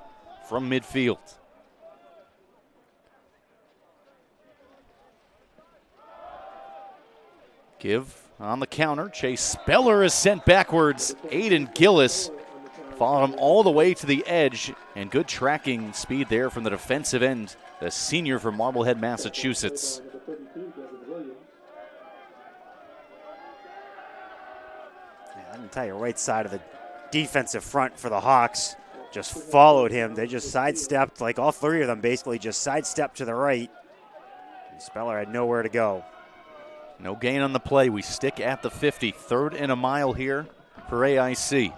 from midfield. Give on the counter. Chase Speller is sent backwards. Aiden Gillis followed him all the way to the edge, and good tracking speed there from the defensive end, the senior from Marblehead, Massachusetts. I can tell you, right side of the defensive front for the Hawks just followed him. They just sidestepped, like all 3 of them basically just sidestepped to the right. And Speller had nowhere to go. No gain on the play. We stick at the 50. 3rd and a mile here for AIC.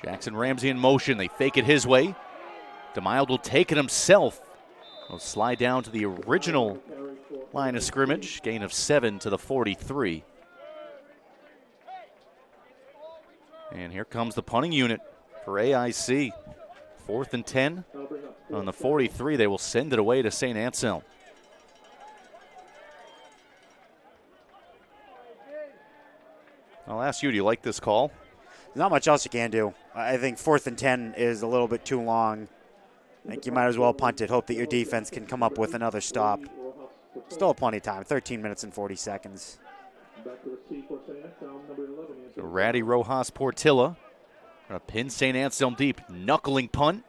Jackson Ramsey in motion. They fake it his way. DeMild will take it himself. He'll slide down to the original line of scrimmage. Gain of 7 to the 43. And here comes the punting unit for AIC. 4th and 10 on the 43. They will send it away to St. Anselm. I'll ask you, do you like this call? Not much else you can do. I think 4th and 10 is a little bit too long. I think you might as well punt it, hope that your defense can come up with another stop. Still plenty of time, 13 minutes and 40 seconds. So Ratty Rojas Portilla gonna pin St. Anselm deep. Knuckling punt.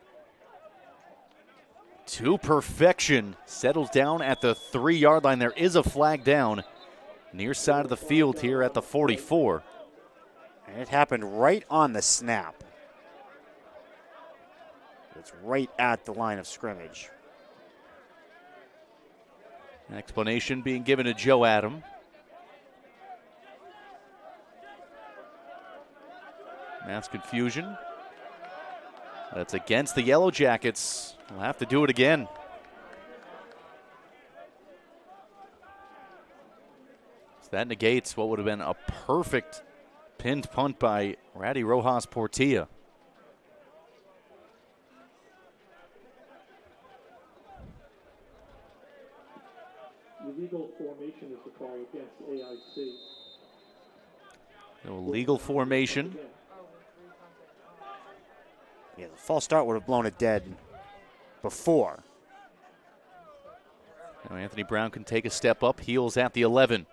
To perfection. Settles down at the 3-yard line. There is a flag down near side of the field here at the 44. And it happened right on the snap. It's right at the line of scrimmage. An explanation being given to Joe Adam. Mass confusion. That's against the Yellow Jackets. We'll have to do it again. So that negates what would have been a perfect pinned punt by Ratty Rojas Portilla. infomation is the call against AIC. No legal formation. Yeah, the false start would have blown it dead before. Now Anthony Brown can take a step up. Heels at the 11.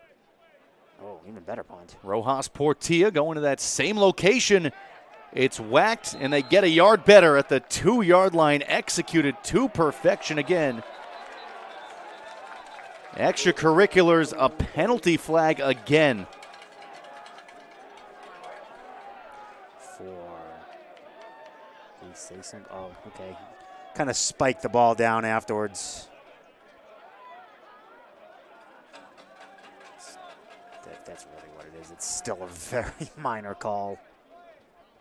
Oh, even better punt. Rojas Portilla going to that same location. It's whacked, and they get a yard better at the 2-yard line. Executed to perfection again. Extracurriculars, a penalty flag again. Oh, okay. Kind of spiked the ball down afterwards. That's really what it is. It's still a very minor call,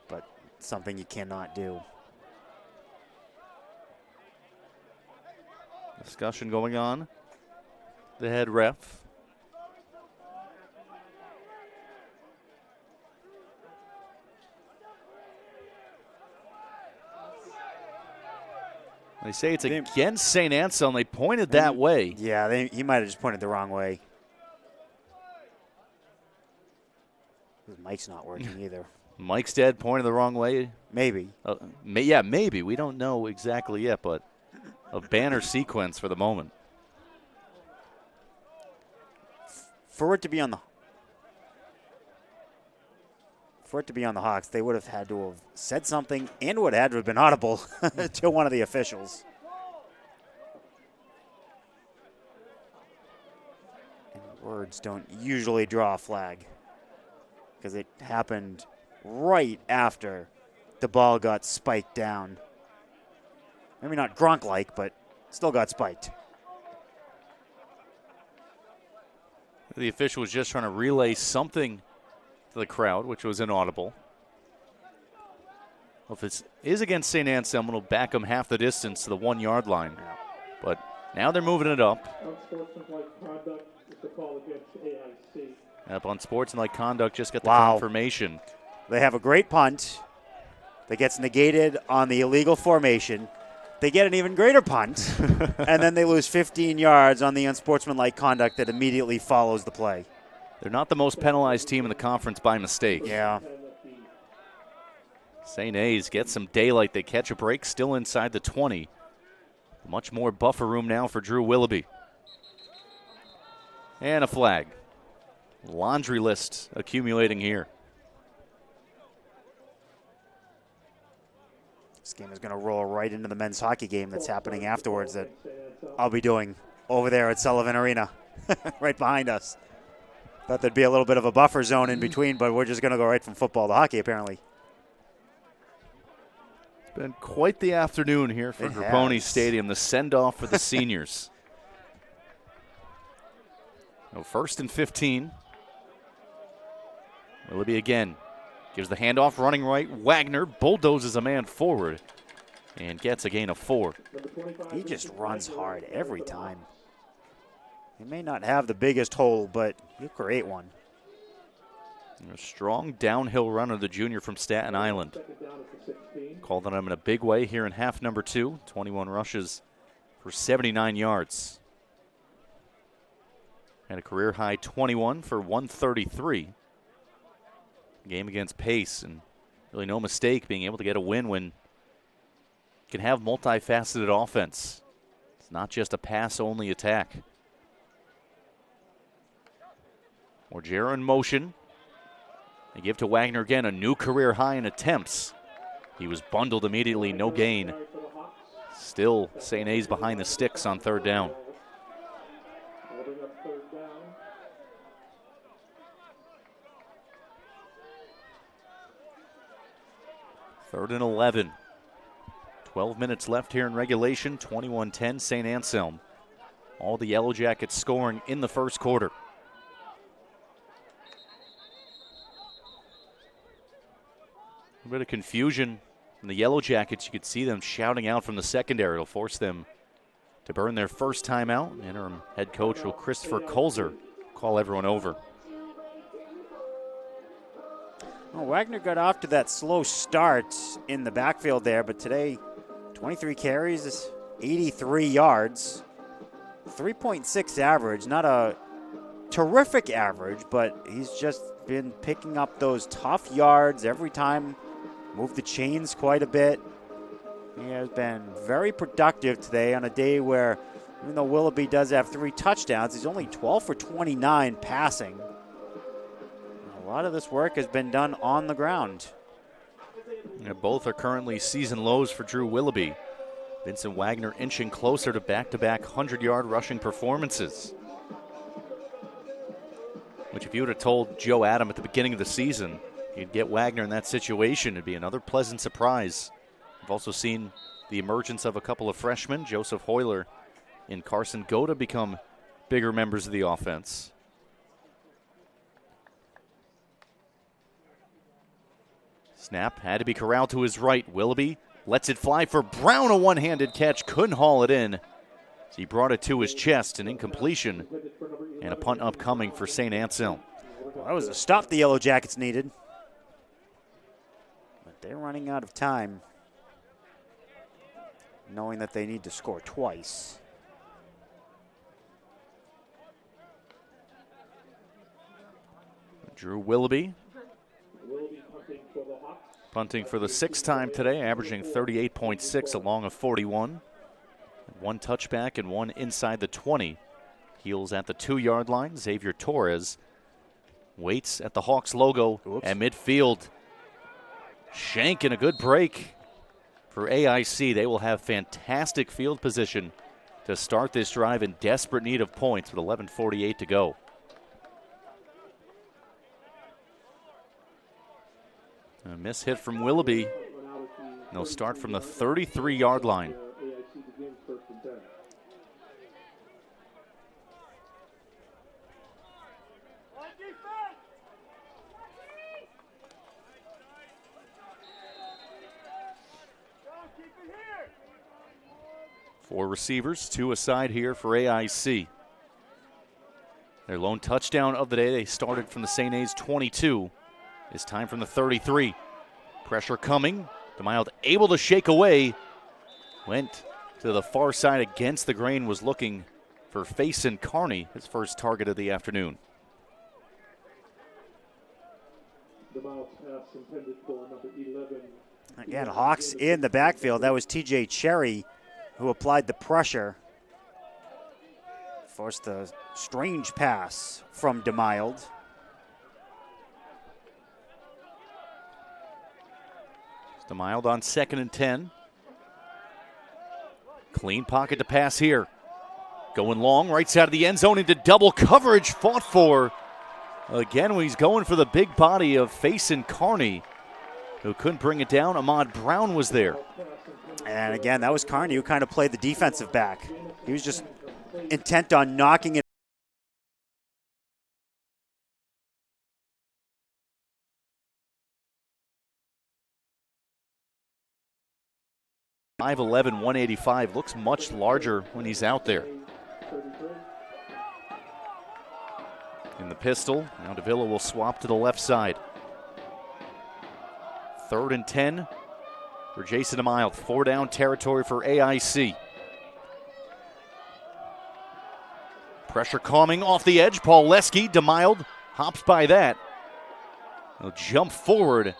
but something you cannot do. Discussion going on. The head ref. They say it's against St. Anselm. They pointed that way. Yeah, he might have just pointed the wrong way. His mic's not working either. Mike's dead, pointed the wrong way. Maybe. Yeah, maybe. We don't know exactly yet, but a banner sequence for the moment. For it to be on the Hawks, they would have had to have said something and would have had to have been audible to one of the officials. And words don't usually draw a flag because it happened right after the ball got spiked down. Maybe not Gronk-like, but still got spiked. The official was just trying to relay something to the crowd, which was inaudible. Well, if it is against St. Anselm, it'll back them half the distance to the 1-yard line. Yeah. But now they're moving it up. Unsportsmanlike conduct is the call against AIC. Up on sportsmanlike conduct, just got the Wow. confirmation. They have a great punt that gets negated on the illegal formation. They get an even greater punt, and then they lose 15 yards on the unsportsmanlike conduct that immediately follows the play. They're not the most penalized team in the conference by mistake. Yeah. St. A's get some daylight. They catch a break, still inside the 20. Much more buffer room now for Drew Willoughby. And a flag. Laundry list accumulating here. This game is going to roll right into the men's hockey game that's happening afterwards that I'll be doing over there at Sullivan Arena, right behind us. Thought there'd be a little bit of a buffer zone in between, but we're just going to go right from football to hockey, apparently. It's been quite the afternoon here for Grapponi Stadium, the send-off for the seniors. No, 1st and 15. Willoughby again. Gives the handoff, running right. Wagner bulldozes a man forward and gets a gain of 4. He just runs hard every time. He may not have the biggest hole, but he'll create one. A strong downhill runner, the junior from Staten Island. Called on him in a big way here in half number 2. 21 rushes for 79 yards. Had a career-high 21 for 133. Game against Pace, and really no mistake being able to get a win when you can have multifaceted offense. It's not just a pass-only attack. Morgera in motion. They give to Wagner again, a new career high in attempts. He was bundled immediately, no gain. Still St. A's behind the sticks on 3rd down. Third and 11. 12 minutes left here in regulation. 21-10 St. Anselm. All the Yellow Jackets scoring in the first quarter. A bit of confusion in the Yellow Jackets. You could see them shouting out from the secondary. It'll force them to burn their first timeout. Interim head coach will Christopher Colzer call everyone over. Well, Wagner got off to that slow start in the backfield there, but today 23 carries, 83 yards, 3.6 average. Not a terrific average, but he's just been picking up those tough yards every time, moved the chains quite a bit. He has been very productive today on a day where, even though Willoughby does have 3 touchdowns, he's only 12 for 29 passing. A lot of this work has been done on the ground. Yeah, both are currently season lows for Drew Willoughby. Vincent Wagner inching closer to back-to-back 100-yard rushing performances. Which, if you would have told Joe Adam at the beginning of the season you'd get Wagner in that situation, it'd be another pleasant surprise. We've also seen the emergence of a couple of freshmen, Joseph Hoyler and Carson Goda, become bigger members of the offense. Snap had to be corralled to his right. Willoughby lets it fly for Brown, a one-handed catch, couldn't haul it in. So he brought it to his chest, an incompletion, and a punt upcoming for St. Anselm. Well, that was a stop the Yellow Jackets needed. But they're running out of time, knowing that they need to score twice. Drew Willoughby punting for the 6th time today, averaging 38.6 along a 41. 1 touchback and 1 inside the 20. Heels at the 2-yard line. Xavier Torres waits at the Hawks logo at midfield. Shank and a good break for AIC. They will have fantastic field position to start this drive, in desperate need of points with 11:48 to go. A miss hit from Willoughby. They'll start from the 33-yard line. Four receivers, 2 aside here for AIC. Their lone touchdown of the day, they started from the St. A's 22. This time from the 33. Pressure coming. DeMild able to shake away. Went to the far side against the grain, was looking for Faison Carney, his first target of the afternoon. Again, Hawks in the backfield. That was TJ Cherry who applied the pressure. Forced a strange pass from DeMild. DeMild on 2nd and 10. Clean pocket to pass here. Going long, right side of the end zone into double coverage. Fought for. Again, he's going for the big body of Faison Carney, who couldn't bring it down. Ahmad Brown was there. And again, that was Carney who kind of played the defensive back. He was just intent on knocking it. .5'11", 185, looks much larger when he's out there. In the pistol, now Davila will swap to the left side. 3rd and 10 for Jason DeMild. 4-down territory for AIC. Pressure coming off the edge. Paul Leski, DeMild hops by that. He'll jump forward.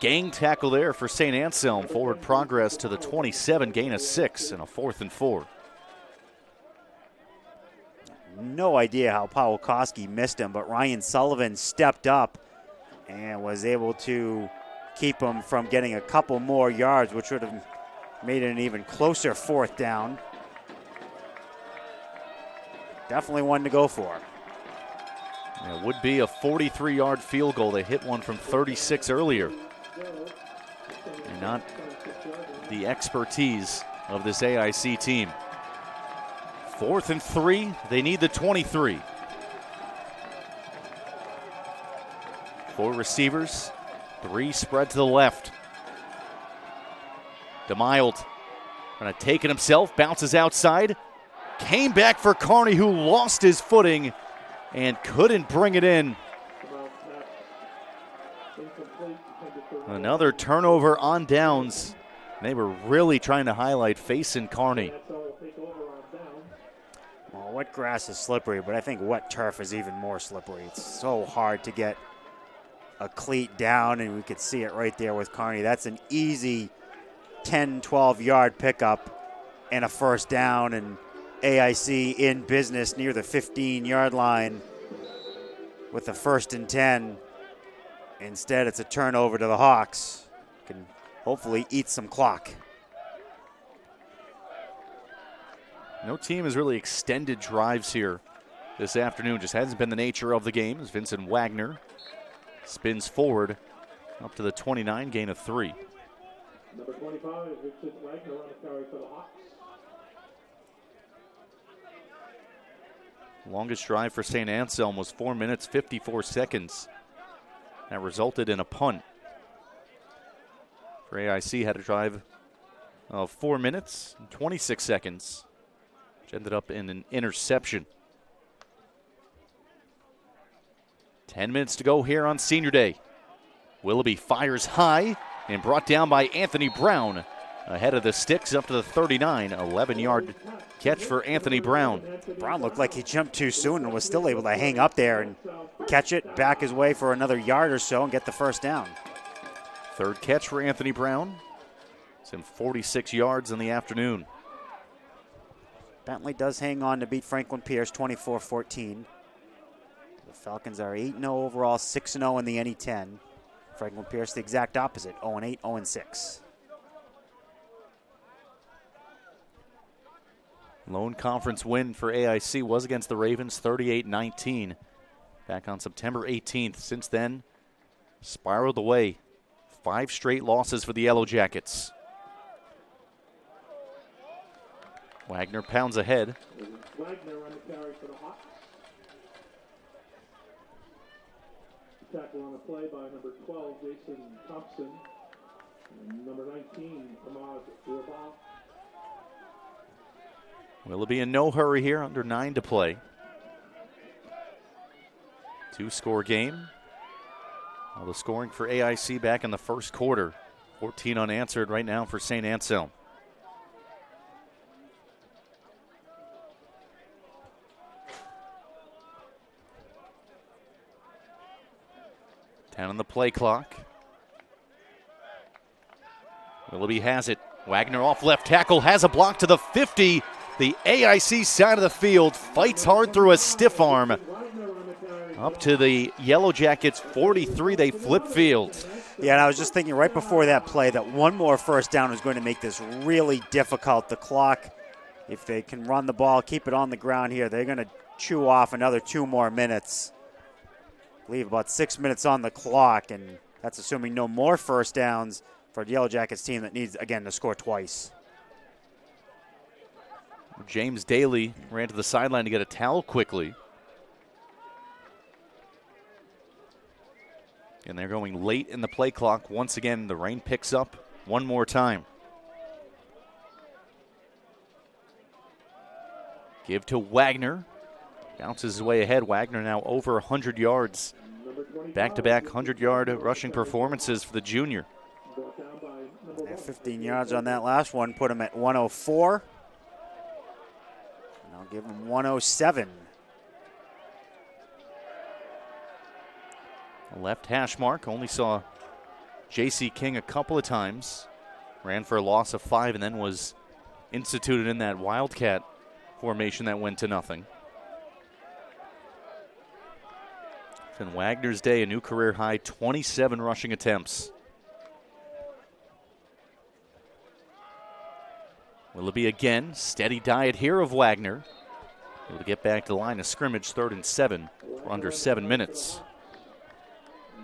Gang tackle there for St. Anselm. Forward progress to the 27, gain of 6, and a 4th and 4. No idea how Pawlikowski missed him, but Ryan Sullivan stepped up and was able to keep him from getting a couple more yards, which would have made it an even closer 4th down. Definitely one to go for. It would be a 43-yard field goal. They hit one from 36 earlier. And not the expertise of this AIC team. 4th and 3, they need the 23. 4 receivers, 3 spread to the left. DeMild going to take it himself, bounces outside. Came back for Carney, who lost his footing and couldn't bring it in. Another turnover on downs. They were really trying to highlight Faison Carney. Well, wet grass is slippery, but I think wet turf is even more slippery. It's so hard to get a cleat down, and we could see it right there with Carney. That's an easy 10, 12-yard pickup and a first down, and AIC in business near the 15-yard line with a 1st and 10. Instead, it's a turnover to the Hawks. Can hopefully eat some clock. No team has really extended drives here this afternoon. Just hasn't been the nature of the game as Vincent Wagner spins forward up to the 29, gain of 3. Number 25, Vincent Wagner on the carry for the Hawks. Longest drive for St. Anselm was 4 minutes, 54 seconds. That resulted in a punt. For AIC, had a drive of 4 minutes and 26 seconds, which ended up in an interception. 10 minutes to go here on Senior Day. Willoughby fires high and brought down by Anthony Brown. Ahead of the sticks up to the 39, 11-yard catch for Anthony Brown. Brown looked like he jumped too soon and was still able to hang up there and catch it, back his way for another yard or so and get the first down. Third catch for Anthony Brown. It's him 46 yards in the afternoon. Bentley does hang on to beat Franklin Pierce 24-14. The Falcons are 8-0 overall, 6-0 in the NE10. Franklin Pierce the exact opposite, 0-8, 0-6. Lone conference win for AIC was against the Ravens, 38-19, back on September 18th. Since then, spiraled away. 5 straight losses for the Yellow Jackets. Wagner pounds ahead. Wagner on the carry for the Hawks. Tackle on the play by number 12, Jason Thompson. And number 19, Ahmad Rabah. Willoughby in no hurry here, under 9 to play. 2-score game. All the scoring for AIC back in the first quarter. 14 unanswered right now for St. Anselm. Down on the play clock. Willoughby has it. Wagner off left tackle, has a block to the 50. The AIC side of the field fights hard through a stiff arm. Up to the Yellow Jackets 43, they flip field. Yeah, and I was just thinking right before that play that one more first down is going to make this really difficult. The clock, if they can run the ball, keep it on the ground here, they're going to chew off another 2 more minutes. Leave about 6 minutes on the clock, and that's assuming no more first downs for the Yellow Jackets team that needs, again, to score twice. James Daly ran to the sideline to get a towel quickly. And they're going late in the play clock. Once again, the rain picks up one more time. Give to Wagner. Bounces his way ahead. Wagner now over 100 yards. Back-to-back 100-yard rushing performances for the junior. 15 yards on that last one, put him at 104. And I'll give him 107. Left hash mark, only saw J.C. King a couple of times. Ran for a loss of 5 and then was instituted in that Wildcat formation that went to nothing. In Wagner's day, a new career high, 27 rushing attempts. Willoughby again, steady diet here of Wagner. Able to get back to the line of scrimmage, 3rd and 7 for under 7 minutes.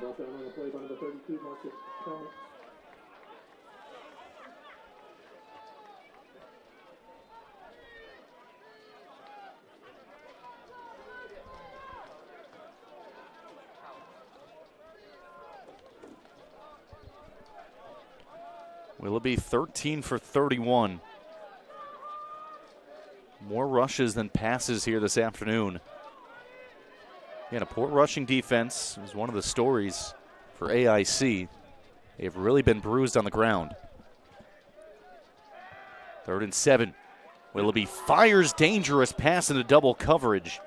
Brought down on the play by number 32, Marcus Thomas. Willoughby 13 for 31. More rushes than passes here this afternoon. Again, a poor rushing defense was one of the stories for AIC. They've really been bruised on the ground. 3rd and 7. Willoughby fires dangerous pass into double coverage.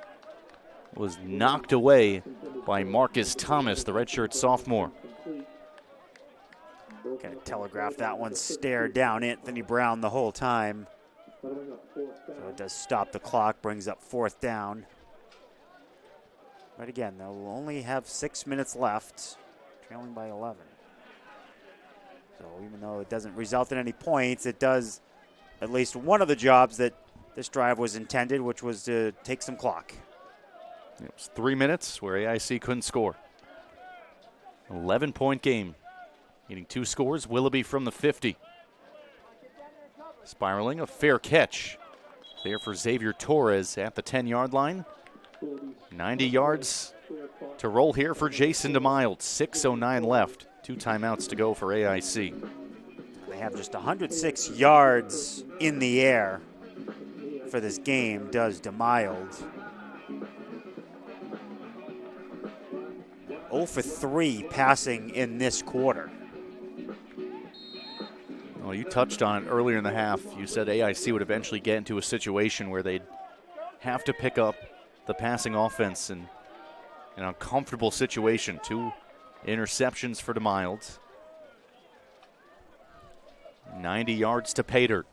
Was knocked away by Marcus Thomas, the redshirt sophomore. Kind of telegraphed that one, stared down Anthony Brown the whole time. So it does stop the clock, brings up 4th down. But again, they'll only have 6 minutes left, trailing by 11. So even though it doesn't result in any points, it does at least one of the jobs that this drive was intended, which was to take some clock. It was 3 minutes where AIC couldn't score. 11-point game. Needing 2 scores, Willoughby from the 50. Spiraling, a fair catch. There for Xavier Torres at the 10-yard line. 90 yards to roll here for Jason DeMild. 6:09 left. 2 timeouts to go for AIC. They have just 106 yards in the air for this game, does DeMild. 0 for 3 passing in this quarter. Well, you touched on it earlier in the half. You said AIC would eventually get into a situation where they'd have to pick up the passing offense in an uncomfortable situation. 2 interceptions for DeMild. 90 yards to Pater.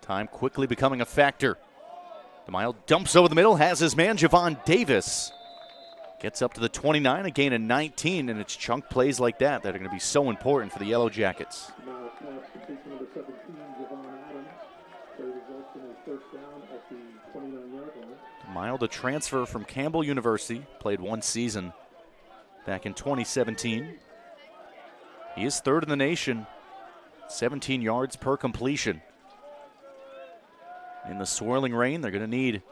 Time quickly becoming a factor. DeMild dumps over the middle, has his man Javon Davis. Gets up to the 29, a gain of 19, and it's chunk plays like that that are going to be so important for the Yellow Jackets. DeMild, a transfer from Campbell University, played 1 season back in 2017. He is 3rd in the nation, 17 yards per completion. In the swirling rain, they're going to need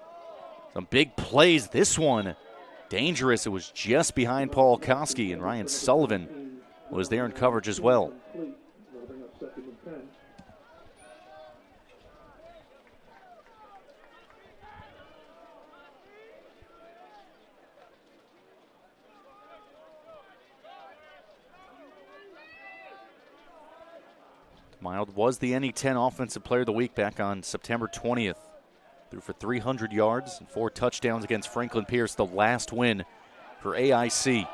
some big plays. This one, dangerous. It was just behind Paul Koski, and Ryan Sullivan was there in coverage as well. Mild was the NE10 Offensive Player of the Week back on September 20th. Threw for 300 yards and 4 touchdowns against Franklin Pierce, the last win for AIC.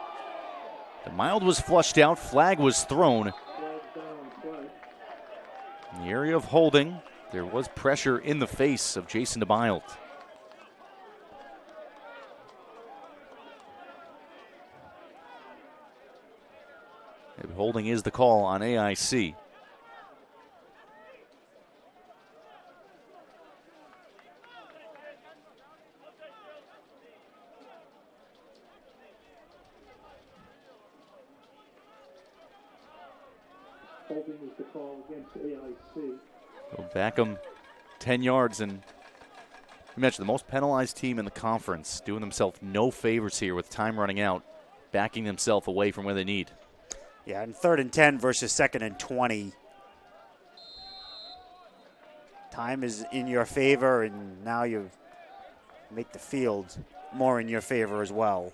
The Mild was flushed out, flag was thrown. In the area of holding, there was pressure in the face of Jason DeMild. Holding is the call on AIC. Holding is the call against AIC. So Backham 10 yards, and you mentioned the most penalized team in the conference, doing themselves no favors here with time running out, backing themselves away from where they need. Yeah, and 3rd and 10 versus 2nd and 20. Time is in your favor, and now you make the field more in your favor as well.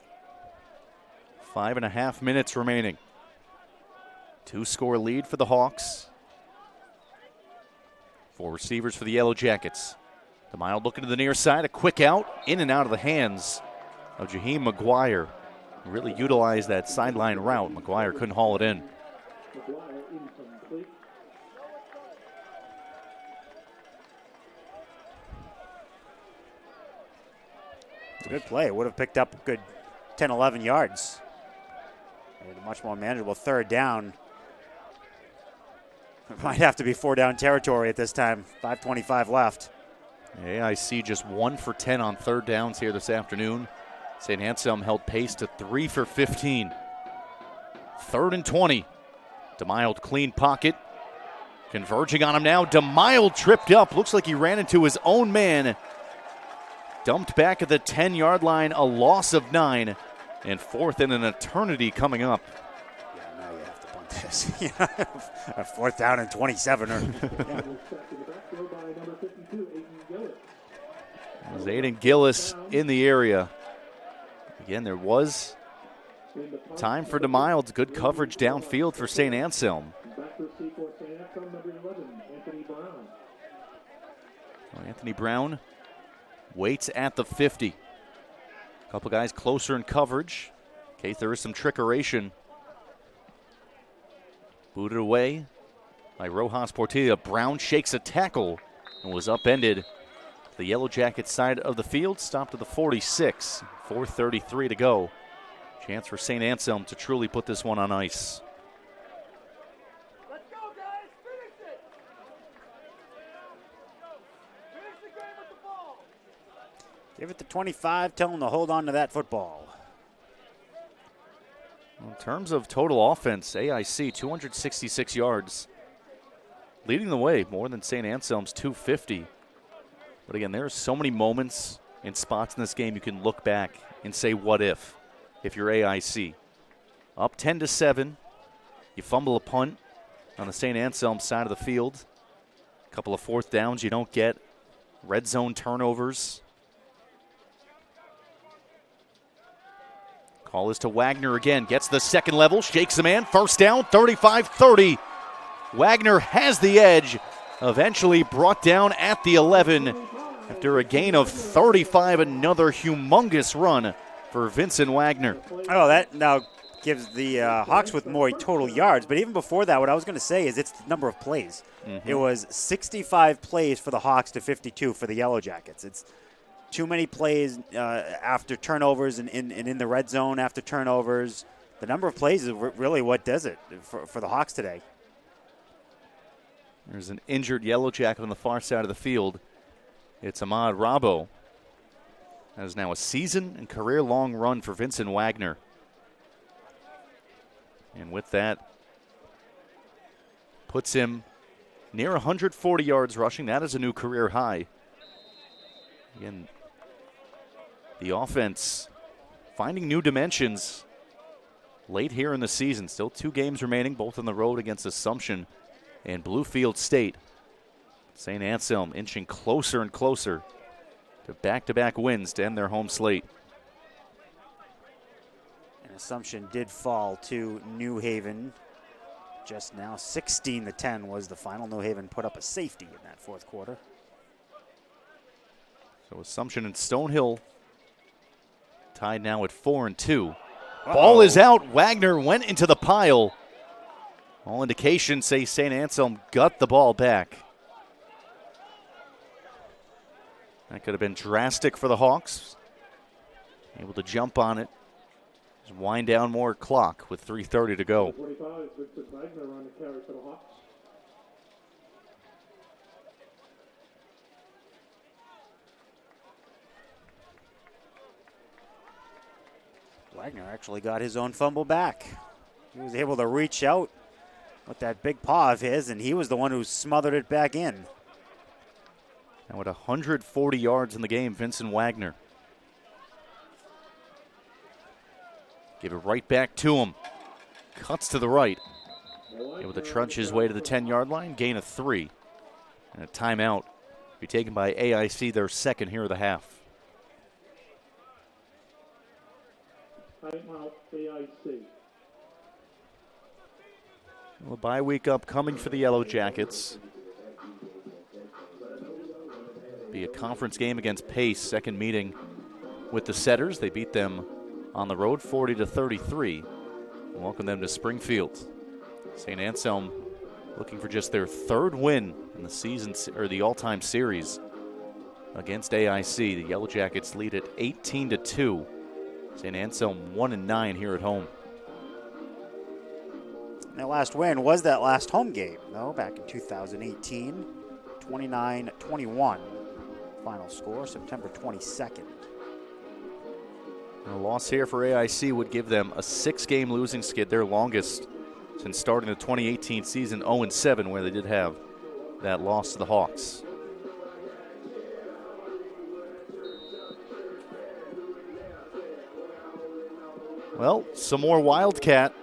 5.5 minutes remaining. 2-score lead for the Hawks. 4 receivers for the Yellow Jackets. DeMild looking to the near side, a quick out, in and out of the hands of Jaheim McGuire. Really utilized that sideline route. McGuire couldn't haul it in. It's a good play. Would have picked up a good 10, 11 yards. A much more manageable 3rd down. It might have to be 4-down territory at this time. 5:25 left. AIC just 1 for 10 on 3rd downs here this afternoon. St Anselm held pace to 3 for 15. 3rd and 20. DeMild clean pocket. Converging on him now. DeMild tripped up. Looks like he ran into his own man. Dumped back at the 10-yard line. A loss of 9. And 4th and an eternity coming up. Yeah, now you have to punt this. A 4th down and 27. Yeah. It was Aiden Gillis in the area. Again, there was time for DeMild. Good coverage downfield for St. Anselm. Back receiver for St. Anselm, number 11, Anthony Brown. Anthony Brown waits at the 50. A couple guys closer in coverage in case there is some trickeration. Booted away by Rojas Portilla. Brown shakes a tackle and was upended. The Yellow Jackets side of the field stopped at the 46. 4:33 to go. Chance for St. Anselm to truly put this one on ice. Let's go, guys. Finish it. Finish the game with the ball. Give it to 25. Tell them to hold on to that football. In terms of total offense, AIC 266 yards. Leading the way more than St. Anselm's 250. But again, there are so many moments and spots in this game you can look back and say, what if you're AIC. Up 10-7. You fumble a punt on the St. Anselm side of the field. A couple of fourth downs you don't get. Red zone turnovers. Call is to Wagner again. Gets the second level. Shakes the man. First down. 35-30. Wagner has the edge. Eventually brought down at the 11. After a gain of 35, another humongous run for Vincent Wagner. Oh, that now gives the Hawks with more total yards. But even before that, what I was going to say is it's the number of plays. It was 65 plays for the Hawks to 52 for the Yellow Jackets. It's too many plays after turnovers and in the red zone after turnovers. The number of plays is really what does it for the Hawks today. There's an injured Yellow Jacket on the far side of the field. It's Ahmad Rabo. That is now a season and career-long run for Vincent Wagner. And with that, puts him near 140 yards rushing. That is a new career high. Again, the offense finding new dimensions late here in the season. Still 2 games remaining, both on the road against Assumption and Bluefield State. St. Anselm inching closer and closer to back-to-back wins to end their home slate. And Assumption did fall to New Haven just now. 16-10 was the final. New Haven put up a safety in that fourth quarter. So Assumption and Stonehill tied now at 4-2. Ball is out. Wagner went into the pile. All indications say St. Anselm got the ball back. That could have been drastic for the Hawks. Able to jump on it. Just wind down more clock with 3:30 to go. 25, Vincent Wagner on the carry for the Hawks. Wagner actually got his own fumble back. He was able to reach out with that big paw of his, and he was the one who smothered it back in. And with 140 yards in the game, Vincent Wagner. Give it right back to him. Cuts to the right. Able to trudge his way to the 10-yard line, gain of 3. And a timeout be taken by AIC, their second here of the half. Timeout, AIC. Well, a bye week upcoming for the Yellow Jackets. Be a conference game against Pace, second meeting with the Setters. They beat them on the road 40-33. Welcome them to Springfield. St. Anselm looking for just their third win in the season or the all-time series against AIC. The Yellow Jackets lead at 18-2. St. Anselm 1-9 here at home. Their last win was that last home game, though, back in 2018, 29-21. Final score, September 22nd. A loss here for AIC would give them a 6-game losing skid, their longest since starting the 2018 season, 0-7, where they did have that loss to the Hawks. Well, some more Wildcat.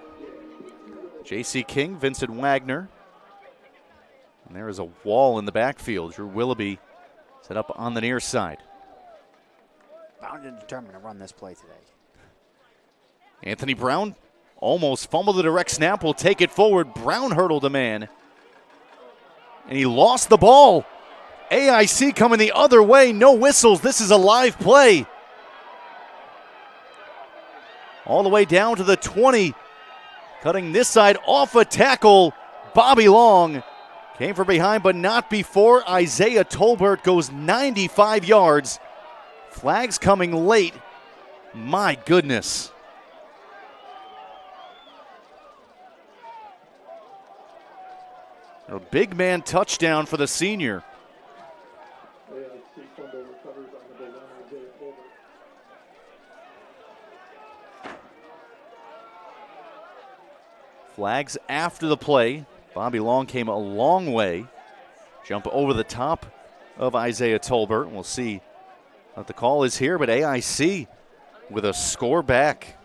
J.C. King, Vincent Wagner. And there is a wall in the backfield. Drew Willoughby set up on the near side. Bound and determined to run this play today. Anthony Brown almost fumbled the direct snap. Will take it forward. Brown hurdled a man. And he lost the ball. AIC coming the other way, no whistles. This is a live play. All the way down to the 20. Cutting this side off a tackle. Bobby Long came from behind, but not before Isaiah Tolbert goes 95 yards. Flags coming late. My goodness. A big man touchdown for the senior. AIC fumble recovers on number 1, Isaiah Tolbert. Flags after the play. Bobby Long came a long way. Jump over the top of Isaiah Tolbert. We'll see what the call is here, but AIC with a score back.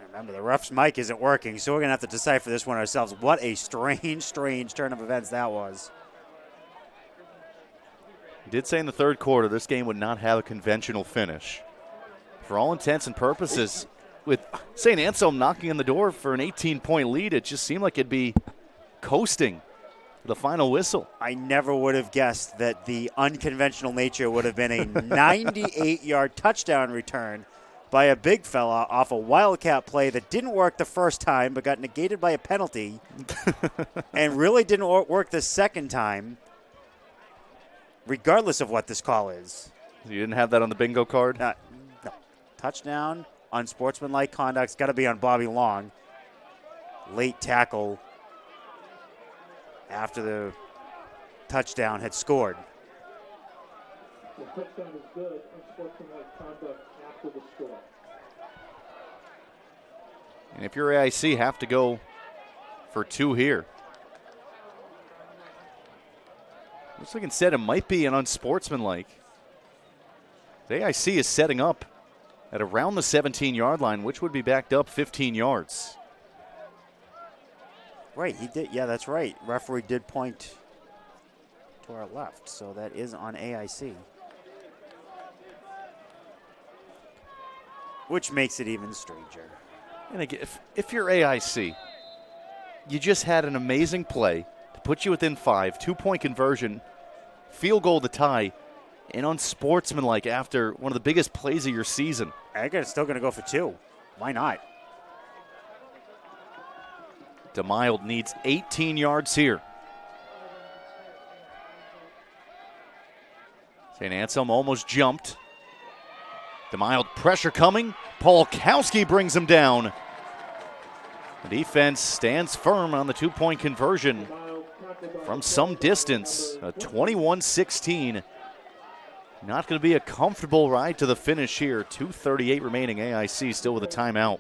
Remember, the ref's mic isn't working, so we're going to have to decipher this one ourselves. What a strange turn of events that was. He did say in the third quarter this game would not have a conventional finish. For all intents and purposes, with St. Anselm knocking on the door for an 18-point lead, it just seemed like it'd be coasting for the final whistle. I never would have guessed that the unconventional nature would have been a 98-yard touchdown return by a big fella off a Wildcat play that didn't work the first time but got negated by a penalty and really didn't work the second time, regardless of what this call is. You didn't have that on the bingo card? No. Touchdown, unsportsmanlike conduct's got to be on Bobby Long. Late tackle after the touchdown had scored. The touchdown is good. Unsportsmanlike conduct after the score. And if you're AIC, have to go for 2 here. Looks like instead it might be an unsportsmanlike. The AIC is setting up at around the 17-yard line, which would be backed up 15 yards. Right, he did. Yeah, that's right. Referee did point to our left, so that is on AIC. Which makes it even stranger. And again, if you're AIC, you just had an amazing play to put you within 5, 2-point conversion, field goal to tie, and unsportsmanlike after one of the biggest plays of your season. I think it's still going to go for 2. Why not? DeMild needs 18 yards here. St. Anselm almost jumped. DeMild pressure coming. Polkowski brings him down. The defense stands firm on the 2-point conversion from some distance. A 21-16. Not going to be a comfortable ride to the finish here. 2:38 remaining. AIC still with a timeout.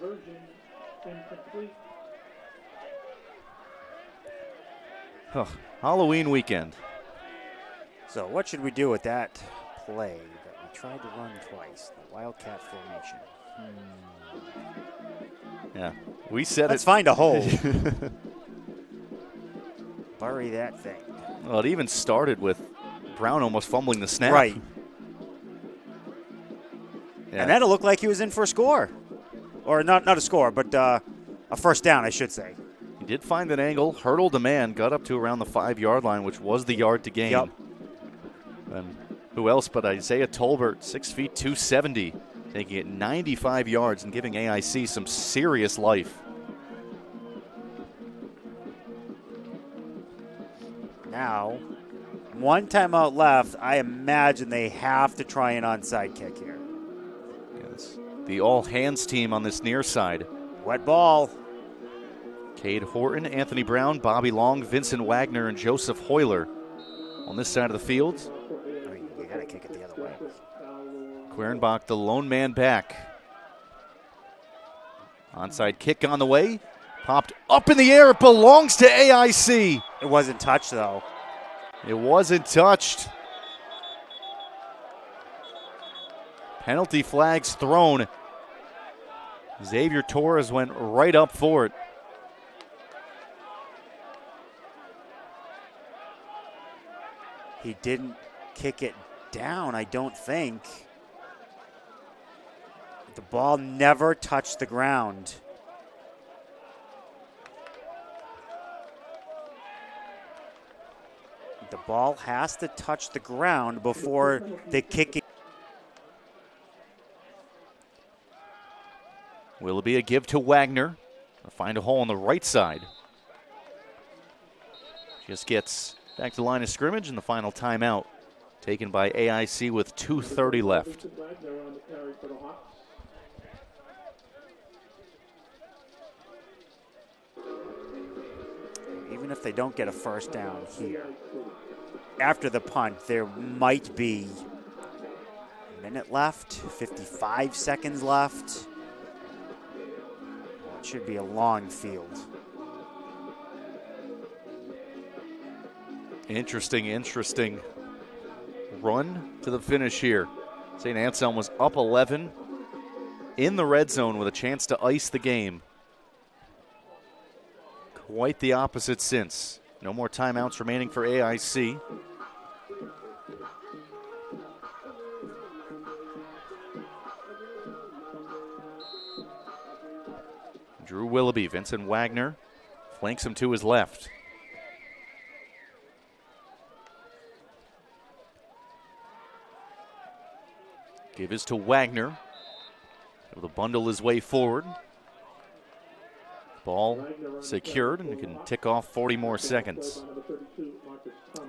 Halloween weekend. So what should we do with that play that we tried to run twice? The Wildcat formation. Yeah, we said Let's find a hole. Bury that thing. Well, it even started with Brown almost fumbling the snap. Right. Yeah. And that'll look like he was in for a score. Or not a score, but a first down, I should say. He did find an angle, hurdled a man, got up to around the 5-yard line, which was the yard to gain. Yep. And who else but Isaiah Tolbert, 6 feet 270, taking it 95 yards and giving AIC some serious life. Now, 1 timeout left. I imagine they have to try an onside kick here. Yes. The all-hands team on this near side. Wet ball. Cade Horton, Anthony Brown, Bobby Long, Vincent Wagner, and Joseph Hoyler on this side of the field. I mean, you got to kick it the other way. Querenbach, the lone man back. Onside kick on the way. Popped up in the air. It belongs to AIC. It wasn't touched, though. It wasn't touched. Penalty flags thrown. Xavier Torres went right up for it. He didn't kick it down, I don't think. The ball never touched the ground. But the ball has to touch the ground before the kicking. Will it be a give to Wagner? Find a hole on the right side. Just gets back to the line of scrimmage, and the final timeout taken by AIC with 2:30 left. Even if they don't get a first down here, after the punt, there might be a minute left, 55 seconds left. It should be a long field. Interesting run to the finish here. St. Anselm was up 11 in the red zone with a chance to ice the game. Quite the opposite since. No more timeouts remaining for AIC. Drew Willoughby, Vincent Wagner flanks him to his left. Give is to Wagner. Able to bundle his way forward. Ball secured, and he can tick off 40 more seconds.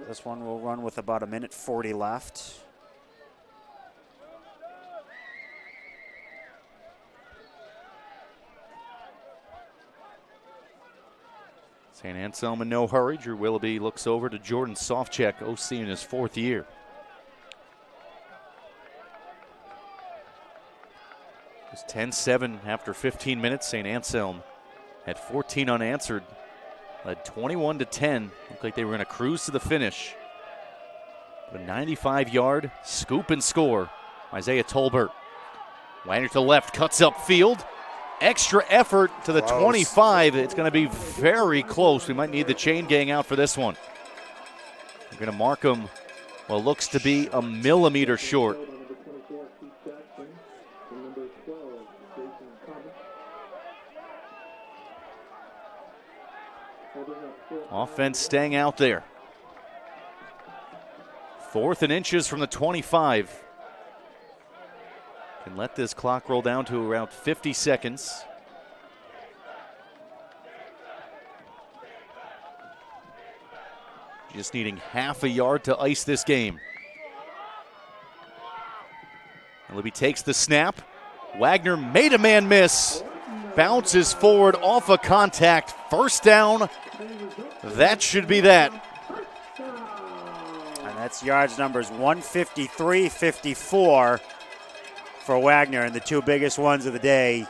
This one will run with about a minute 40 left. St. Anselm in no hurry. Drew Willoughby looks over to Jordan Sofcheck, OC in his 4th year. It's 10-7 after 15 minutes. St. Anselm had 14 unanswered, led 21-10. Looked like they were going to cruise to the finish. But a 95-yard scoop and score. Isaiah Tolbert. Wagner to the left, cuts upfield. Extra effort to the 25. It's going to be very close. We might need the chain gang out for this one. We're going to mark him what looks to be a millimeter short. Offense staying out there. 4th and inches from the 25. Can let this clock roll down to around 50 seconds. Just needing half a yard to ice this game. Libby takes the snap. Wagner made a man miss. Bounces forward off a contact. First down. That should be that. And that's yards numbers 153-54 for Wagner, and the two biggest ones of the day,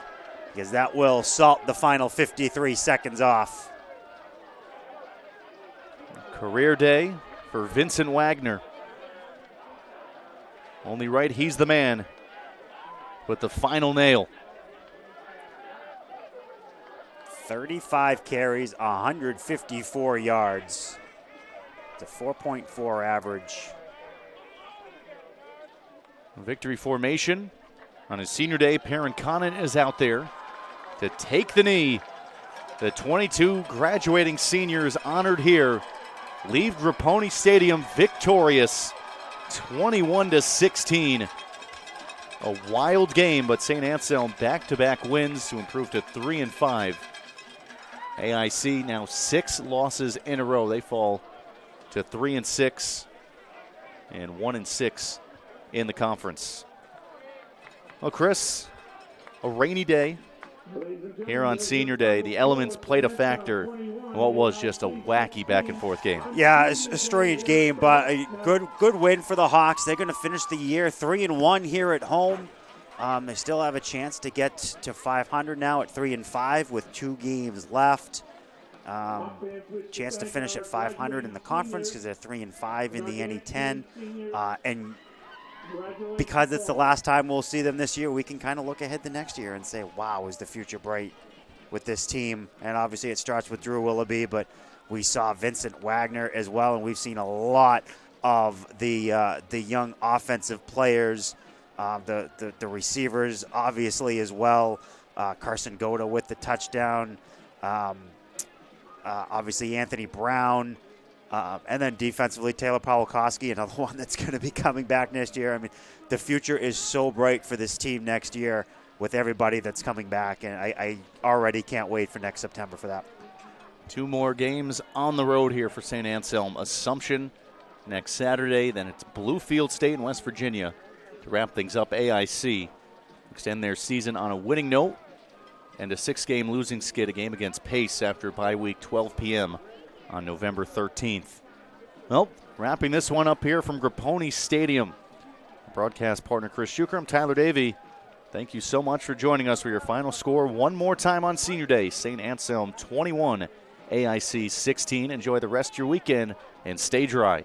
because that will salt the final 53 seconds off. Career day for Vincent Wagner. Only right, he's the man with the final nail. 35 carries, 154 yards. It's a 4.4 average. Victory formation. On his senior day, Perrin Conant is out there to take the knee. The 22 graduating seniors honored here leave Grapponi Stadium victorious, 21-16. A wild game, but St. Anselm back-to-back wins to improve to 3-5. AIC now 6 losses in a row. They fall to 3-6 and 1-6 in the conference. Well, Chris, a rainy day here on Senior Day. The elements played a factor in what was just a wacky back-and-forth game. Yeah, it's a strange game, but a good win for the Hawks. They're going to finish the year 3-1 here at home. They still have a chance to get to 500 now at 3-5 with 2 games left. Chance to finish at 500 in the conference because they're 3-5 in the NE10. And because it's the last time we'll see them this year, we can kind of look ahead to next year and say, wow, is the future bright with this team? And obviously it starts with Drew Willoughby, but we saw Vincent Wagner as well, and we've seen a lot of the young offensive players, the receivers obviously as well. Carson Goda with the touchdown. Obviously Anthony Brown And then defensively, Taylor Pawlikowski, another one that's going to be coming back next year. I mean, the future is so bright for this team next year with everybody that's coming back, and I already can't wait for next September for that. 2 more games on the road here for St. Anselm. Assumption next Saturday, then it's Bluefield State in West Virginia to wrap things up. AIC extend their season on a winning note and a 6-game losing skid, a game against Pace after a bye week, 12 p.m. on November 13th. Well, wrapping this one up here from Grapponi Stadium. Broadcast partner Chris Schuker, I'm Tyler Davey. Thank you so much for joining us for your final score one more time on Senior Day. St. Anselm 21, AIC 16. Enjoy the rest of your weekend and stay dry.